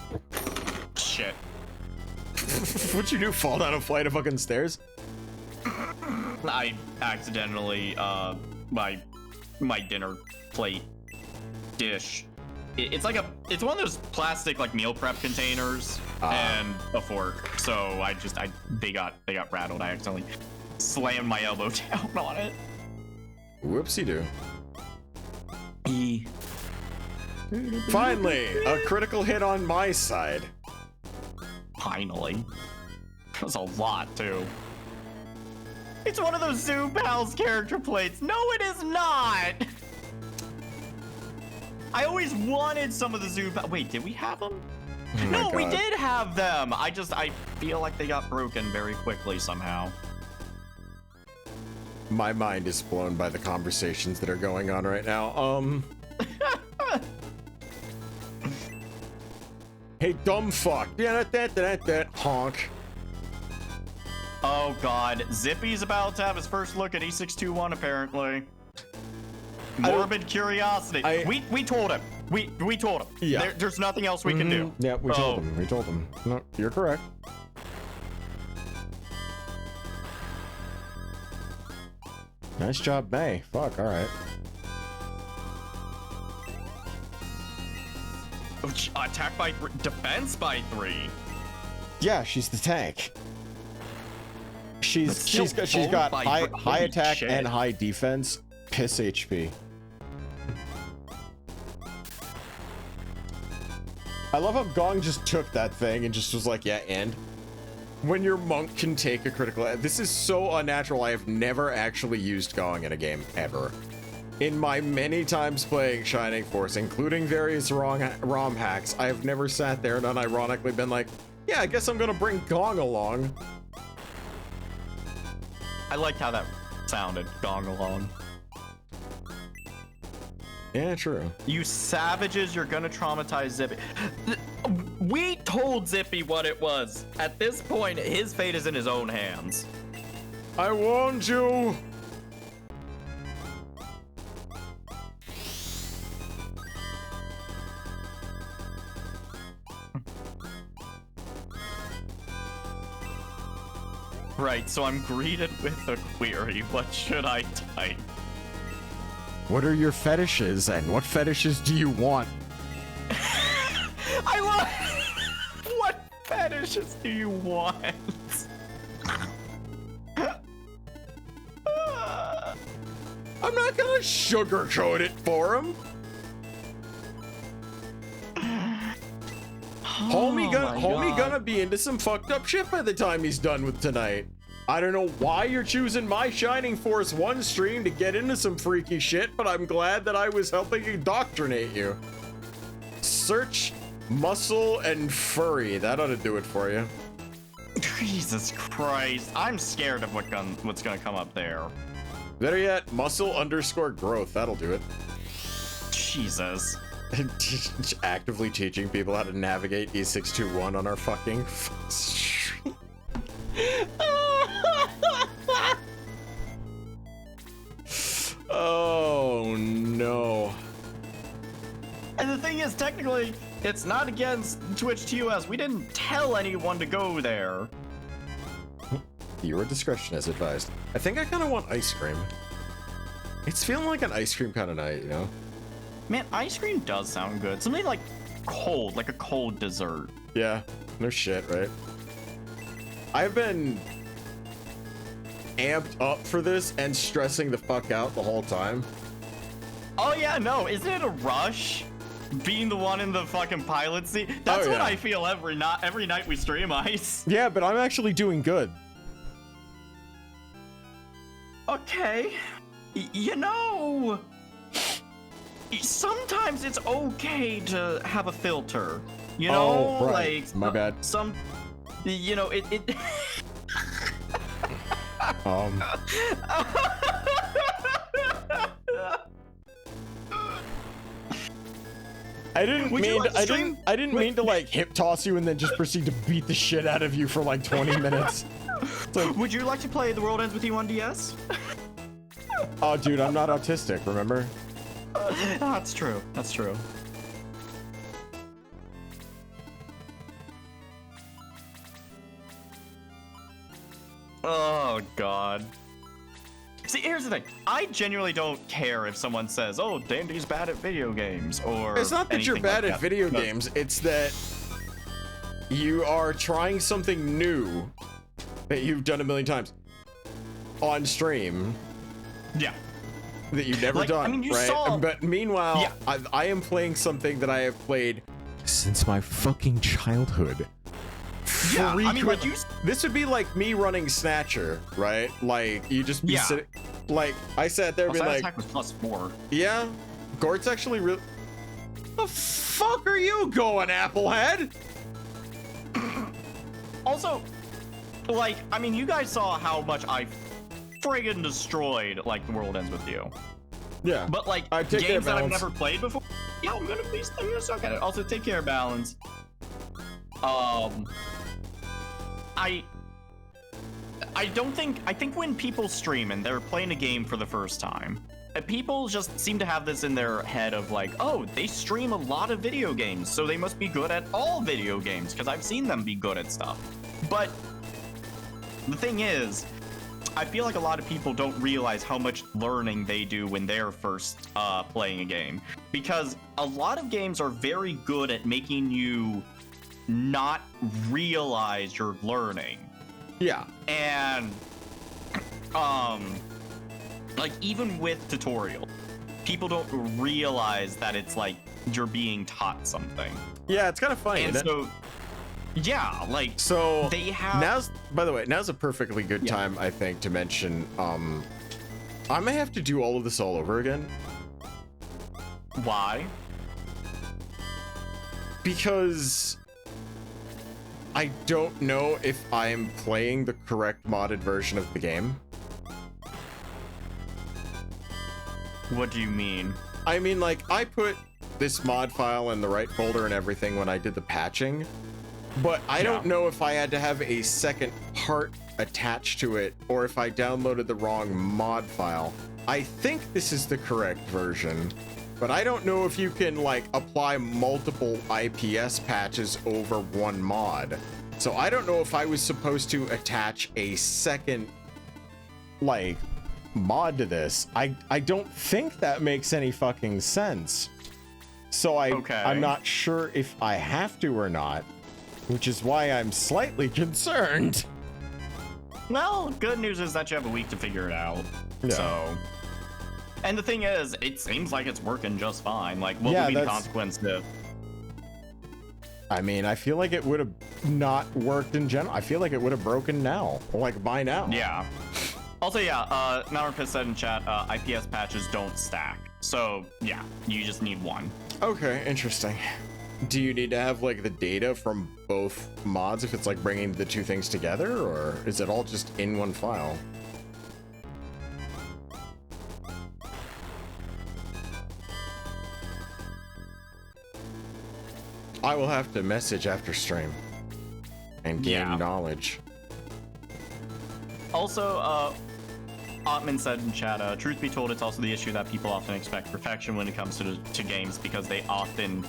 shit? What'd you do? Fall down a flight of fucking stairs? I accidentally my dinner plate dish. It's like it's one of those plastic like meal prep containers and a fork. So they got rattled. I accidentally slammed my elbow down on it. Whoopsie-doo. E. Finally, a critical hit on my side. Finally. That was a lot, too. It's one of those Zoo Pals character plates. No, it is not! I always wanted some of the Zoo Pals. Wait, did we have them? Oh No, God. we did have them. I feel like they got broken very quickly somehow. My mind is blown by the conversations that are going on right now. Hey, dumb fuck. Honk. Oh god, Zippy's about to have his first look at E621 apparently. Morbid curiosity. We told him. We told him. Yeah. There's nothing else we can do. Yeah, we told him. We told him. No, you're correct. Nice job, May. Fuck, alright. Attack by 3, defense by 3. Yeah, she's the tank. She's still got both by high holy attack shit. and high defense. Piss HP. I love how Gong just took that thing and just was like, yeah, and when your monk can take a critical, this is so unnatural. I have never actually used Gong in a game ever. In my many times playing Shining Force, including various ROM hacks, I have never sat there and unironically been like, yeah, I guess I'm gonna bring Gong along. I liked how that sounded, Gong along. Yeah, true. You savages, you're gonna traumatize Zippy. We told Zippy what it was. At this point, his fate is in his own hands. I warned you. Right, so I'm greeted with a query. What should I type? What are your fetishes and what fetishes do you want? I want. What fetishes do you want? I'm not gonna sugarcoat it for him. Homie gonna be into some fucked up shit by the time he's done with tonight. I don't know why you're choosing my Shining Force 1 stream to get into some freaky shit, but I'm glad that I was helping indoctrinate you. Search, muscle, and furry. That ought to do it for you. Jesus Christ. I'm scared of what's gonna come up there. Better yet, muscle_growth. That'll do it. Jesus. Actively teaching people how to navigate E621 on our fucking stream. Oh no. is, technically, it's not against Twitch TOS. We didn't tell anyone to go there. Your discretion is advised. I think I kind of want ice cream. It's feeling like an ice cream kind of night, you know? Man, ice cream does sound good. Something like cold, like a cold dessert. Yeah, no shit, right? I've been amped up for this and stressing the fuck out the whole time. Oh yeah, no, isn't it a rush? Being the one in the fucking pilot seat? That's what yeah. I feel every night we stream Ice. Yeah, but I'm actually doing good. Okay. You know, sometimes it's okay to have a filter. You know, Oh, right. like My bad. You know, it I didn't Would you mean like to, to I stream? didn't I didn't mean to like hip toss you and then just proceed to beat the shit out of you for like 20 minutes. Would you like to play The World Ends With You on DS? Oh dude, I'm not autistic, remember? That's true. That's true. Oh god. See, here's the thing. I genuinely don't care if someone says, "Oh, Dandy's bad at video games," or It's not that you're anything bad like at that. video No. games, it's that you are trying something new that you've done a million times on stream Yeah. that you've never Like, done, I mean, you right? saw- But meanwhile, Yeah. I am playing something that I have played since my fucking childhood. Yeah, I mean, like, Frequent- This would be like me running Snatcher, right? Like, you just be Yeah. sitting... Like, I sat there and Also, be that like, attack was +4. yeah, Gort's actually real... The fuck are you going, Applehead? Also, like, I mean, you guys saw how much I friggin' destroyed, like, The World Ends With You. Yeah. But, like, Take care, games that I've Balance. never played before, yeah, I'm gonna suck at it. Also, take care, Balance. I don't think, I think when people stream and they're playing a game for the first time, people just seem to have this in their head of like, oh, they stream a lot of video games, so they must be good at all video games, because I've seen them be good at stuff. But the thing is, I feel like a lot of people don't realize how much learning they do when they're first playing a game. Because a lot of games are very good at making you not realize you're learning. Yeah. And like, even with tutorial, people don't realize that it's like you're being taught something. Yeah, it's kind of funny, And isn't it? so, yeah, like, So they have... by the way, now's a perfectly good Yeah. time, I think, to mention, I may have to do all of this all over again. Why? Because I don't know if I am playing the correct modded version of the game. What do you mean? I mean, like, I put this mod file in the right folder and everything when I did the patching, but I don't know if I had to have a second part attached to it or if I downloaded the wrong mod file. I think this is the correct version, but I don't know if you can, like, apply multiple IPS patches over one mod. So I don't know if I was supposed to attach a second, like, mod to this. I don't think that makes any fucking sense. So I'm not sure if I have to or not, which is why I'm slightly concerned. Well, good news is that you have a week to figure it out. Yeah. So, and the thing is, it seems like it's working just fine. Like, what Yeah, would be the that's- consequence if... I mean, I feel like it would have not worked in general. I feel like it would have broken now, like by now. Yeah. Also, yeah, Malrapis said in chat, IPS patches don't stack. So, yeah, you just need one. Okay, interesting. Do you need to have, like, the data from both mods if it's, like, bringing the two things together, or is it all just in one file? I will have to message after stream and gain Yeah. knowledge. Also, Ottman said in chat, truth be told, it's also the issue that people often expect perfection when it comes to games because they often,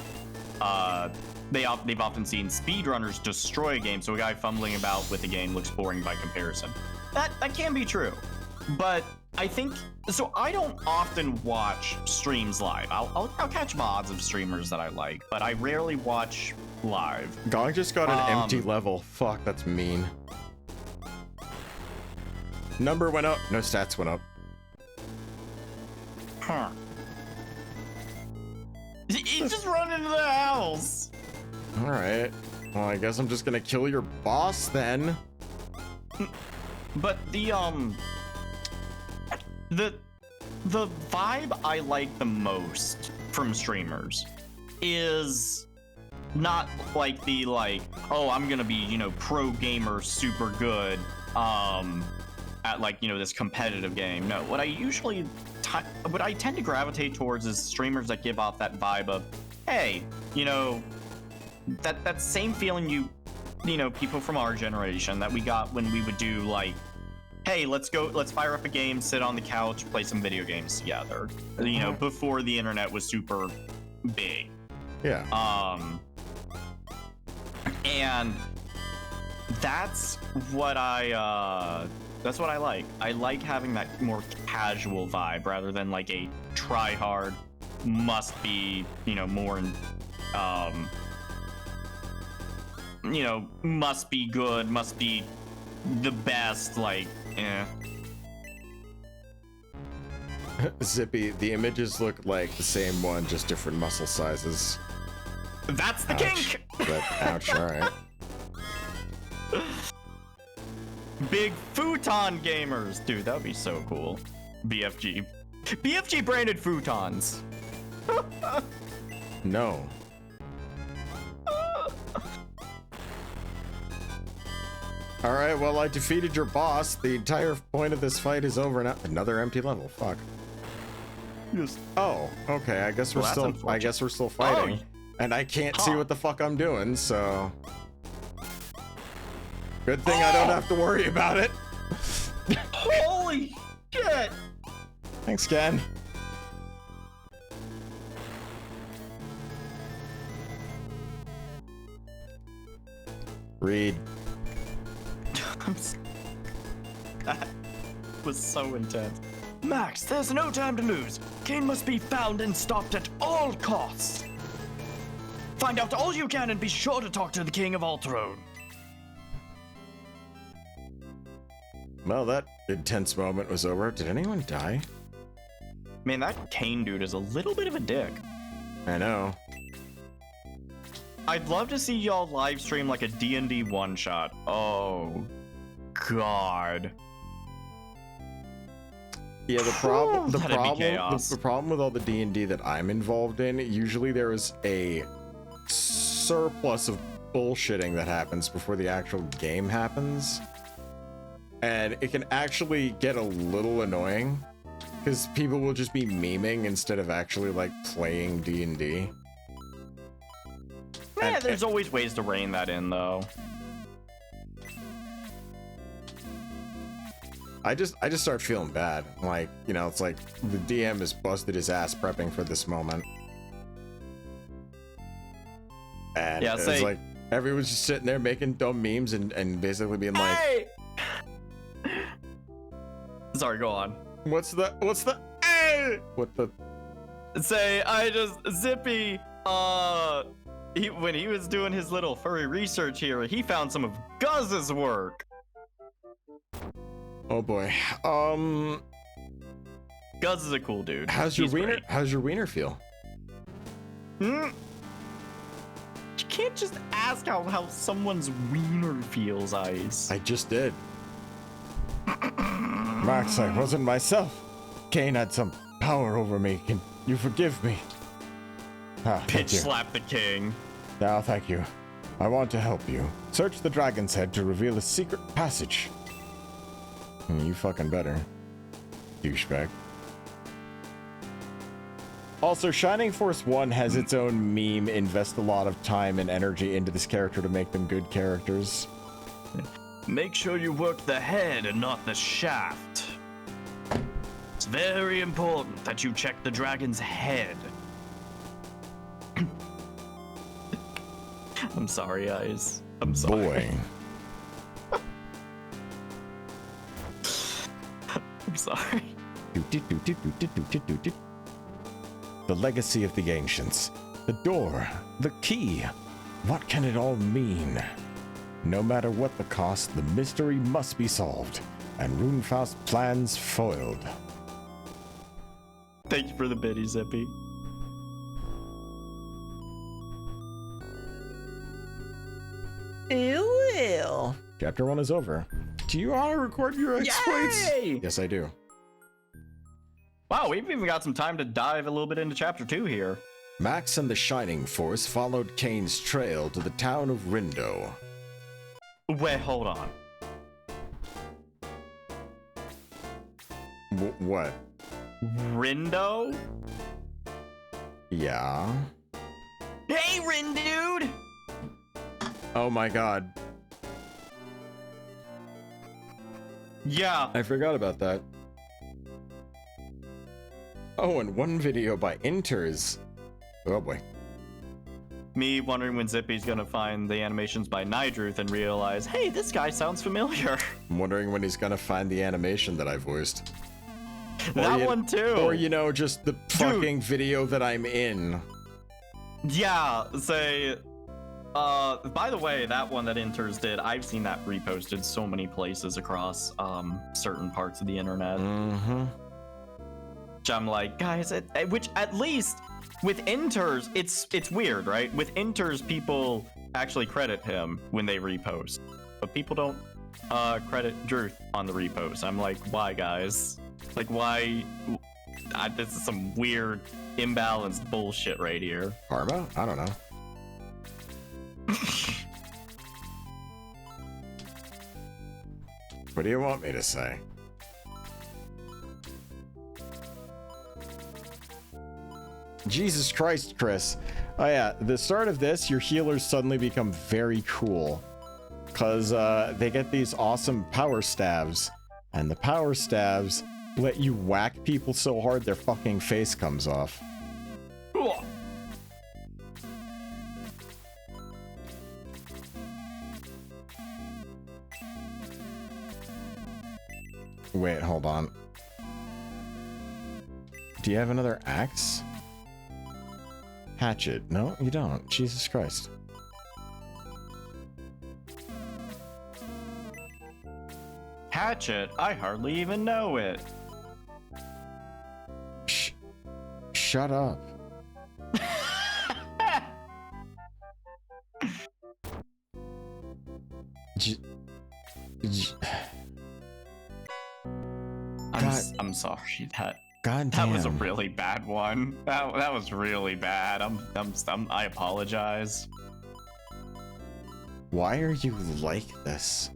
they've often seen speedrunners destroy a game, so a guy fumbling about with a game looks boring by comparison. That can be true, but I think, so I don't often watch streams live. I'll catch VODs of streamers that I like, but I rarely watch live. Gong just got an empty level. Fuck, that's mean. Number went up. No stats went up. Huh. He just run into the house. All right. Well, I guess I'm just gonna kill your boss then. But the vibe I like the most from streamers is not like the oh, I'm gonna be, you know, pro gamer, super good at like, you know, this competitive game. No, what I tend to gravitate towards is streamers that give off that vibe of, hey, you know, that same feeling you know, people from our generation that we got when we would do like, hey, let's fire up a game, sit on the couch, play some video games together. You know, before the internet was super big. Yeah. And that's what I like. I like having that more casual vibe rather than like a try hard, must be, you know, more you know, must be good, must be the best, like, eh. Zippy, the images look like the same one, just different muscle sizes. That's the kink! But, ouch, alright. Big futon gamers! Dude, that would be so cool. BFG. BFG branded futons. No. Alright, well, I defeated your boss. The entire point of this fight is over now. Another empty level. Fuck. Yes. Oh, okay. I guess we're still fighting. Oh. And I can't see what the fuck I'm doing, so good thing I don't have to worry about it. Holy shit! Thanks, Ken. Read. That was so intense. Max, there's no time to lose. Kane must be found and stopped at all costs. Find out all you can and be sure to talk to the King of All Throne. Well, that intense moment was over. Did anyone die? Man, that Kane dude is a little bit of a dick. I know. I'd love to see y'all live stream like a D&D one-shot. Oh, God. Yeah, the problem with all the D&D that I'm involved in, usually there is a surplus of bullshitting that happens before the actual game happens. And it can actually get a little annoying because people will just be memeing instead of actually like playing D&D. Yeah, there's always ways to rein that in, though. I just start feeling bad. Like, you know, it's like the DM has busted his ass prepping for this moment. And yeah, it's like everyone's just sitting there making dumb memes and basically being like, hey! Sorry, go on. What's the hey? What the say Zippy, when he was doing his little furry research here, he found some of Guz's work. Oh boy. Guz is a cool dude. How's your wiener feel? You can't just ask how someone's wiener feels, Ice. I just did. Max, I wasn't myself. Kane had some power over me. Can you forgive me? Pitch slap the king. Now, thank you. I want to help you. Search the dragon's head to reveal a secret passage. You fucking better, douchebag. Also, Shining Force 1 has its own meme. Invest a lot of time and energy into this character to make them good characters. Make sure you work the head and not the shaft. It's very important that you check the dragon's head. I'm sorry, Ice. I'm sorry. Boy. I'm sorry. The legacy of the ancients. The door. The key. What can it all mean? No matter what the cost, the mystery must be solved, and Runefaust's plans foiled. Thank you for the biddy, Zippy. Well. Chapter 1 is over. Do you want to record your exploits? Yay! Yes, I do. Wow, we've even got some time to dive a little bit into chapter 2 here. Max and the Shining Force followed Kane's trail to the town of Rindo. Wait, hold on. What? Rindo? Yeah. Hey, Rin dude! Oh my god. Yeah. I forgot about that. Oh, and one video by Inters. Oh boy. Me wondering when Zippy's gonna find the animations by Nidruth and realize, hey, this guy sounds familiar. I'm wondering when he's gonna find the animation that I voiced. That you- one too. Or, you know, just the fucking video that I'm in. Yeah, say, by the way, that one that Inters did, I've seen that reposted so many places across, certain parts of the internet. Mm-hmm. Which I'm like, guys, which at least with Inters, it's weird, right? With Inters, people actually credit him when they repost, but people don't credit Druth on the repost. I'm like, why, guys? Like, why? This is some weird, imbalanced bullshit right here. Karma? I don't know. What do you want me to say? Jesus Christ, Chris. Oh yeah, the start of this, your healers suddenly become very cool. Because they get these awesome power staves. And the power staves let you whack people so hard their fucking face comes off. Wait, hold on. Do you have another axe? Hatchet. No, you don't. Jesus Christ. Hatchet? I hardly even know it. Shut up. I'm sorry. God damn. That was a really bad one. That was really bad. I apologize. Why are you like this?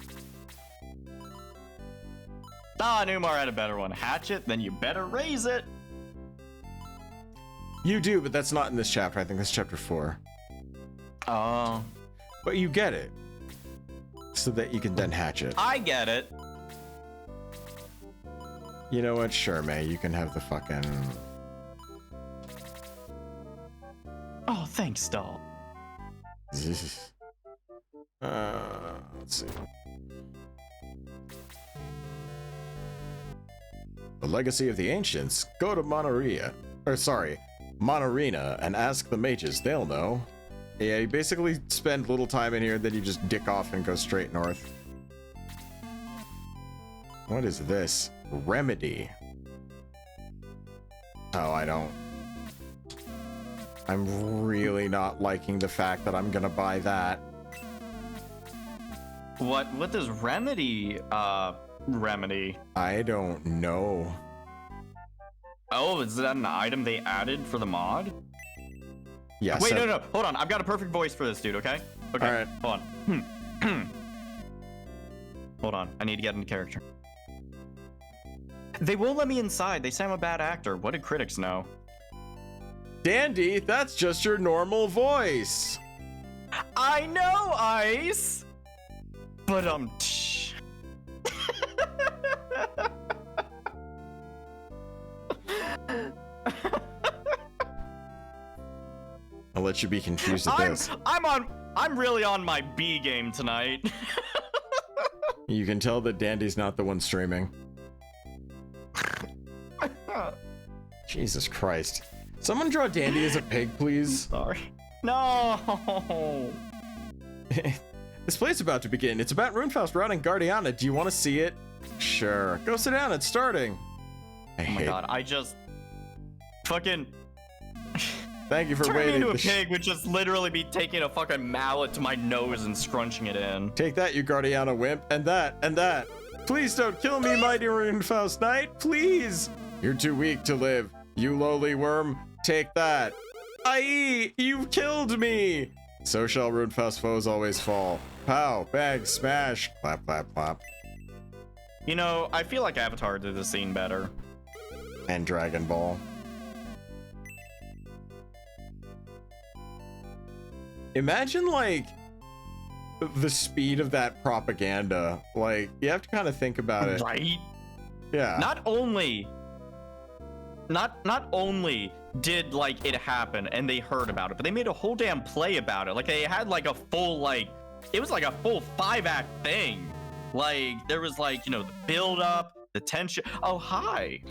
Ah, Numar had a better one. Hatchet, then you better raise it. You do, but that's not in this chapter. I think that's chapter 4. Oh. But you get it. So that you can then hatch it. I get it. You know what? Sure, May. You can have the fucking... Oh, thanks, doll. Let's see. The legacy of the ancients. Go to Monarena, and ask the mages. They'll know. Yeah, you basically spend little time in here, then you just dick off and go straight north. What is this? Remedy. Oh, I don't. I'm really not liking the fact that I'm gonna buy that. What does remedy remedy? I don't know. Oh, is that an item they added for the mod? Yeah. Wait, no, hold on. I've got a perfect voice for this dude, okay? Okay, All right. hold on. Hold on, I need to get into character. They won't let me inside. They say I'm a bad actor. What did critics know? Dandy, that's just your normal voice. I know, Ice! But, I'll let you be confused at this. I'm really on my B game tonight. You can tell that Dandy's not the one streaming. Jesus Christ. Someone draw Dandy as a pig, please. Sorry. No. This play's about to begin. It's about Runefaust routing Guardiana. Do you want to see it? Sure. Go sit down. It's starting. Oh my god, I just fucking Thank you for turn me waiting. into a pig would just literally be taking a fucking mallet to my nose and scrunching it in. Take that, you Guardiana wimp, and that, and that. Please don't kill me, mighty Runefaust Knight. Please. You're too weak to live. You lowly worm. Take that. Aye, you've killed me. So shall Runefaust foes always fall. Pow, bang, smash. Clap, clap, clap. You know, I feel like Avatar did the scene better. And Dragon Ball. Imagine, like, the speed of that propaganda. Like, you have to kind of think about it. Right? Yeah. Not only did like it happen and they heard about it, but they made a whole damn play about it. Like they had like a full it was like a full 5-act thing. Like there was like, you know, the build up, the tension. Oh, hi.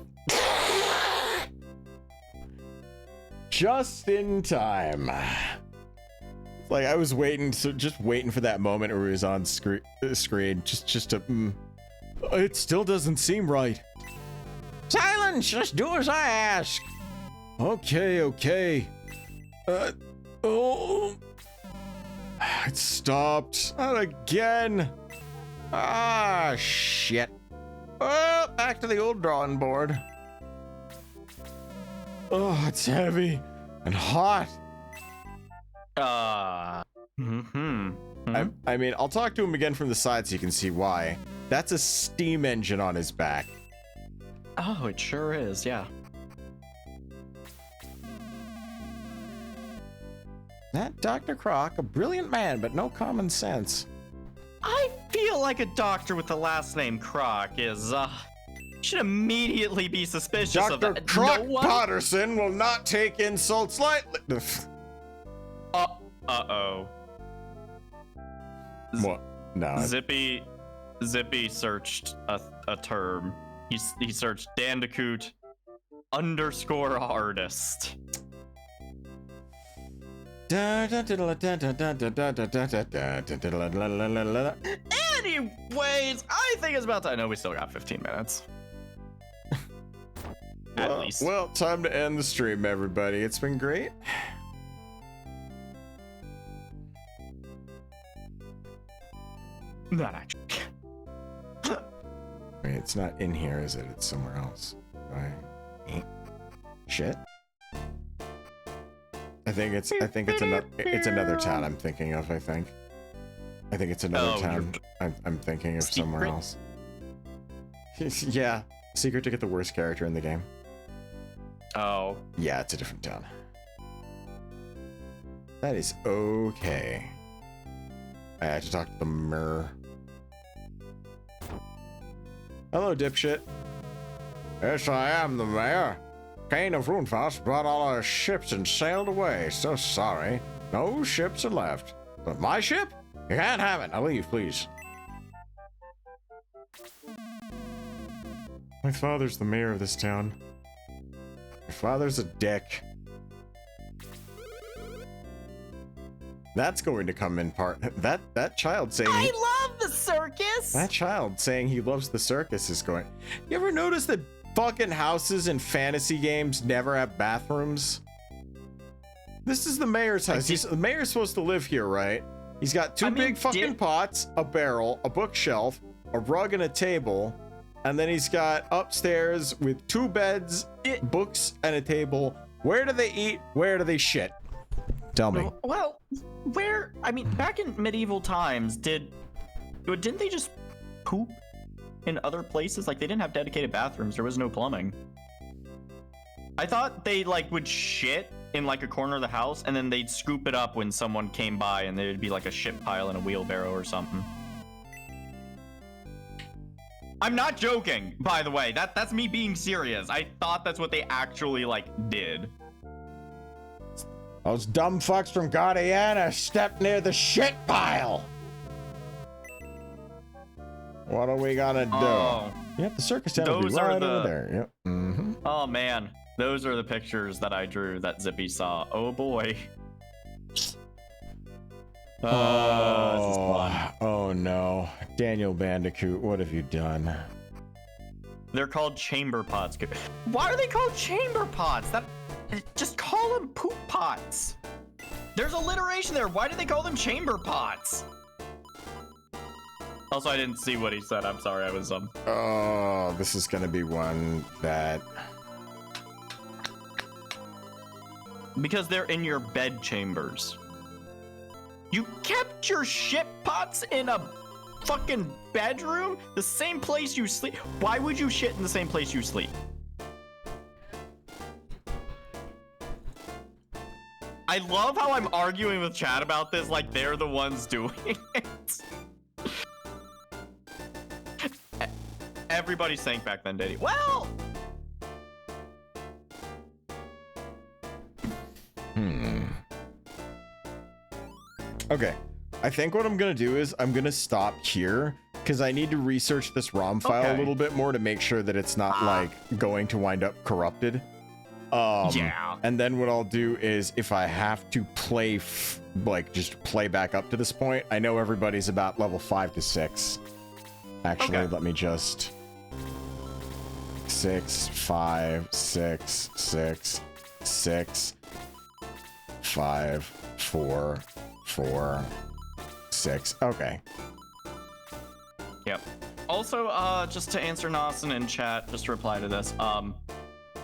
Just in time. Like I was waiting, just waiting for that moment where he was on screen, just to. It still doesn't seem right. Silence! Just do as I ask. Okay, okay. Oh. It stopped. Not again. Ah, shit. Oh, back to the old drawing board. Oh, it's heavy and hot. I mean, I'll talk to him again from the side so you can see why. That's a steam engine on his back. Oh, it sure is, yeah. That Dr. Croc, a brilliant man, but no common sense. I feel like a doctor with the last name Croc is, should immediately be suspicious of Dr. that. Croc Patterson will not take insults lightly. Uh-oh. What? No. Zippy searched a term. He searched Dandicoot _artist. Anyways, I think it's about time. I know we still got 15 minutes. At least. Well, time to end the stream, everybody. It's been great. Not actually. Wait, it's not in here, is it? It's somewhere else. Right. Shit. I think it's another town I'm thinking of, I think it's another town I'm thinking of somewhere else. Yeah. Secret to get the worst character in the game. Oh. Yeah, it's a different town. That is okay. I had to talk to the mirror. Hello, dipshit. Yes, I am the mayor. Kane of Runefaust brought all our ships and sailed away. So sorry. No ships are left. But my ship? You can't have it. Now leave, please. My father's the mayor of this town. Your father's a dick. That's going to come in part. That child saying I love the circus. that child saying he loves the circus is going. You ever notice that fucking houses in fantasy games never have bathrooms? This is the mayor's house. The mayor's supposed to live here, right? He's got two big fucking pots, a barrel, a bookshelf, a rug, and a table. And then he's got upstairs with 2 beds, books, and a table. Where do they eat? Where do they shit? Tell me. Well, back in medieval times, didn't they just poop in other places? Like, they didn't have dedicated bathrooms. There was no plumbing. I thought they, like, would shit in, like, a corner of the house, and then they'd scoop it up when someone came by, and there'd be, like, a shit pile in a wheelbarrow or something. I'm not joking, by the way. That's me being serious. I thought that's what they actually, like, did. Those dumb fucks from Guardiana stepped near the shit pile. What are we gonna do? Oh. Yep, the circus tent will be Those are right the- over there. Yep. Mm-hmm. Oh, man. Those are the pictures that I drew that Zippy saw. Oh, boy. This is fun. Oh no. Daniel Bandicoot, what have you done? They're called chamber pots. Why are they called chamber pots? Just call them poop pots. There's alliteration there. Why did they call them chamber pots? Also, I didn't see what he said. I'm sorry. I was Oh, this is gonna be one that... Because they're in your bed chambers. You kept your shit pots in a fucking bedroom? The same place you sleep? Why would you shit in the same place you sleep? I love how I'm arguing with chat about this like they're the ones doing it. Everybody sank back then, did he? Well... Okay, I think what I'm gonna do is I'm gonna stop here because I need to research this ROM file a Okay. little bit more to make sure that it's not like going to wind up corrupted. Yeah. And then what I'll do is if I have to play, like just play back up to this point, I know everybody's about level 5 to 6. Actually, Okay. let me just 6, 5, 6, 6, 6, 5, 4, 4, 6. Okay. Yep. Also, just to answer Nawson in chat, just to reply to this,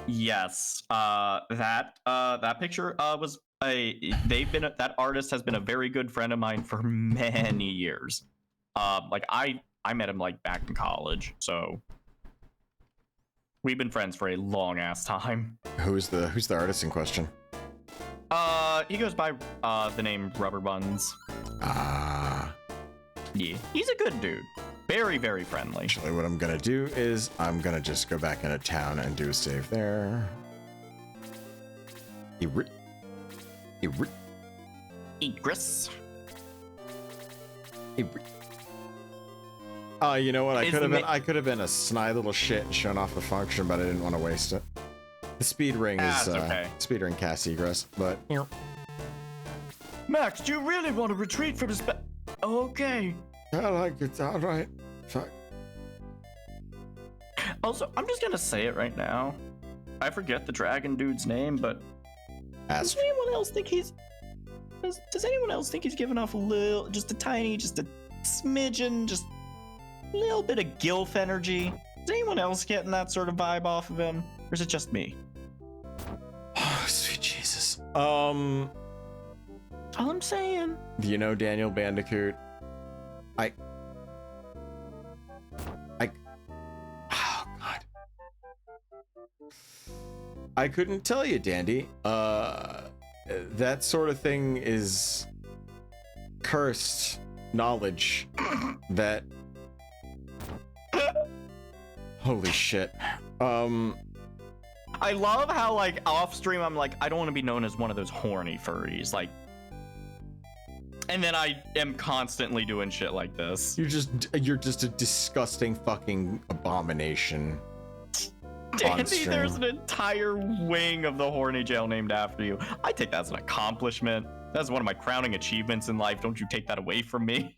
yes, that picture was that artist has been a very good friend of mine for many years. Like I met him like back in college, so we've been friends for a long ass time. Who's the artist in question? He goes by the name Rubber Buns. Ah. Yeah, he's a good dude. Very, very friendly. Actually, what I'm gonna do is I'm gonna just go back into town and do a save there. Igris. You know what? I Is could have the been ma- I could have been a snide little shit and shown off the function, but I didn't want to waste it. The speed ring is That's okay. speed ring cast egress, but Max, do you really want to retreat from his Okay. I like it. All right. Fuck. Also, I'm just gonna say it right now. I forget the dragon dude's name, but does Ask. anyone else think he's does anyone else think he's giving off a little, just a tiny, just a smidgen, just a little bit of Gilf energy? Is anyone else getting that sort of vibe off of him? Or is it just me? Oh, sweet Jesus. All I'm saying. You know, Daniel Bandicoot. Oh God. I couldn't tell you, Dandy. That sort of thing is cursed knowledge that. Holy shit. I love how, like, off stream, I'm like, I don't want to be known as one of those horny furries, like. And then I am constantly doing shit like this. You're just a disgusting fucking abomination. Dandy, stream. there's an entire wing of the horny jail named after you. I take that as an accomplishment. That's one of my crowning achievements in life. Don't you take that away from me.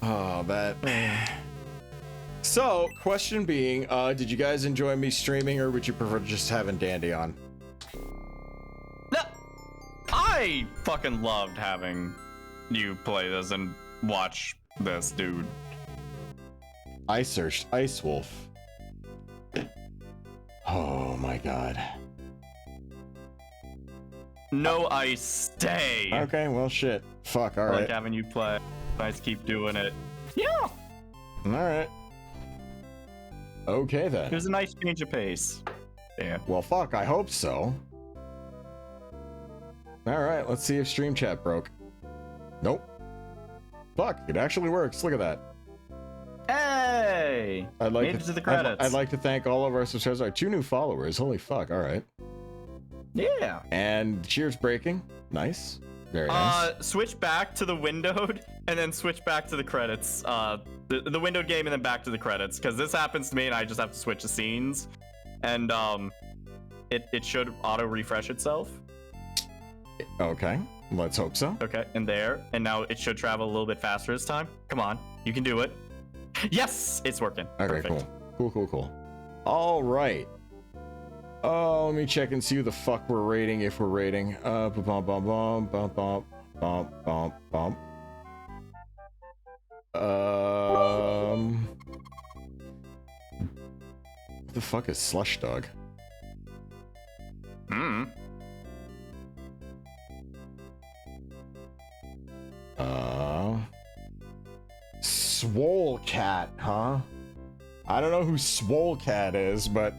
Oh, that. So, question being, did you guys enjoy me streaming, or would you prefer just having Dandy on? No, I fucking loved having you play this and watch this, dude. I searched Ice Wolf. Oh my god. No ice, stay. Okay, well shit. Fuck, I like alright. having you play. Nice, keep doing it. Yeah, Alright. Okay it then. was a nice change of pace. Yeah. Well, fuck, I hope so. Alright, let's see if stream chat broke. Nope. Fuck, it actually works. Look at that. Yay! I'd like Made it to the credits. I'd like to thank all of our subscribers. Our 2 new followers. Holy fuck! All right. Yeah. And cheers breaking. Nice. Very nice. Switch back to the windowed and then switch back to the credits. The windowed game and then back to the credits, because this happens to me and I just have to switch the scenes, and it should auto refresh itself. Okay. Let's hope so. Okay, and there, and now it should travel a little bit faster this time. Come on, you can do it. Yes, it's working. Okay, Perfect. cool. All right. Oh, let me check and see who the fuck we're rating, if we're rating. Bum bum bum bum bum bum bum bum bum. What the fuck is Slush Dog? Swole Cat, huh? I don't know who Swole Cat is, but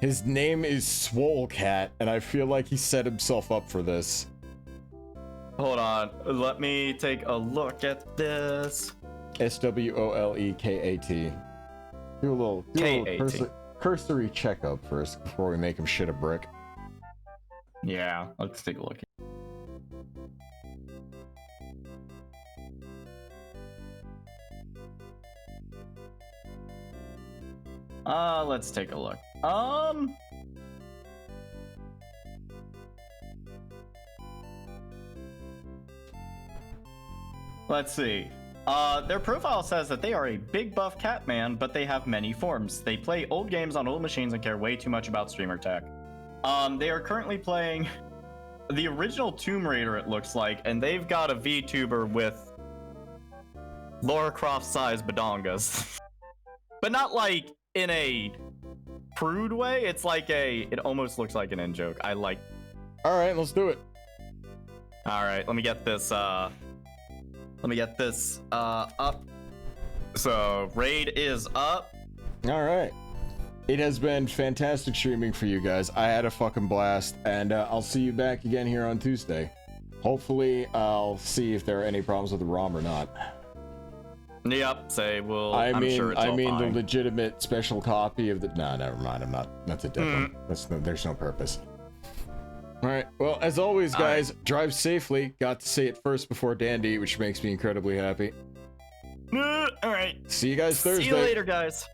his name is Swole Cat, and I feel like he set himself up for this. Hold on, let me take a look at this. SWOLEKAT. Do a little cursory checkup first before we make him shit a brick. Yeah, let's take a look. Let's take a look. Let's see. Their profile says that they are a big buff cat man, but they have many forms. They play old games on old machines and care way too much about streamer tech. They are currently playing the original Tomb Raider, it looks like, and they've got a VTuber with Lara Croft-sized badongas. But not like in a prude way. It's like it almost looks like an in-joke. I like. All right, let's do it. All right, let me get this up. So raid is up. All right. It has been fantastic streaming for you guys. I had a fucking blast, and I'll see you back again here on Tuesday. Hopefully, I'll see if there are any problems with the ROM or not. Yep. I'm sure it's all the fine. legitimate special copy of the. No, never mind. I'm not. That's a different. There's no purpose. All right. Well, as always, guys, drive safely. Got to say it first before Dandy, which makes me incredibly happy. All right. See you guys Thursday. See you later, guys.